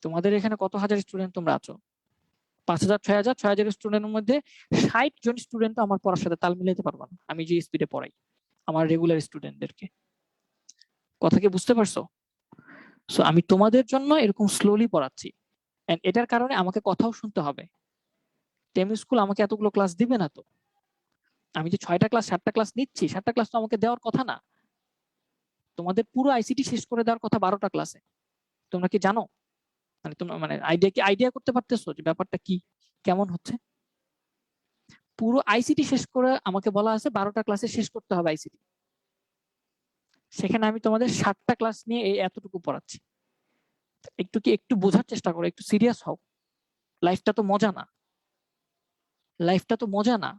তোমাদের এখানে কত হাজার স্টুডেন্ট তোমরা আছো? 5,000, 6,000, 6,000 স্টুডেন্টের মধ্যে 60 জন স্টুডেন্ট আমার পড়ার সাথে তাল মিলাতে পারবা না আমি যে স্পিডে পড়াই আমার রেগুলার স্টুডেন্টদেরকে। কথা কি বুঝতে পারছো? সো আমি তোমাদের জন্য এরকম স্লোলি পড়াচ্ছি, এন্ড এটার কারণে আমাকে কথাও শুনতে হবে। টেম স্কুল আমাকে এতগুলো ক্লাস দিবে না তো। আমি যে 6টা ক্লাস 7টা ক্লাস নিচ্ছি, 7টা ক্লাস তো আমাকে দেওয়ার কথা না। তোমাদের পুরো আইসিটি শেষ করে দেওয়ার কথা 12টা ক্লাসে। তোমরা কি জানো? মানে তোমরা মানে আইডিয়া করতে পারতেছো যে ব্যাপারটা কি, কেমন হচ্ছে? পুরো আইসিটি শেষ করে আমাকে বলা আছে 12টা ক্লাসে শেষ করতে হবে আইসিটি। সেখানে আমি তোমাদের 7টা ক্লাস নিয়ে এই এতটুকু পড়াচ্ছি। একটু বোঝার চেষ্টা করো, একটু সিরিয়াস হও। লাইফটা তো মজা না, লাইফটা তো মজা না।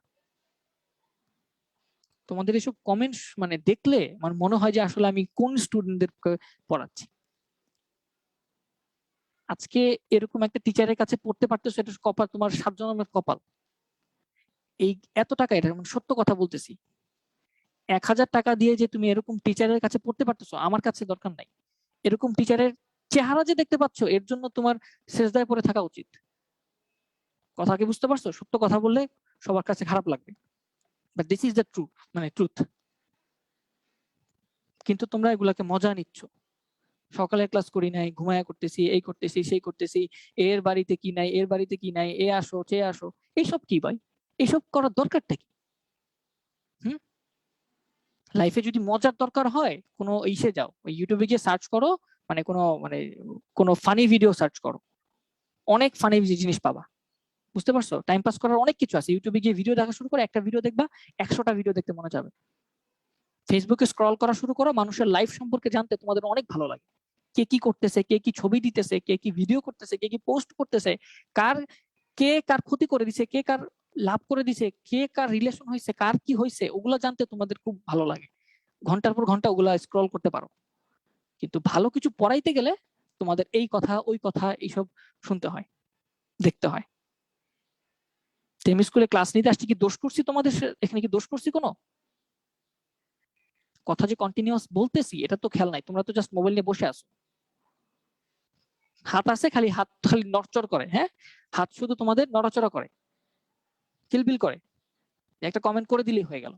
তোমাদের এসব কমেন্টস মানে দেখলে আমার মনে হয় যে আসলে আমি কোন স্টুডেন্টদেরকে পড়াচ্ছি। আজকে এরকম একটা টিচারের কাছে পড়তে পারতেছো, এটা কপাল, তোমার 7 জন্মের কপাল। এই এত টাকা, এটা মানে সত্য কথা বলতেছি, 1,000 টাকা দিয়ে যে তুমি এরকম টিচারের কাছে পড়তে পারতেছো, আমার কাছে দরকার নাই। এরকম টিচারের চেহারা যে দেখতে পাচ্ছ, এর জন্য তোমার সেজদায় পড়ে থাকা উচিত। কথা কি বুঝতে পারছো? সত্য কথা বললে সবার কাছে খারাপ লাগবে, but this is the truth, মানে ট্রুথ। কিন্তু তোমরা এগুলাকে মজা নিচ্ছ। সকালে ক্লাস করি নাই, ঘুমায়া করতেছি, এই করতেছি, সেই করতেছি, এর বাড়িতে কি নাই, এর বাড়িতে কি নাই, এ আসো সে আসো, এইসব কি ভাই? এইসব করার দরকারটা কি? হুম? লাইফে যদি মজার দরকার হয়, কোনো ইসে যাও, ওই ইউটিউবে গিয়ে সার্চ করো, কোনো ফানি ভিডিও সার্চ করো, অনেক ফানি জিনিস পাবা। বুঝতে পারছো? টাইম পাস করার অনেক কিছু আছে। ইউটিউবে গিয়ে ভিডিও দেখা শুরু করো, একটা ভিডিও দেখবা, 100টা ভিডিও দেখতে মনে যাবে। ফেসবুকে স্ক্রল করা শুরু করো, মানুষের লাইফ সম্পর্কে জানতে তোমাদের অনেক ভালো লাগে। কে কি করতেছে, কে কি ছবি দিতেছে, কে কি ভিডিও করতেছে, কে কি পোস্ট করতেছে, কার কে কার ক্ষতি করে দিছে, কে কার লাভ করে দিছে, কে কার রিলেশন হয়েছে, কার কি হয়েছে, ওগুলো জানতে তোমাদের খুব ভালো লাগে। ঘন্টার পর ঘন্টা ওগুলা স্ক্রল করতে পারো। কিন্তু ভালো কিছু পড়াইতে গেলে তোমাদের এই কথা ওই কথা এইসব শুনতে হয়, দেখতে হয়। টেম স্কুলে ক্লাস নিতে আসছি কি দোষ করছি তোমাদের? এখানে কি দোষ করছি কোনো? কথা যে কন্টিনিউয়াস বলতেছি এটা তো খেয়াল নাই, তোমরা তো জাস্ট মোবাইল নিয়ে বসে আছো। হাত আছে, হাত খালি নড়চড় করে, হ্যাঁ, হাত শুধু তোমাদের নড়াচড়া করে, কিলবিল করে, একটা কমেন্ট করে দিলেই হয়ে গেল।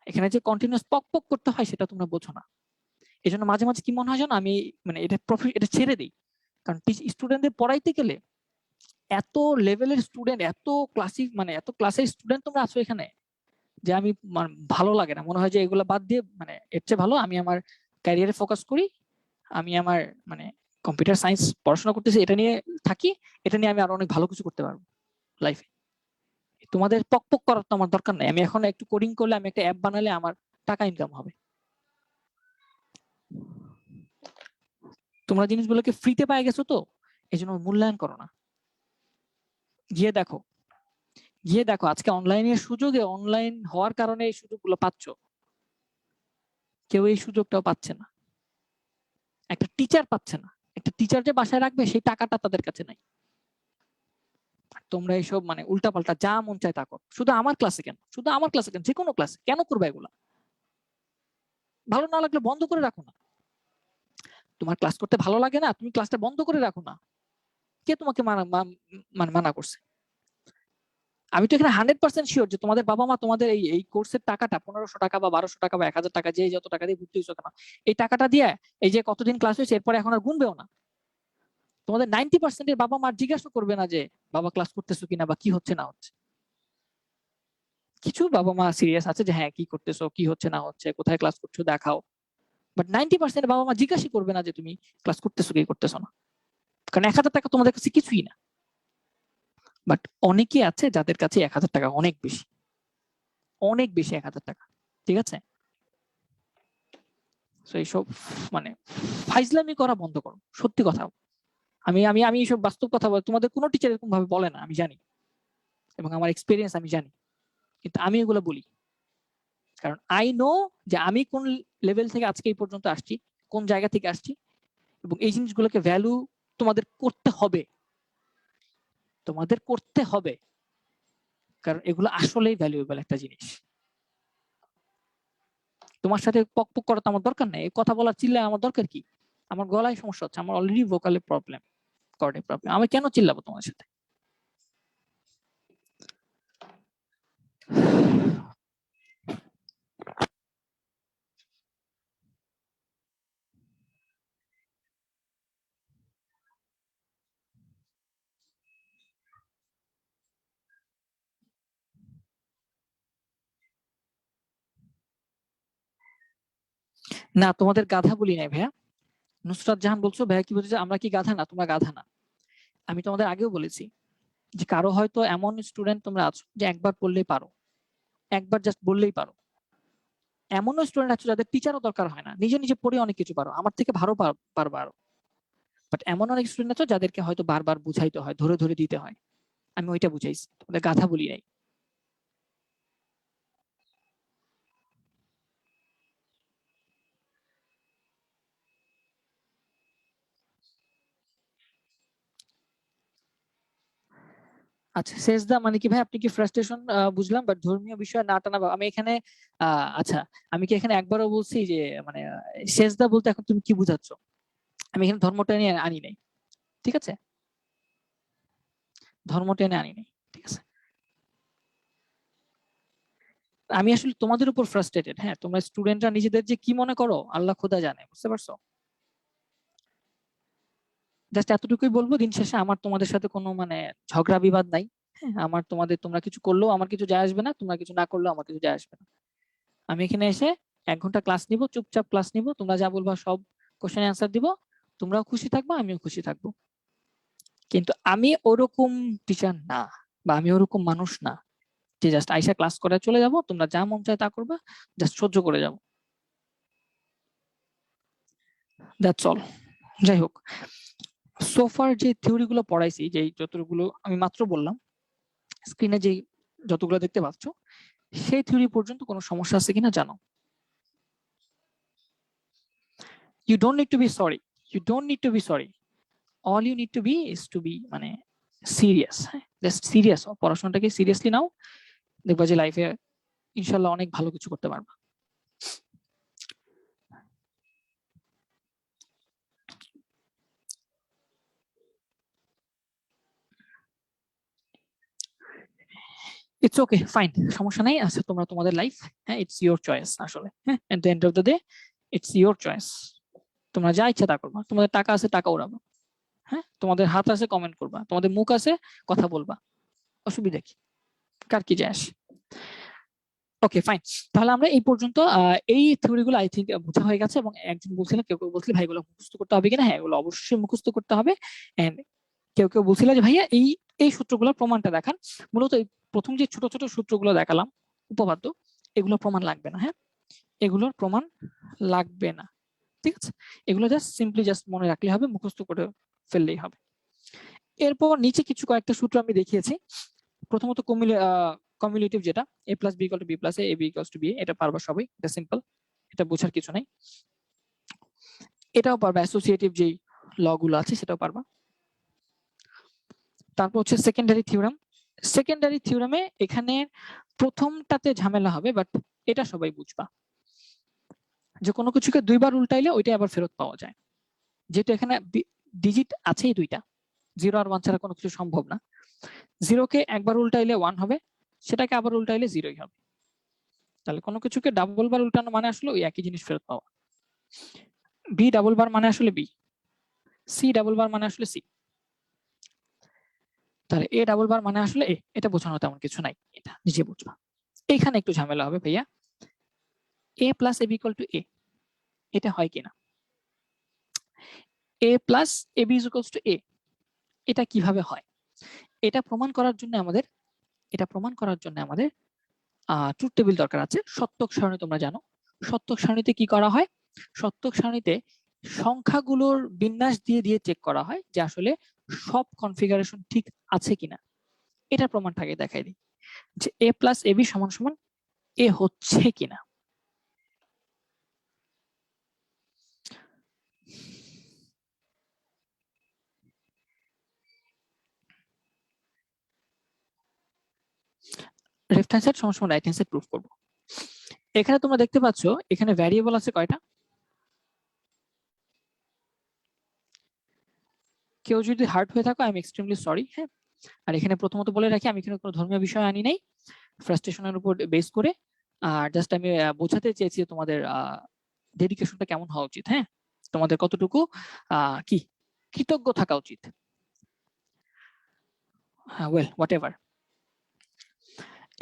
এখানে যে কন্টিনিউয়াস পক পক করতে হয় সেটা তোমরা বোঝো না। এই জন্য মাঝে মাঝে কি মনে হয় জানো, আমি মানে এটা ছেড়ে দিই। কারণ স্টুডেন্টদের পড়াইতে গেলে এত লেভেলের স্টুডেন্ট, এত ক্লাসের স্টুডেন্ট তোমরা আছো এখানে, যে আমি ভালো লাগে না। মনে হয় যে এগুলো বাদ দিয়ে মানে এর চেয়ে ভালো আমি আমার ক্যারিয়ারে ফোকাস করি, আমি আমার মানে কম্পিউটার সায়েন্স পড়াশোনা করতেছি, এটা নিয়ে থাকি, এটা নিয়ে আমি আরো অনেক ভালো কিছু করতে পারবো লাইফে। তোমাদের পক পক করার তো আমার দরকার নাই। আমি এখন একটু কোডিং করলে, আমি একটা অ্যাপ বানালে আমার টাকা ইনকাম হবে। তোমরা জিনিসগুলোকে ফ্রিতে পাই গেছো তো, এই জন্য মূল্যায়ন করো না। গিয়ে দেখো, আজকে অনলাইনের সুযোগে, অনলাইন হওয়ার কারণে এই সুযোগগুলো পাচ্ছ। কেউ এই সুযোগটাও পাচ্ছে না, একটা টিচার পাচ্ছে না। একটা টিচার যে বাসায় রাখবে সেই টাকাটা তাদের কাছে নাই। তোমরা এইসব মানে উল্টাপাল্টা যা মন চায় তা করো। শুধু আমার ক্লাসে কেন, যে কোনো ক্লাসে কেন করবে এগুলা? ভালো না লাগলে বন্ধ করে রাখো না। তোমার ক্লাস করতে ভালো লাগে না, তুমি ক্লাসটা বন্ধ করে রাখো না। কে তোমাকে মানে মানা করছে? আমি তো এখানে 100% শিওর যে তোমাদের বাবা মা তোমাদের এই কোর্সের টাকাটা 1500 টাকা বা 1200 টাকা বা 1000 টাকা, যে যত টাকা দিয়ে ভর্তি হয়েছো কেন, এই টাকাটা দিয়ে এই যে কতদিন ক্লাস হয়েছে এরপরে এখন আর গুনবেও না। তোমাদের 90% এর বাবা মা জিজ্ঞাসা করবে না যে বাবা ক্লাস করতেছো কিনা বা কি হচ্ছে না হচ্ছে। কিছু বাবা মা সিরিয়াস আছে যে হ্যাঁ কি করতেছো, কি হচ্ছে না হচ্ছে, কোথায় ক্লাস করছো দেখাও, বাট 90% বাবা মা জিজ্ঞাসা করবে না যে তুমি ক্লাস করতেছো কি করতেছো না, কারণ 1000 টাকা তোমাদের কাছে কিছুই না। বাট অনেকে আছে যাদের কাছে 1000 টাকা অনেক বেশি, অনেক বেশি 1000 টাকা, ঠিক আছে? তো এইসব মানে ফাইজলামি করা বন্ধ করো, সত্যি কথা। আমি আমি আমি এইসব বাস্তব কথা বল, তোমাদের কোনো টিচার এরকম ভাবে বলে না, আমি জানি, এবং আমার এক্সপিরিয়েন্স আমি জানি, কিন্তু আমি এগুলো বলি কারণ আই নো যে আমি কোন লেভেল থেকে আজকে এই পর্যন্ত আসছি, কোন জায়গা থেকে আসছি, এবং এই জিনিসগুলোকে ভ্যালু তোমাদের করতে হবে, তোমাদের করতে হবে, কারণ এগুলো আসলেই ভ্যালুয়েবল একটা জিনিস। তোমার সাথে পক পক করা তো আমার দরকার নেই, কথা বলার চিল্লায় আমার দরকার কি? আমার গলায় সমস্যা হচ্ছে, আমার অলরেডি ভোকালে প্রবলেম, কর্ডে প্রবলেম, আমি কেন চিল্লাবো তোমার সাথে? না, তোমাদের গাধা বলি নাই ভাইয়া। নুসরাত জাহান বলছো ভাইয়া কি বলছে, আমরা কি গাধা না? তোমরা গাধা না। আমি তোমাদের আগেও বলেছি যে কারো হয়তো এমন স্টুডেন্ট তোমরা আছো যে একবার পড়লেই পারো, একবার জাস্ট বললেই পারো। এমনও স্টুডেন্ট আছে যাদের টিচারও দরকার হয় না, নিজে নিজে পড়ে অনেক কিছু পারো, আমার থেকে ভালো পারবা আরো। বাট এমন অনেক স্টুডেন্ট আছে যাদেরকে হয়তো বারবার বুঝাইতে হয়, ধরে ধরে দিতে হয়। আমি ওইটা বুঝাইছি, তোমাদের গাধা বলি নাই। আচ্ছা, সেজদা মানে কি ভাই? আপনি কি ফ্রাস্ট্রেশন বুঝলাম, বাট ধর্মীয় বিষয় না টানা আমি এখানে আচ্ছা, আমি কি এখানে একবারও বলছি যে মানে সেজদা বলতে এখন তুমি কি বুঝাচ্ছ? আমি এখানে ধর্মটা নিয়ে আনি নাই, ঠিক আছে? ধর্মটা এনে আনি নাই, ঠিক আছে? আমি আসলে তোমাদের উপর ফ্রাস্ট্রেটেড। হ্যাঁ, তোমরা স্টুডেন্টরা নিজেদের যে কি মনে করো আল্লাহ খোদা জানে, বুঝতে পারছো? জাস্ট এতটুকুই বলবো, দিন শেষে আমার তোমাদের সাথে কোনো মানে ঝগড়া বিবাদ নাই। হ্যাঁ, আমার তোমরা কিছু করলেও আমার কিছু যায় আসবে না, তোমরা কিছু না করলেও আমার কিছু যায় আসবে না। আমি এখানে এসে 1 ঘন্টা ক্লাস নিব, চুপচাপ ক্লাস নিব, তোমরা যা বলবা সব কোশ্চেন অ্যান্সার দিব, তোমরাও খুশি থাকবা, আমিও খুশি থাকবো। কিন্তু আমি ওরকম টিচার না, বা আমি ওরকম মানুষ না যে জাস্ট আইসা ক্লাস করে চলে যাব, তোমরা যা মন চায় তা করবা, জাস্ট সহ্য করে যাবো, দ্যাটস অল। যাই হোক, সোফার যে থিওরি গুলো পড়াইছি, যে যতগুলো আমি মাত্র বললাম, স্ক্রিনে যে যতগুলো দেখতে পাচ্ছ, সেই থিওরি পর্যন্ত কোনো সমস্যা আছে কিনা জানো? You don't need to be sorry, you don't need to be sorry, all you need to be is to be মানে সিরিয়াস। হ্যাঁ, জাস্ট সিরিয়াস, পড়াশোনাটাকে সিরিয়াসলি নাও, দেখবা যে লাইফে ইনশাল্লাহ অনেক ভালো কিছু করতে পারবা। ইটস ওকে, ফাইন, সমস্যা নাই। আচ্ছা, তোমরা তোমাদের লাইফ, হ্যাঁ, ইটস ইওর চয়েস আসলে। হ্যাঁ, at the end of the day it's your choice. তোমরা যা ইচ্ছা তা করবা, তোমাদের টাকা আছে টাকা উড়াবা, হ্যাঁ, তোমাদের হাত আছে কমেন্ট করবা, তোমাদের মুখ আছে কথা বলবা, অসুবিধা কি? কার কি যায় আসে? ওকে, ফাইন। তাহলে আমরা এই পর্যন্ত এই থিওরি গুলো আই থিঙ্ক বোঝা হয়ে গেছে। এবং একজন বলছিল, কেউ কেউ বলছিল ভাই এগুলো মুখস্থ করতে হবে কিনা? হ্যাঁ, এগুলো অবশ্যই মুখস্থ করতে হবে। এন্ড কেউ কেউ বলছিল যে ভাইয়া এই এই সূত্রগুলোর প্রমাণটা দেখান। মূলত এই প্রথম যে ছোট ছোট সূত্রগুলো দেখালাম, উপপাদ্য, এগুলো প্রমাণ লাগবে না। হ্যাঁ, এগুলোর প্রমাণ লাগবে না, ঠিক আছে? এগুলো জাস্ট সিম্পলি জাস্ট মনে রাখলে হবে, মুখস্থ করে ফেললেই হবে। এরপর নিচে কিছু কয়েকটা সূত্র আমি দেখিয়েছি। প্রথমত কমিউলেটিভ, যেটা a plus b equal to b plus A, B equal to b, এটা পারবা সবাই, এটা সিম্পল, এটা বোঝার কিছু নাই। এটাও পারবা, অ্যাসোসিয়েটিভ যেই ল গুলো আছে সেটাও পারবা। তারপর হচ্ছে সেকেন্ডারি থিওরাম। সেকেন্ডারি থিওরামে এখানে প্রথমটাতে ঝামেলা হবে, বাট এটা সবাই বুঝবা, যে কোনো কিছুকে দুইবার উল্টাইলে ওইটা আবার ফেরত পাওয়া যায়। যেহেতু এখানে ডিজিট আছেই দুইটা, 0 আর 1 ছাড়া কোনো কিছু সম্ভব না। 0 কে একবার উল্টাইলে 1 হবে, সেটাকে আবার উল্টাইলে 0ই হবে। তাহলে কোনো কিছুকে ডাবল বার উল্টানো মানে আসলে ওই একই জিনিস ফেরত পাওয়া। বি ডাবল বার মানে আসলে বি, সি ডাবল বার মানে আসলে সি। তাহলে এ ডাবল বার মানে আসলে এ, এটা বোঝানো তেমন কিছু নাই, এটা নিজে বুঝবা। এইখানে একটু ঝামেলা হবে ভাইয়া, A plus A B equal to A, এটা হয় কিনা? A plus A B equal to A, এটা কিভাবে হয়? এটা প্রমাণ করার জন্য আমাদের ট্রুথ টেবিল দরকার আছে। সত্যক সারণী তোমরা জানো, সত্যক সারণীতে কি করা হয়? সত্যক সারণীতে সংখ্যাগুলোর বিন্যাস দিয়ে দিয়ে চেক করা হয় যে আসলে সব কনফিগারেশন ঠিক আছে কিনা। এটা প্রমাণটাকে দেখাই দিই যে এ প্লাস এ বি সমান সমান এ হচ্ছে কিনা। লেফট হ্যান্ড সাইড সমান সমান রাইট হ্যান্ড সাইড প্রুফ করব। এখানে তোমরা দেখতে পাচ্ছ এখানে ভ্যারিয়েবল আছে কয়টা? কেউ যদি হার্ট হয়ে থাকো আই এম এক্সট্রিমলি সরি। হ্যাঁ, আর এখানে প্রথমত বলে রাখি আমি এখানে কোনো ধর্মীয় বিষয় আনি নাই, ফ্রাস্ট্রেশনের উপর বেস করে। আর জাস্ট আমি বোঝাতে চেয়েছি তোমাদের ডেডিকেশনটা কেমন হওয়া উচিত। হ্যাঁ, তোমাদের কতটুকু কি কৃতজ্ঞ থাকা উচিত। হ্যাঁ, ওয়েল হোয়াট এভার।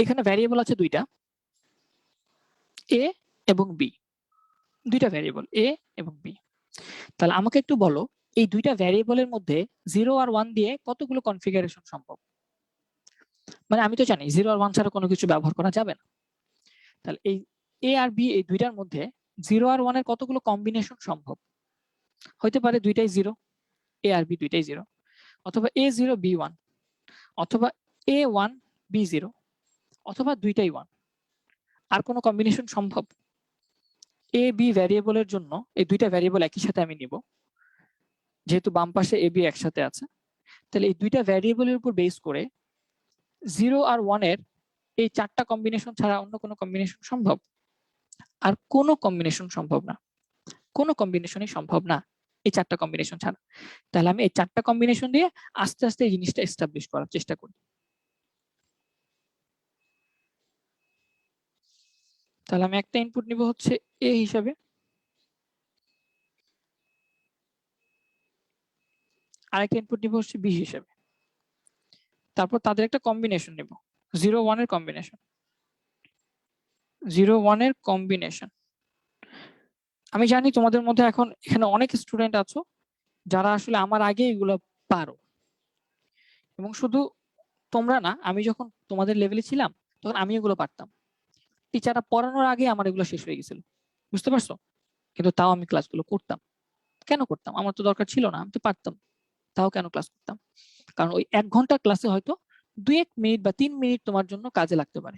এখানে ভ্যারিয়েবল আছে দুইটা, এ এবং বি, দুইটা ভ্যারিয়েবল এ এবং বি। তাহলে আমাকে একটু বলো এই দুইটা ভ্যারিয়েবলের মধ্যে 0 আর 1 দিয়ে কতগুলো কনফিগারেশন সম্ভব? মানে আমি তো জানি 0 আর 1 ছাড়া কোনো কিছু ব্যবহার করা যাবে না। তাহলে এই এ আর বি এই দুইটার মধ্যে 0 আর 1 এর কতগুলো কম্বিনেশন সম্ভব? হইতে পারে দুইটাই 0, এ আর বি দুইটাই 0, অথবা এ 0 বি 1, অথবা এ 1 বি 0, অথবা দুইটাই 1। আর কোনো কম্বিনেশন সম্ভব? এ বি ভ্যারিয়েবলের জন্য এই দুইটা ভ্যারিয়েবল একই সাথে আমি নিব, যেহেতু বাম পাশে এ বি একসাথে আছে। তাহলে এই দুইটা ভ্যারিয়েবলের উপর বেস করে 0 আর 1 এর এই চারটা কম্বিনেশন ছাড়া অন্য কোনো কম্বিনেশন সম্ভব? আর কোনো কম্বিনেশন সম্ভব না, কোনো কম্বিনেশনই সম্ভব না এই চারটা কম্বিনেশন ছাড়া। তাহলে আমি এই চারটা কম্বিনেশন দিয়ে আস্তে আস্তে এই জিনিসটা এস্টাবলিশ করার চেষ্টা করি। তাহলে আমি একটা ইনপুট নিব হচ্ছে এ হিসাবে, আরেকটা ইনপুট নিব হচ্ছে বি হিসাবে, তারপর তাদের একটা কম্বিনেশন নিব, 0 1 এর কম্বিনেশন, 0 1 এর কম্বিনেশন। আমি জানি তোমাদের মধ্যে এখন এখানে অনেক স্টুডেন্ট আছো যারা আসলে আমার আগে এগুলো পারো, এবং শুধু তোমরা না, আমি যখন তোমাদের লেভেলে ছিলাম তখন আমি এগুলো পারতাম। টিচাররা পড়ানোর আগে আমার এগুলো শেষ হয়ে গেছিল, বুঝতে পারছো? কিন্তু তাও আমি ক্লাসগুলো করতাম। কেন করতাম? আমার তো দরকার ছিল না, আমি তো পারতাম, তাও কেন ক্লাস করতাম? কারণ ওই 1 ঘন্টা ক্লাসে হয়তো 2-1 মিনিট বা 3 মিনিট তোমার জন্য কাজে লাগতে পারে,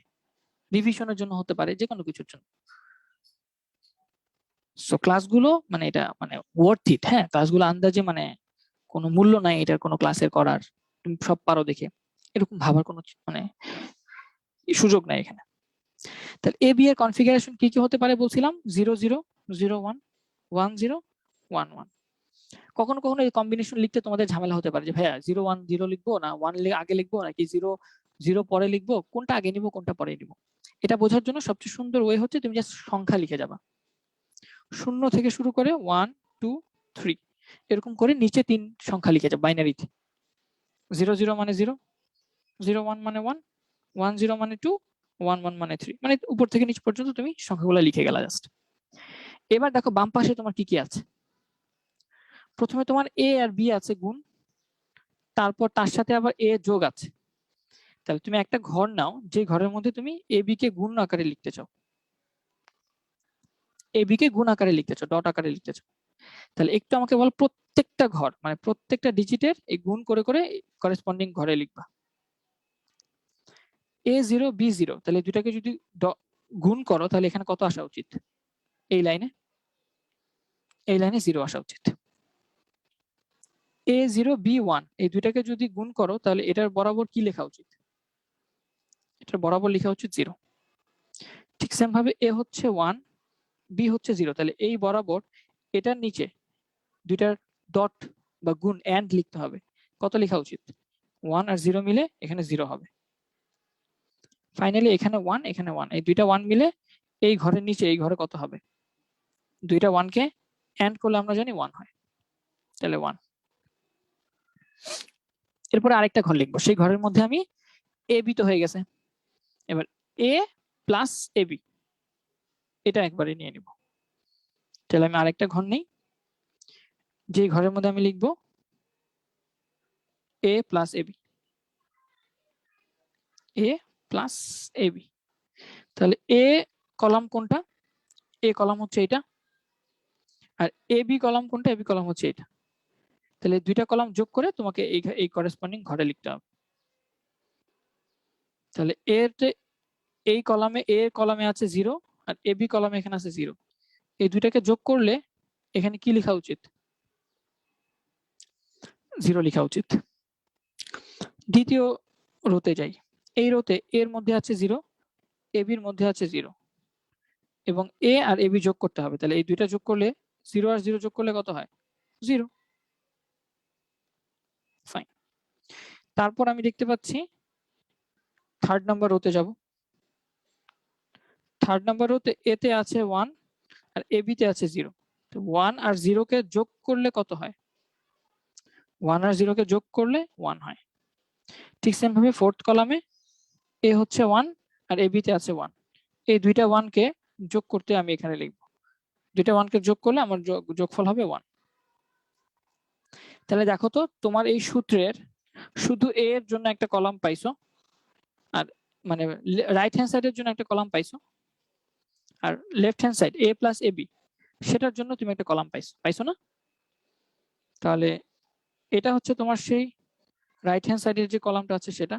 রিভিশনের জন্য হতে পারে, যে কোনো কিছুর জন্য। সো ক্লাসগুলো মানে এটা মানে ওয়ার্থ ইট। হ্যাঁ, ক্লাসগুলো আন্দাজে মানে কোনো মূল্য নাই এটার কোনো ক্লাসের করার, তুমি সব পারো দেখে এরকম ভাবার কোনো মানে সুযোগ নাই এখানে। তাহলে এ বি এর কনফিগারেশন কি কি হতে পারে বলছিলাম? 0 0 0 1 1 0 1 1। কখনো কখনো এই কম্বিনেশন লিখতে তোমাদের ঝামেলা হতে পারে যে ভাইয়া 0 1 0 লিখবো না 1 আগে লিখবো নাকি 0 0 পরে লিখবো, কোনটা আগে নিব কোনটা পরে নিব। এটা বোঝার জন্য সবচেয়ে সুন্দর ওয়ে হচ্ছে তুমি জাস্ট সংখ্যা লিখে যাবা, 0 থেকে শুরু করে 1 2 3 এরকম করে নিচে 3 সংখ্যা লিখে যাবা বাইনারিতে। 0 0 মানে 0, 0 1 মানে 1, 1 0 মানে 2, 1 1 মানে 3, মানে উপর থেকে নিচ পর্যন্ত তুমি সংখ্যাগুলো লিখে গেলা জাস্ট। এবার দেখো বাম পাশে তোমার কি কি আছে। প্রথমে তোমার এ আর বি আছে গুণ, তারপর তার সাথে আবার এ যোগ আছে। তাহলে তুমি একটা ঘর নাও যে ঘরের মধ্যে তুমি এ বি কে গুণ আকারে লিখতে চাও, এ বি কে গুণ আকারে লিখতে চাও, ডট আকারে লিখতে চাও। তাহলে একটু আমাকে বল প্রত্যেকটা ঘর মানে প্রত্যেকটা ডিজিটের এই গুণ করে করে করেসপন্ডিং ঘরে লিখবা। এ 0 বি 0, তাহলে দুটাকে যদি গুণ করো তাহলে এখানে কত আসা উচিত? এই লাইনে 0 আসা উচিত। এ 0 বি 1, এই দুইটাকে যদি গুণ করো তাহলে এটার বরাবর কি লেখা উচিত? এটার বরাবর লেখা উচিত 0। ঠিক সেম ভাবে এ হচ্ছে 1 বি হচ্ছে 0, তাহলে এই বরাবর এটার নিচে দুইটার ডট বা গুণ এন্ড লিখতে হবে। কত লেখা উচিত? 1 আর 0 মিলে এখানে 0 হবে। ফাইনালি এখানে 1 এখানে 1, এই দুইটা 1 মিলে এই ঘরের নিচে এই ঘরে কত হবে? দুইটা 1 কে এন্ড করলে আমরা জানি 1 হয়, তাহলে 1। এরপরে আরেকটা ঘর লিখবো, সেই ঘরের মধ্যে আমি এ বি তো হয়ে গেছে, এবার এ প্লাস এ বি এটা একবারে নিয়ে নিব। তাহলে আমি আরেকটা ঘর নেই, যে ঘরের মধ্যে আমি লিখবো এ plus A B, A plus A B. তাহলে এ কলাম কোনটা? এ কলাম হচ্ছে এটা, আর এ বি কলাম কোনটা? এ বি কলাম হচ্ছে এটা। তাহলে দুইটা কলাম যোগ করে তোমাকে এই করেসপন্ডিং ঘরে লিখতে হবে। তাহলে এই কলামে এ কলামে আছে 0 আর এ বি কলামে এখানে আছে 0, এই দুইটাকে যোগ করলে এখানে কি লেখা উচিত? 0 লেখা উচিত। দ্বিতীয় রোতে যাই, এই রোতে এর মধ্যে আছে 0, এ বির মধ্যে আছে 0 এবং এ আর এ বি যোগ করতে হবে। তাহলে এই দুইটা যোগ করলে 0 আর 0 যোগ করলে কত হয়? 0। ফাইন। তারপর আমি দেখতে পাচ্ছি থার্ড নাম্বার রোতে যাব। থার্ড নাম্বার রোতে এ তে আছে 1 আর এ বি তে আছে 0, তো 1 আর 0 কে যোগ করলে কত হয়? 1 আর 0 কে যোগ করলে 1 হয়। ঠিক সেম ভাবে ফোর্থ কলামে এ হচ্ছে 1 আর এ বি তে আছে 1, এই দুইটা 1 কে যোগ করতে আমি এখানে লিখব, দুইটা 1 কে যোগ করলে আমার যোগফল হবে 1। তাহলে দেখো তো তোমার এই সূত্রের শুধু এ এর জন্য একটা কলাম পাইছো, আর মানে রাইট হ্যান্ড সাইডের জন্য একটা কলাম পাইছো, আর left hand side A plus A B সেটার জন্য তুমি একটা কলাম পাইছো না? তাহলে এটা হচ্ছে তোমার সেই রাইট হ্যান্ড সাইডের যে কলামটা আছে সেটা,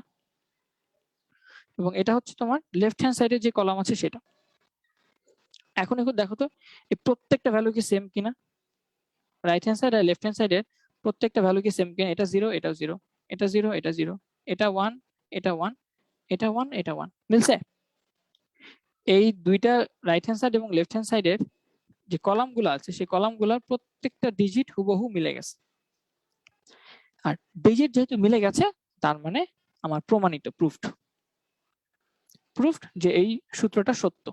এবং এটা হচ্ছে তোমার লেফট হ্যান্ড সাইডের যে কলাম আছে সেটা। এখন দেখো তো এই প্রত্যেকটা ভ্যালু কি সেম কিনা? রাইট হ্যান্ড সাইড আর লেফট হ্যান্ড সাইডের প্রত্যেকটা ভ্যালু কি সেম কিনা? এটা 0 এটাও 0, এটা 0 এটা 0, এটা 1 এটা 1, এটা 1 এটা 1, মিলছে? এই দুইটা রাইট হ্যান্ড সাইড এবং লেফট হ্যান্ড সাইডের যে কলামগুলো আছে সেই কলামগুলোর প্রত্যেকটা ডিজিট হুবহু মিলে গেছে। আর ডিজিট যেহেতু মিলে গেছে তার মানে আমার প্রমাণিত, প্রুফড যে এই সূত্রটা সত্য।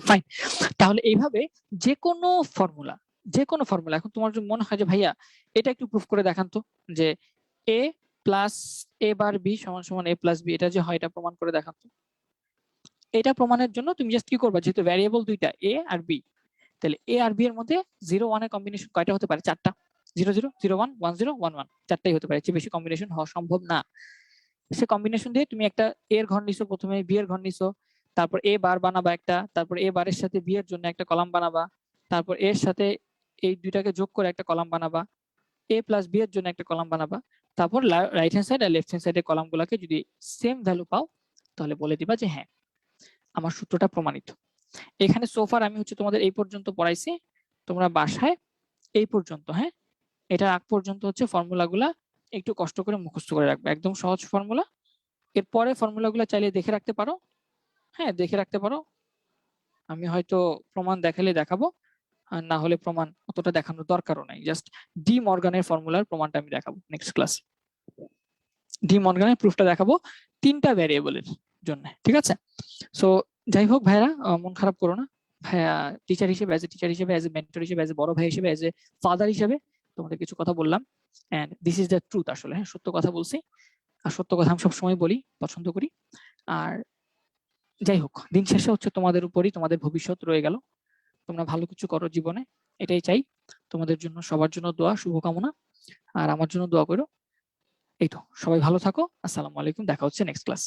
ফাইন। তাহলে এইভাবে যে কোনো ফর্মুলা এখন তোমার যদি মনে হয় যে ভাইয়া এটা একটু প্রুফ করে দেখান তো, যে এ প্লাস এ বার বি সমান সমান এ প্লাস বি, এটা যে হয় এটা প্রমাণ করে দেখান তো। এটা প্রমাণের জন্য তুমি জাস্ট কি করবা, যেহেতু ভ্যারিয়েবল দুইটা এ আর বি, তাহলে এ আর বি এর মধ্যে 0 1 এর কম্বিনেশন কয়টা হতে পারে? 4টা। 0 0 0 1 1 0 1 1, চারটাই হতে পারে, এর চেয়ে বেশি কম্বিনেশন হওয়া সম্ভব না। সে কম্বিনেশন দিয়ে তুমি একটা এ এর ঘর নিছো, প্রথমে বি এর ঘর নিছো, তারপর এ বার বানাবা একটা, তারপর এ বারের সাথে বি এর জন্য একটা কলাম বানাবা, তারপর এর সাথে এই দুইটাকে যোগ করে একটা কলাম বানাবা, এ প্লাস বি এর জন্য একটা কলাম বানাবা, তারপর রাইট হ্যান্ড সাইড আর লেফট হ্যান্ড সাইডের কলামগুলোকে যদি সেম ভ্যালু পাও তাহলে বলে দিবা যে হ্যাঁ আমার সূত্রটা প্রমাণিত। এখানে সোফার আমি তোমাদের এই পর্যন্ত পড়াইছি, তোমরা বাসায় এই পর্যন্ত, হ্যাঁ এটা আগ পর্যন্ত ফর্মুলাগুলা একটু কষ্ট করে মুখস্থ করে রাখবে, একদম সহজ ফর্মুলা। এরপরে ফর্মুলাগুলো চাইলে দেখে রাখতে পারো, হ্যাঁ দেখে রাখতে পারো, আমি হয়তো প্রমাণ দেখালে দেখাবো, আর না হলে প্রমাণ অতটা দেখানোর দরকারও নাই, জাস্ট ডি মর্গানের ফর্মুলার প্রমাণটা আমি দেখাবো নেক্সট ক্লাস। ডি মর্গানের প্রুফটা দেখাবো 3টা ভ্যারিয়েবলের জন্য, ঠিক আছে? সো যাই হোক ভাইরা, মন খারাপ করো না, ভাইয়া টিচার হিসেবে অ্যাজ এ মেন্টর হিসেবে অ্যাজ এ বড় ভাই হিসেবে অ্যাজ এ ফাদার হিসেবে তোমাদের কিছু কথা বললাম, and this is the truth. আসলে হ্যাঁ সত্য কথা বলছি, আর সত্য কথা আমি সবসময় বলি, পছন্দ করি। আর যাই হোক দিন শেষে তোমাদের উপরই তোমাদের ভবিষ্যৎ রয়ে গেল, তোমরা ভালো কিছু করো জীবনে, এটাই চাই তোমাদের জন্য। সবার জন্য দোয়া, শুভকামনা, আর আমার জন্য দোয়া করো। এই তো, সবাই ভালো থাকো, আসসালামু আলাইকুম, দেখা হচ্ছে নেক্সট ক্লাস।